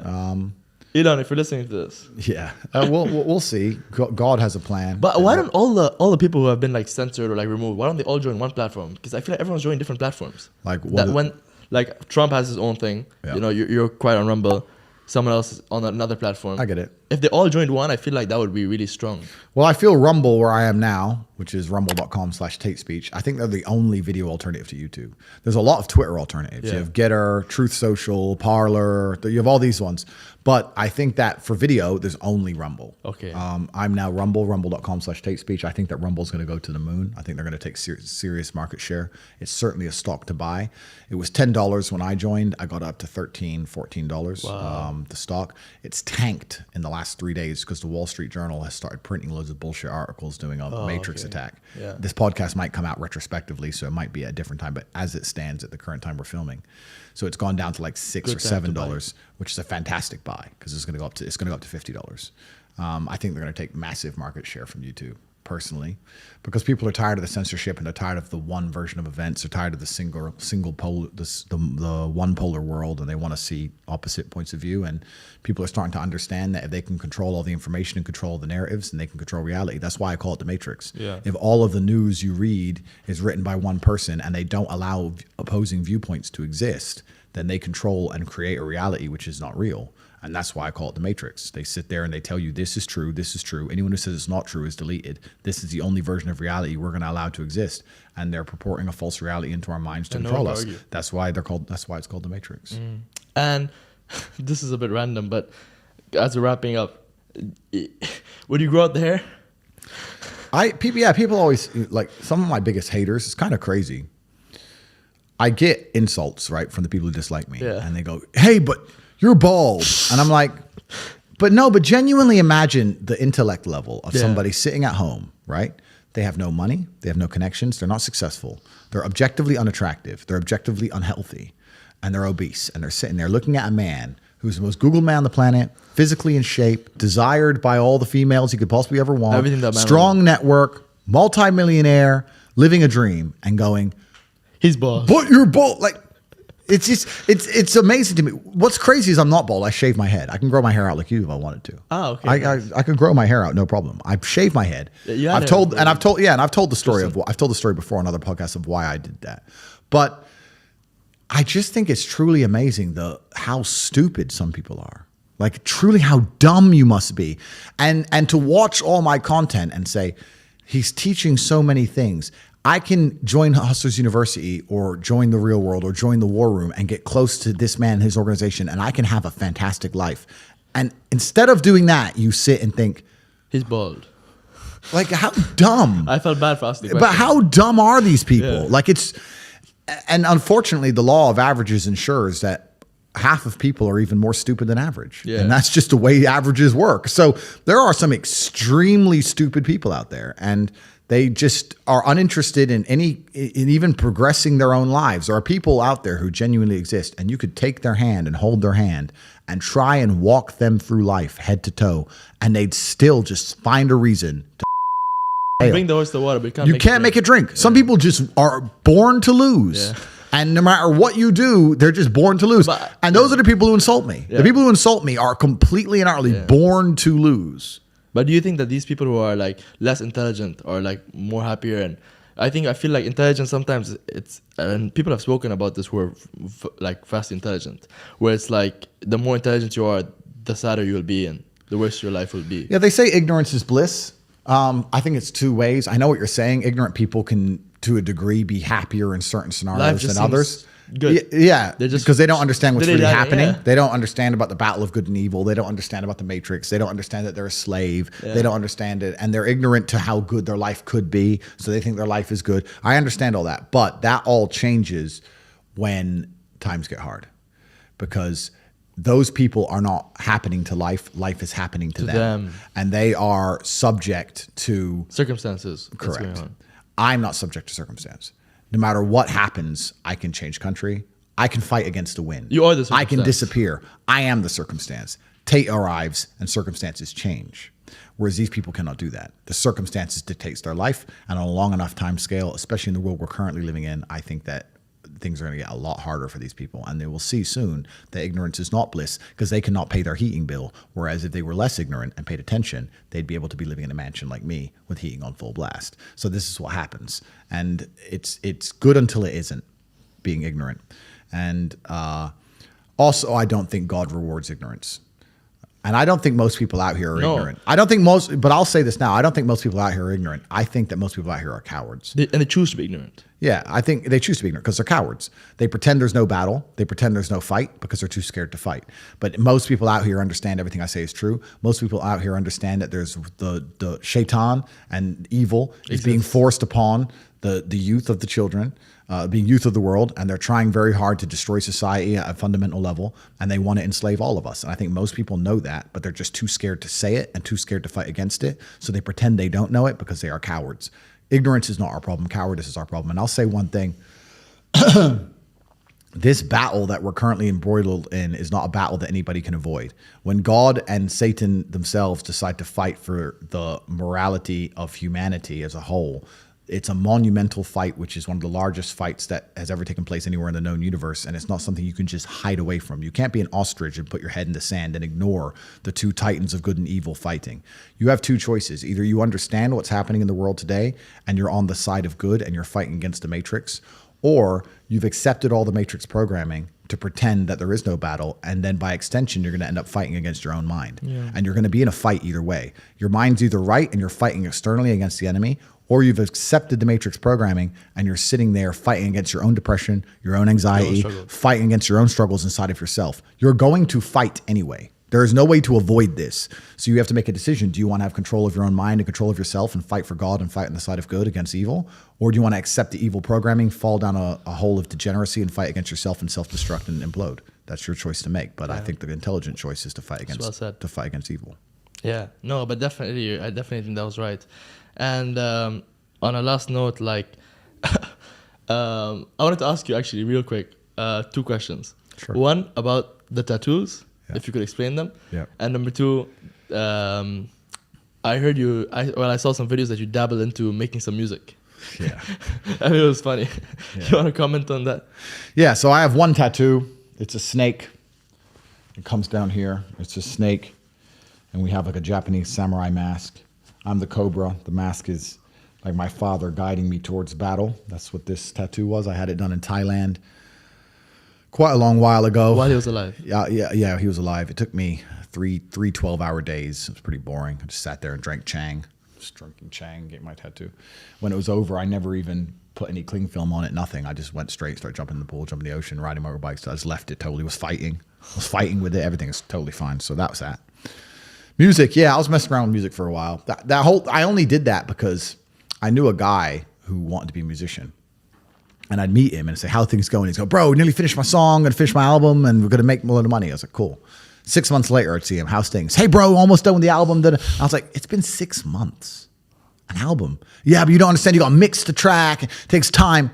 Elon, if you're listening to this. Yeah. We'll see. God has a plan. But why don't all the people who have been like censored or like removed, why don't they all join one platform? Because I feel like everyone's joining different platforms. Like what? When like Trump has his own thing, you're quite on Rumble, someone else is on another platform. I get it. If they all joined one, I feel like that would be really strong. Well, I feel Rumble, where I am now, which is rumble.com/Tate Speech. I think they're the only video alternative to YouTube. There's a lot of Twitter alternatives. Yeah. You have Getter, Truth Social, Parler. You have all these ones. But I think that for video, there's only Rumble. Okay. I'm now rumble.com/Tate Speech. I think that Rumble's going to go to the moon. I think they're going to take serious market share. It's certainly a stock to buy. It was $10 when I joined. I got up to $13, $14. Wow. The stock. It's tanked in the last 3 days because the Wall Street Journal has started printing loads of bullshit articles doing a Matrix attack. Yeah. This podcast might come out retrospectively, so it might be at a different time. But as it stands at the current time we're filming, so it's gone down to like $6 or $7, which is a fantastic buy because it's going to go up to $50. I think they're going to take massive market share from YouTube. personally, because people are tired of the censorship and they're tired of the one version of events. They're tired of the single pole, the one polar world, and they want to see opposite points of view. And people are starting to understand that if they can control all the information and control the narratives, and they can control reality. That's why I call it the Matrix. Yeah. If all of the news you read is written by one person and they don't allow opposing viewpoints to exist, then they control and create a reality which is not real. And that's why I call it the Matrix. They sit there and they tell you this is true, this is true. Anyone who says it's not true is deleted. This is the only version of reality we're going to allow to exist. And they're purporting a false reality into our minds to control us. That's why it's called the Matrix. And this is a bit random, but as we're wrapping up, would you grow out the hair? People always, like, some of my biggest haters, it's kind of crazy. I get insults, right, from the people who dislike me. Yeah. And they go, hey, but you're bald. And I'm like, but genuinely imagine the intellect level of somebody sitting at home, right? They have no money. They have no connections. They're not successful. They're objectively unattractive. They're objectively unhealthy. And they're obese. And they're sitting there looking at a man who's the most Googled man on the planet, physically in shape, desired by all the females he could possibly ever want, everything that strong network, multimillionaire, living a dream, and going, he's bald. but you're bald. Like, it's just, it's amazing to me. What's crazy is I'm not bald. I shave my head. I can grow my hair out like you if I wanted to. Oh, okay. I could grow my hair out, no problem. I shave my head. I've told the story before on other podcasts of why I did that. But I just think it's truly amazing how stupid some people are. Like, truly how dumb you must be. And to watch all my content and say, he's teaching so many things. I can join Hustlers University or join the real world or join the war room and get close to this man, his organization, and I can have a fantastic life. And instead of doing that, you sit and think, he's bald. Like, how dumb. I felt bad for asking the But question. how dumb are these people? Yeah. Like, and unfortunately, the law of averages ensures that half of people are even more stupid than average. Yeah. And that's just the way averages work. So there are some extremely stupid people out there, and they just are uninterested in even progressing their own lives. There are people out there who genuinely exist, and you could take their hand and hold their hand and try and walk them through life head to toe, and they'd still just find a reason to fail. Bring the horse to the water, but You can't make it drink. Some people just are born to lose. Yeah. And no matter what you do, they're just born to lose. And those are the people who insult me. Yeah. The people who insult me are completely and utterly born to lose. But do you think that these people who are like less intelligent or like more happier, and I feel like intelligence sometimes and people have spoken about this who are like fast intelligent, where it's like the more intelligent you are, the sadder you'll be and the worse your life will be. Yeah, they say ignorance is bliss. I think it's two ways. I know what you're saying. Ignorant people can, to a degree, be happier in certain scenarios than others. Good. Yeah, because they don't understand what's really happening. Yeah. They don't understand about the battle of good and evil. They don't understand about the Matrix. They don't understand that they're a slave. Yeah. They don't understand it. And they're ignorant to how good their life could be. So they think their life is good. I understand all that. But that all changes when times get hard. Because those people are not happening to life. Life is happening to them. And they are subject to circumstances. Correct. I'm not subject to circumstance. No matter what happens, I can change country. I can fight against the wind. You are the circumstance. I can disappear. I am the circumstance. Tate arrives and circumstances change. Whereas these people cannot do that. The circumstances dictates their life, and on a long enough time scale, especially in the world we're currently living in, I think that things are going to get a lot harder for these people, and they will see soon that ignorance is not bliss because they cannot pay their heating bill. Whereas if they were less ignorant and paid attention, they'd be able to be living in a mansion like me with heating on full blast. So this is what happens, and it's good until it isn't, being ignorant. And also, I don't think God rewards ignorance. And I don't think most people out here are ignorant. I don't think but I'll say this now. I don't think most people out here are ignorant. I think that most people out here are cowards. And they choose to be ignorant. Yeah, I think they choose to be ignorant because they're cowards. They pretend there's no battle. They pretend there's no fight because they're too scared to fight. But most people out here understand everything I say is true. Most people out here understand that there's the shaitan and evil is being forced upon the youth of the children, being youth of the world, and they're trying very hard to destroy society at a fundamental level, and they want to enslave all of us. And I think most people know that, but they're just too scared to say it and too scared to fight against it. So they pretend they don't know it because they are cowards. Ignorance is not our problem. Cowardice is our problem. And I'll say one thing. this battle that we're currently embroiled in is not a battle that anybody can avoid. When God and Satan themselves decide to fight for the morality of humanity as a whole, it's a monumental fight, which is one of the largest fights that has ever taken place anywhere in the known universe. And it's not something you can just hide away from. You can't be an ostrich and put your head in the sand and ignore the two titans of good and evil fighting. You have two choices. Either you understand what's happening in the world today and you're on the side of good and you're fighting against the Matrix, or you've accepted all the Matrix programming to pretend that there is no battle, and then by extension, you're going to end up fighting against your own mind. Yeah. And you're going to be in a fight either way. Your mind's either right and you're fighting externally against the enemy, or you've accepted the Matrix programming and you're sitting there fighting against your own depression, your own anxiety, fighting against your own struggles inside of yourself. You're going to fight anyway. There is no way to avoid this. So you have to make a decision. Do you want to have control of your own mind and control of yourself and fight for God and fight on the side of good against evil? Or do you want to accept the evil programming, fall down a hole of degeneracy and fight against yourself and self-destruct and implode? That's your choice to make. But I think the intelligent choice is to fight against evil. Yeah, no, but definitely, I definitely think that was right. And on a last note, like, I wanted to ask you actually real quick, 2 questions. Sure. One about the tattoos. Yeah. If you could explain them. Yeah. And number 2, I heard I saw some videos that you dabbled into making some music. Yeah. I mean, it was funny. Yeah. You want to comment on that? Yeah, so I have one tattoo. It's a snake. It comes down here. It's a snake. And we have like a Japanese samurai mask. I'm the cobra. The mask is like my father guiding me towards battle. That's what this tattoo was. I had it done in Thailand quite a long while ago. While he was alive? Yeah, he was alive. It took me three 12-hour days. It was pretty boring. I just sat there and drank Chang. Just drinking Chang, getting my tattoo. When it was over, I never even put any cling film on it, nothing. I just went straight, started jumping in the pool, jumping in the ocean, riding motorbikes. So I just left it totally, was fighting with it. Everything is totally fine. So that was that. Music, yeah, I was messing around with music for a while. I only did that because I knew a guy who wanted to be a musician. And I'd meet him and say, how are things going? He'd go, bro, nearly finished my song, gonna finish my album, and we're gonna make a lot of money. I was like, cool. 6 months later, I'd see him, how's things? Hey, bro, almost done with the album. I was like, it's been 6 months. An album. Yeah, but you don't understand. You gotta mix the track. It takes time.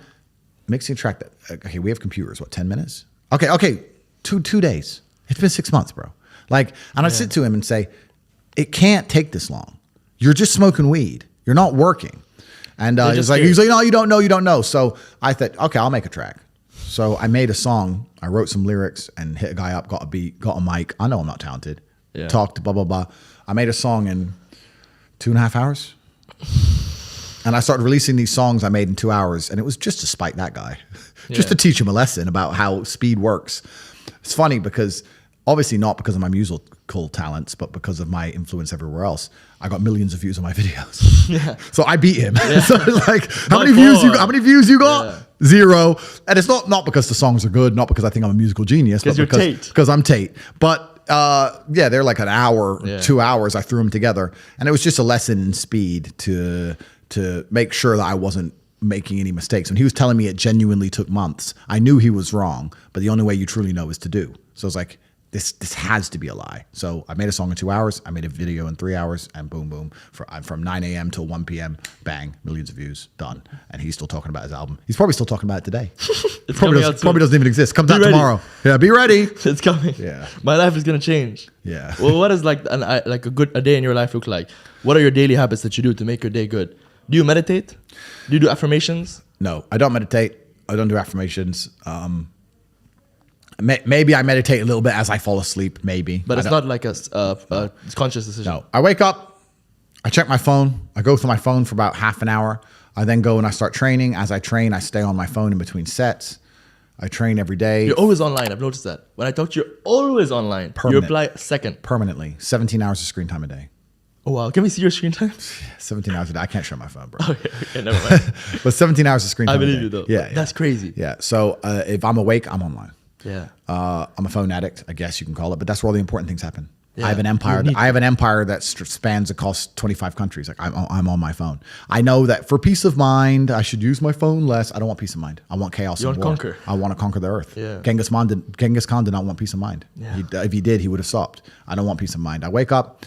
Mixing a track. Okay, we have computers. What, 10 minutes? Okay. Two days. It's been 6 months, bro. Like, and I'd sit to him and say, it can't take this long. You're just smoking weed. You're not working. And he's like, no, you don't know. So I thought, okay, I'll make a track. So I made a song. I wrote some lyrics and hit a guy up, got a beat, got a mic. I know I'm not talented. Yeah. Talked, blah, blah, blah. I made a song in 2.5 hours. And I started releasing these songs I made in 2 hours. And it was just to spite that guy, just to teach him a lesson about how speed works. It's funny because obviously not because of my musical talents, but because of my influence everywhere else. I got millions of views on my videos. Yeah. So I beat him. Yeah. So it's like, how many views you got? Yeah. 0. And it's not because the songs are good, not because I think I'm a musical genius, but because I'm Tate. But they're like an hour, 2 hours. I threw them together. And it was just a lesson in speed to make sure that I wasn't making any mistakes. When he was telling me it genuinely took months, I knew he was wrong, but the only way you truly know is to do. So I was like, this has to be a lie. So I made a song in 2 hours. I made a video in 3 hours, and boom, boom. From 9 a.m. till 1 p.m., bang, millions of views, done. And he's still talking about his album. He's probably still talking about it today. probably doesn't even exist. Comes out tomorrow. Yeah, be ready. It's coming. Yeah. My life is gonna change. Yeah. Well, what does a day in your life look like? What are your daily habits that you do to make your day good? Do you meditate? Do you do affirmations? No, I don't meditate. I don't do affirmations. Maybe I meditate a little bit as I fall asleep, maybe. But it's not like a conscious decision. No. I wake up, I check my phone. I go through my phone for about half an hour. I then go and I start training. As I train, I stay on my phone in between sets. I train every day. You're always online. I've noticed that. When I talk to you, you're always online. You reply a second. Permanently. 17 hours of screen time a day. Oh, wow. Can we see your screen time? 17 hours a day. I can't show my phone, bro. Okay, never mind. But 17 hours of screen time I believe you, though. Yeah. That's crazy. Yeah. So if I'm awake, I'm online. Yeah. I'm a phone addict, I guess you can call it, but that's where all the important things happen. Yeah. I have an empire that spans across 25 countries. Like I'm on my phone. I know that for peace of mind, I should use my phone less. I don't want peace of mind. I want chaos and war. Conquer. I want to conquer the earth. Yeah. Genghis Khan did not want peace of mind. Yeah. If he did, he would have stopped. I don't want peace of mind. I wake up,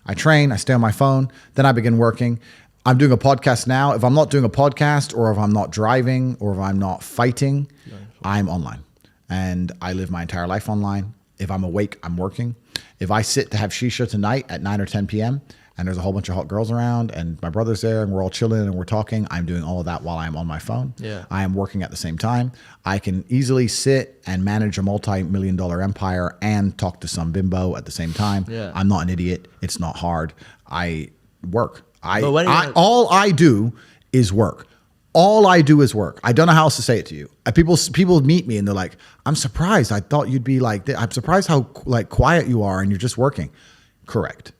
I train, I stay on my phone, then I begin working. I'm doing a podcast now. If I'm not doing a podcast, or if I'm not driving, or if I'm not fighting, I'm online. and I live my entire life online. If I'm awake, I'm working. If I sit to have shisha tonight at 9 or 10 p.m. and there's a whole bunch of hot girls around and my brother's there and we're all chilling and we're talking, I'm doing all of that while I'm on my phone. Yeah. I am working at the same time. I can easily sit and manage a multi-million-dollar empire and talk to some bimbo at the same time. Yeah. I'm not an idiot. It's not hard. I work. All I do is work. All I do is work. I don't know how else to say it to you. People meet me and they're like, "I'm surprised. I thought you'd be like this. I'm surprised how like quiet you are and you're just working." Correct.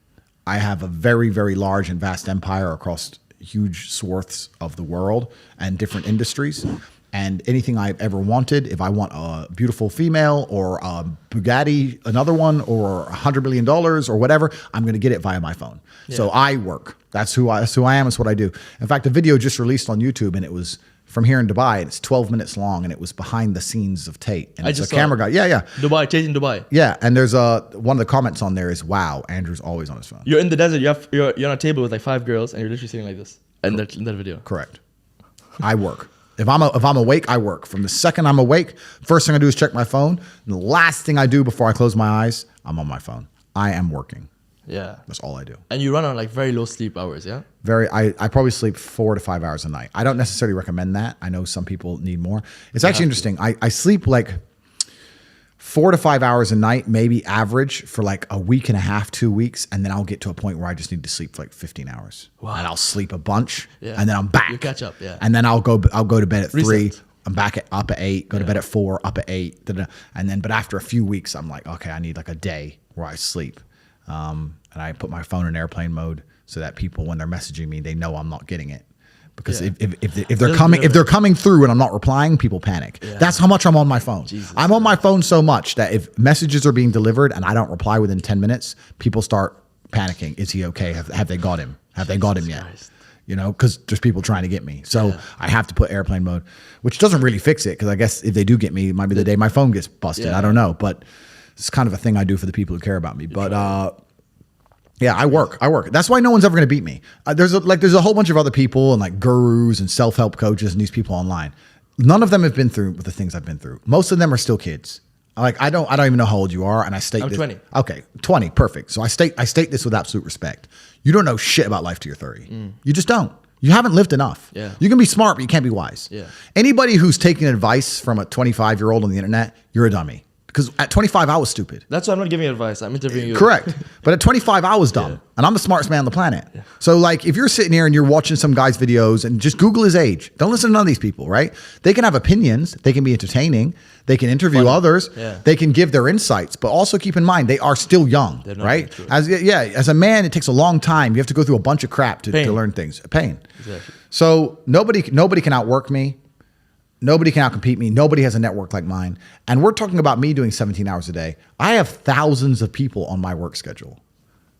I have a very, very large and vast empire across huge swaths of the world and different industries. And anything I've ever wanted, if I want a beautiful female or a Bugatti, another one, or $100 million or whatever, I'm going to get it via my phone. Yeah. So I work. That's who I am. It's what I do. In fact, a video just released on YouTube, and it was from here in Dubai. And it's 12 minutes long, and it was behind the scenes of Tate. And it's a camera guy. Yeah. Dubai, Tate in Dubai. Yeah, and there's one of the comments on there is, "Wow, Andrew's always on his phone." You're in the desert. You're on a table with like 5 girls, and you're literally sitting like this. In that video. Correct. I work. If I'm awake, I work. From the second I'm awake, first thing I do is check my phone. And the last thing I do before I close my eyes, I'm on my phone. I am working. Yeah. That's all I do. And you run on like very low sleep hours, yeah? I probably sleep 4 to 5 hours a night. I don't necessarily recommend that. I know some people need more. It's actually interesting. I sleep like 4 to 5 hours a night, maybe average for like a week and a half, 2 weeks. And then I'll get to a point where I just need to sleep for like 15 hours. Wow. And I'll sleep a bunch and then I'm back. You catch up, yeah. And then I'll go to bed at Reset. 3. I'm back up at 8, go to bed at 4, up at 8. And then, but after a few weeks, I'm like, okay, I need like a day where I sleep. And I put my phone in airplane mode so that people, when they're messaging me, they know I'm not getting it. Because if they're coming through and I'm not replying, people panic. Yeah. That's how much I'm on my phone. Jesus, I'm on my phone so much that if messages are being delivered and I don't reply within 10 minutes, people start panicking. Is he okay? Have they got him? Have they got him yet? Christ. You know, because there's people trying to get me. So I have to put airplane mode, which doesn't really fix it. Because I guess if they do get me, it might be the day my phone gets busted. I don't know. But it's kind of a thing I do for the people who care about me. But yeah, I work. That's why no one's ever going to beat me. There's a whole bunch of other people and like gurus and self-help coaches and these people online. None of them have been through the things I've been through. Most of them are still kids. Like I don't even know how old you are, and I state I'm this. 20. Okay, 20, perfect. So I state this with absolute respect. You don't know shit about life till you're 30. You just don't. You haven't lived enough. Yeah. You can be smart, but you can't be wise. Yeah. Anybody who's taking advice from a 25-year-old on the internet, you're a dummy. Because at 25, I was stupid. That's why I'm not giving advice. I'm interviewing you. Correct. But at 25, I was dumb. And I'm the smartest man on the planet. Yeah. So like if you're sitting here and you're watching some guy's videos and just Google his age. Don't listen to none of these people, right? They can have opinions. They can be entertaining. They can interview others. Yeah. They can give their insights. But also keep in mind, they are still young, right? As a man, it takes a long time. You have to go through a bunch of crap to learn things. Pain. Exactly. So nobody can outwork me. Nobody can outcompete me. Nobody has a network like mine. And we're talking about me doing 17 hours a day. I have thousands of people on my work schedule.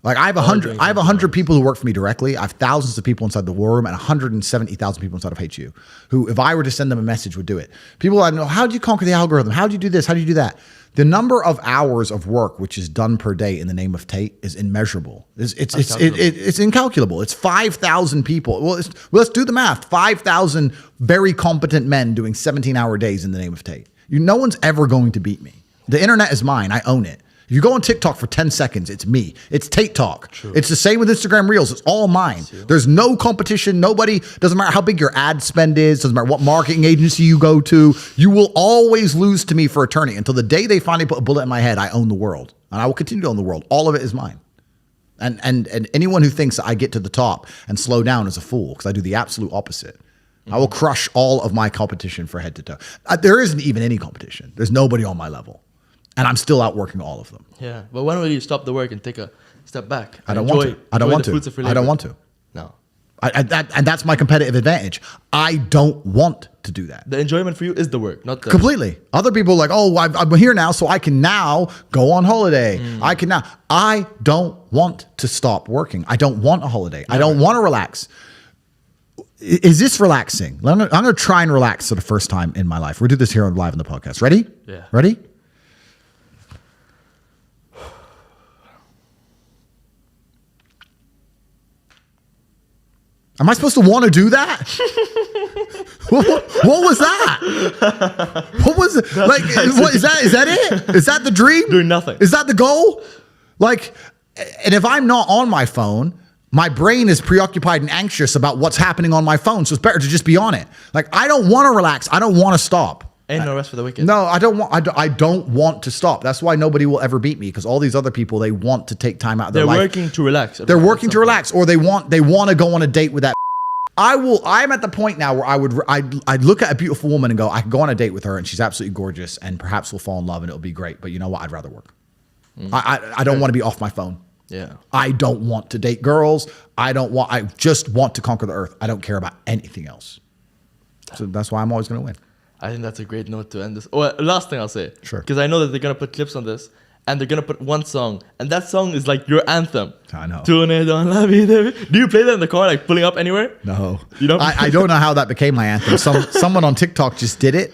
Like I have 100 people who work for me directly. I have thousands of people inside the war room and 170,000 people inside of HU who, if I were to send them a message, would do it. People I know, how do you conquer the algorithm? How do you do this? How do you do that? The number of hours of work which is done per day in the name of Tate is immeasurable. It's incalculable. It's 5,000 people. Well, let's do the math. 5,000 very competent men doing 17-hour days in the name of Tate. No one's ever going to beat me. The internet is mine. I own it. If you go on TikTok for 10 seconds, it's me. It's Tate Talk. True. It's the same with Instagram Reels. It's all mine. There's no competition. Nobody, doesn't matter how big your ad spend is, doesn't matter what marketing agency you go to, you will always lose to me for eternity. Until the day they finally put a bullet in my head, I own the world. And I will continue to own the world. All of it is mine. And anyone who thinks that I get to the top and slow down is a fool, because I do the absolute opposite. I will crush all of my competition for head to toe. There isn't even any competition. There's nobody on my level. And I'm still outworking all of them. Yeah, but when will you stop the work and take a step back? I don't want to. I don't want to. No. And that's my competitive advantage. I don't want to do that. The enjoyment for you is the work, not the... Completely. Other people are like, oh, I'm here now, so I can now go on holiday. I don't want to stop working. I don't want a holiday. Never. I don't want to relax. Is this relaxing? I'm going to try and relax for the first time in my life. We'll do this here live on the podcast. Ready? Yeah. Ready? Am I supposed to want to do that? what was that? What was it? Like, what is that? Is that it? Is that the dream? Doing nothing. Is that the goal? Like, and if I'm not on my phone, my brain is preoccupied and anxious about what's happening on my phone. So it's better to just be on it. Like, I don't want to relax. I don't want to stop. Ain't no rest for the wicked. No, I don't want. I don't want to stop. That's why nobody will ever beat me, because all these other people, they want to take time out of their life. They're working to relax. They're working to relax, or they want to go on a date with that. I'm at the point now where I'd look at a beautiful woman and go, I can go on a date with her and she's absolutely gorgeous and perhaps we'll fall in love and it'll be great. But you know what? I'd rather work. I don't want to be off my phone. Yeah. I don't want to date girls. I just want to conquer the earth. I don't care about anything else. So that's why I'm always going to win. I think that's a great note to end this. Oh, last thing I'll say. Sure. Because I know that they're going to put clips on this and they're going to put one song. And that song is like your anthem. I know. Do you play that in the car, like pulling up anywhere? No. You don't? I don't know how that became my anthem. Someone on TikTok just did it.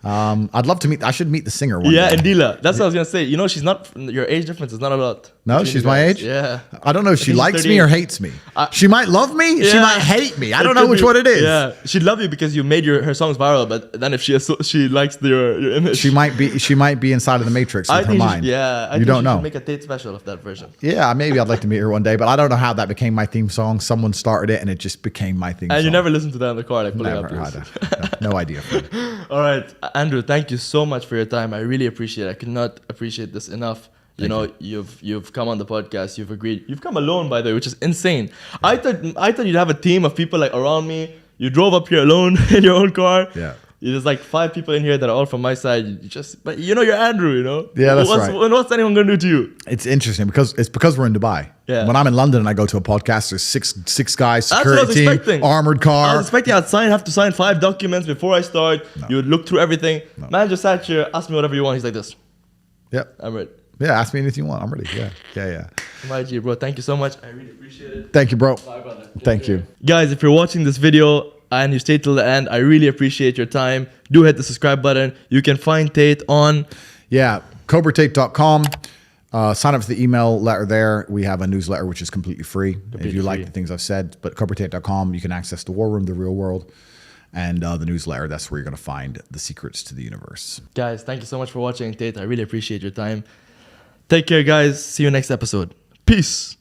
I'd love to I should meet the singer one day. Yeah, Indila. That's what I was going to say. You know, she's not, your age difference is not a lot. No, she's my age? Yeah. I don't know if she she's likes 38. me or hates me. She might love me. She Yeah. might hate me. I don't know which one it is. Yeah. She'd love you because you made her songs viral, but then if she likes your image. She might be inside of the Matrix with her mind. I you don't know. Should make a Tate special of that version. Yeah, maybe I'd like to meet her one day, but I don't know how that became my theme song. Someone started it and it just became my theme song. And you never listened to that in the car, like pulling Never. up. No idea. All right, Andrew, thank you so much for your time. I really appreciate it. I could not appreciate this enough. You've come on the podcast. You've agreed. You've come alone, by the way, which is insane. I thought you'd have a team of people like around me. You drove up here alone in your own car. Yeah. There's like 5 people in here that are all from my side. But you're Andrew, you know? Yeah, that's right. What's anyone going to do to you? It's interesting because we're in Dubai. Yeah. When I'm in London and I go to a podcast, there's six guys, That's what I was security team, expecting. armored I car. was expecting I'd have to sign 5 documents before I start. No. You would look through everything. No. Man just sat here, asked me whatever you want. He's like this. Yep. I'm ready. Yeah, ask me anything you want. I'm ready. Yeah. My G, bro. Thank you so much. I really appreciate it. Thank you, bro. Bye, brother. Thank you. Guys, if you're watching this video and you stay till the end, I really appreciate your time. Do hit the subscribe button. You can find Tate on... Yeah, CobraTate.com. Sign up for the email letter there. We have a newsletter which is completely free. If you like the things I've said. But CobraTate.com, you can access the War Room, the real world, and the newsletter. That's where you're going to find the secrets to the universe. Guys, thank you so much for watching Tate. I really appreciate your time. Take care, guys. See you next episode. Peace.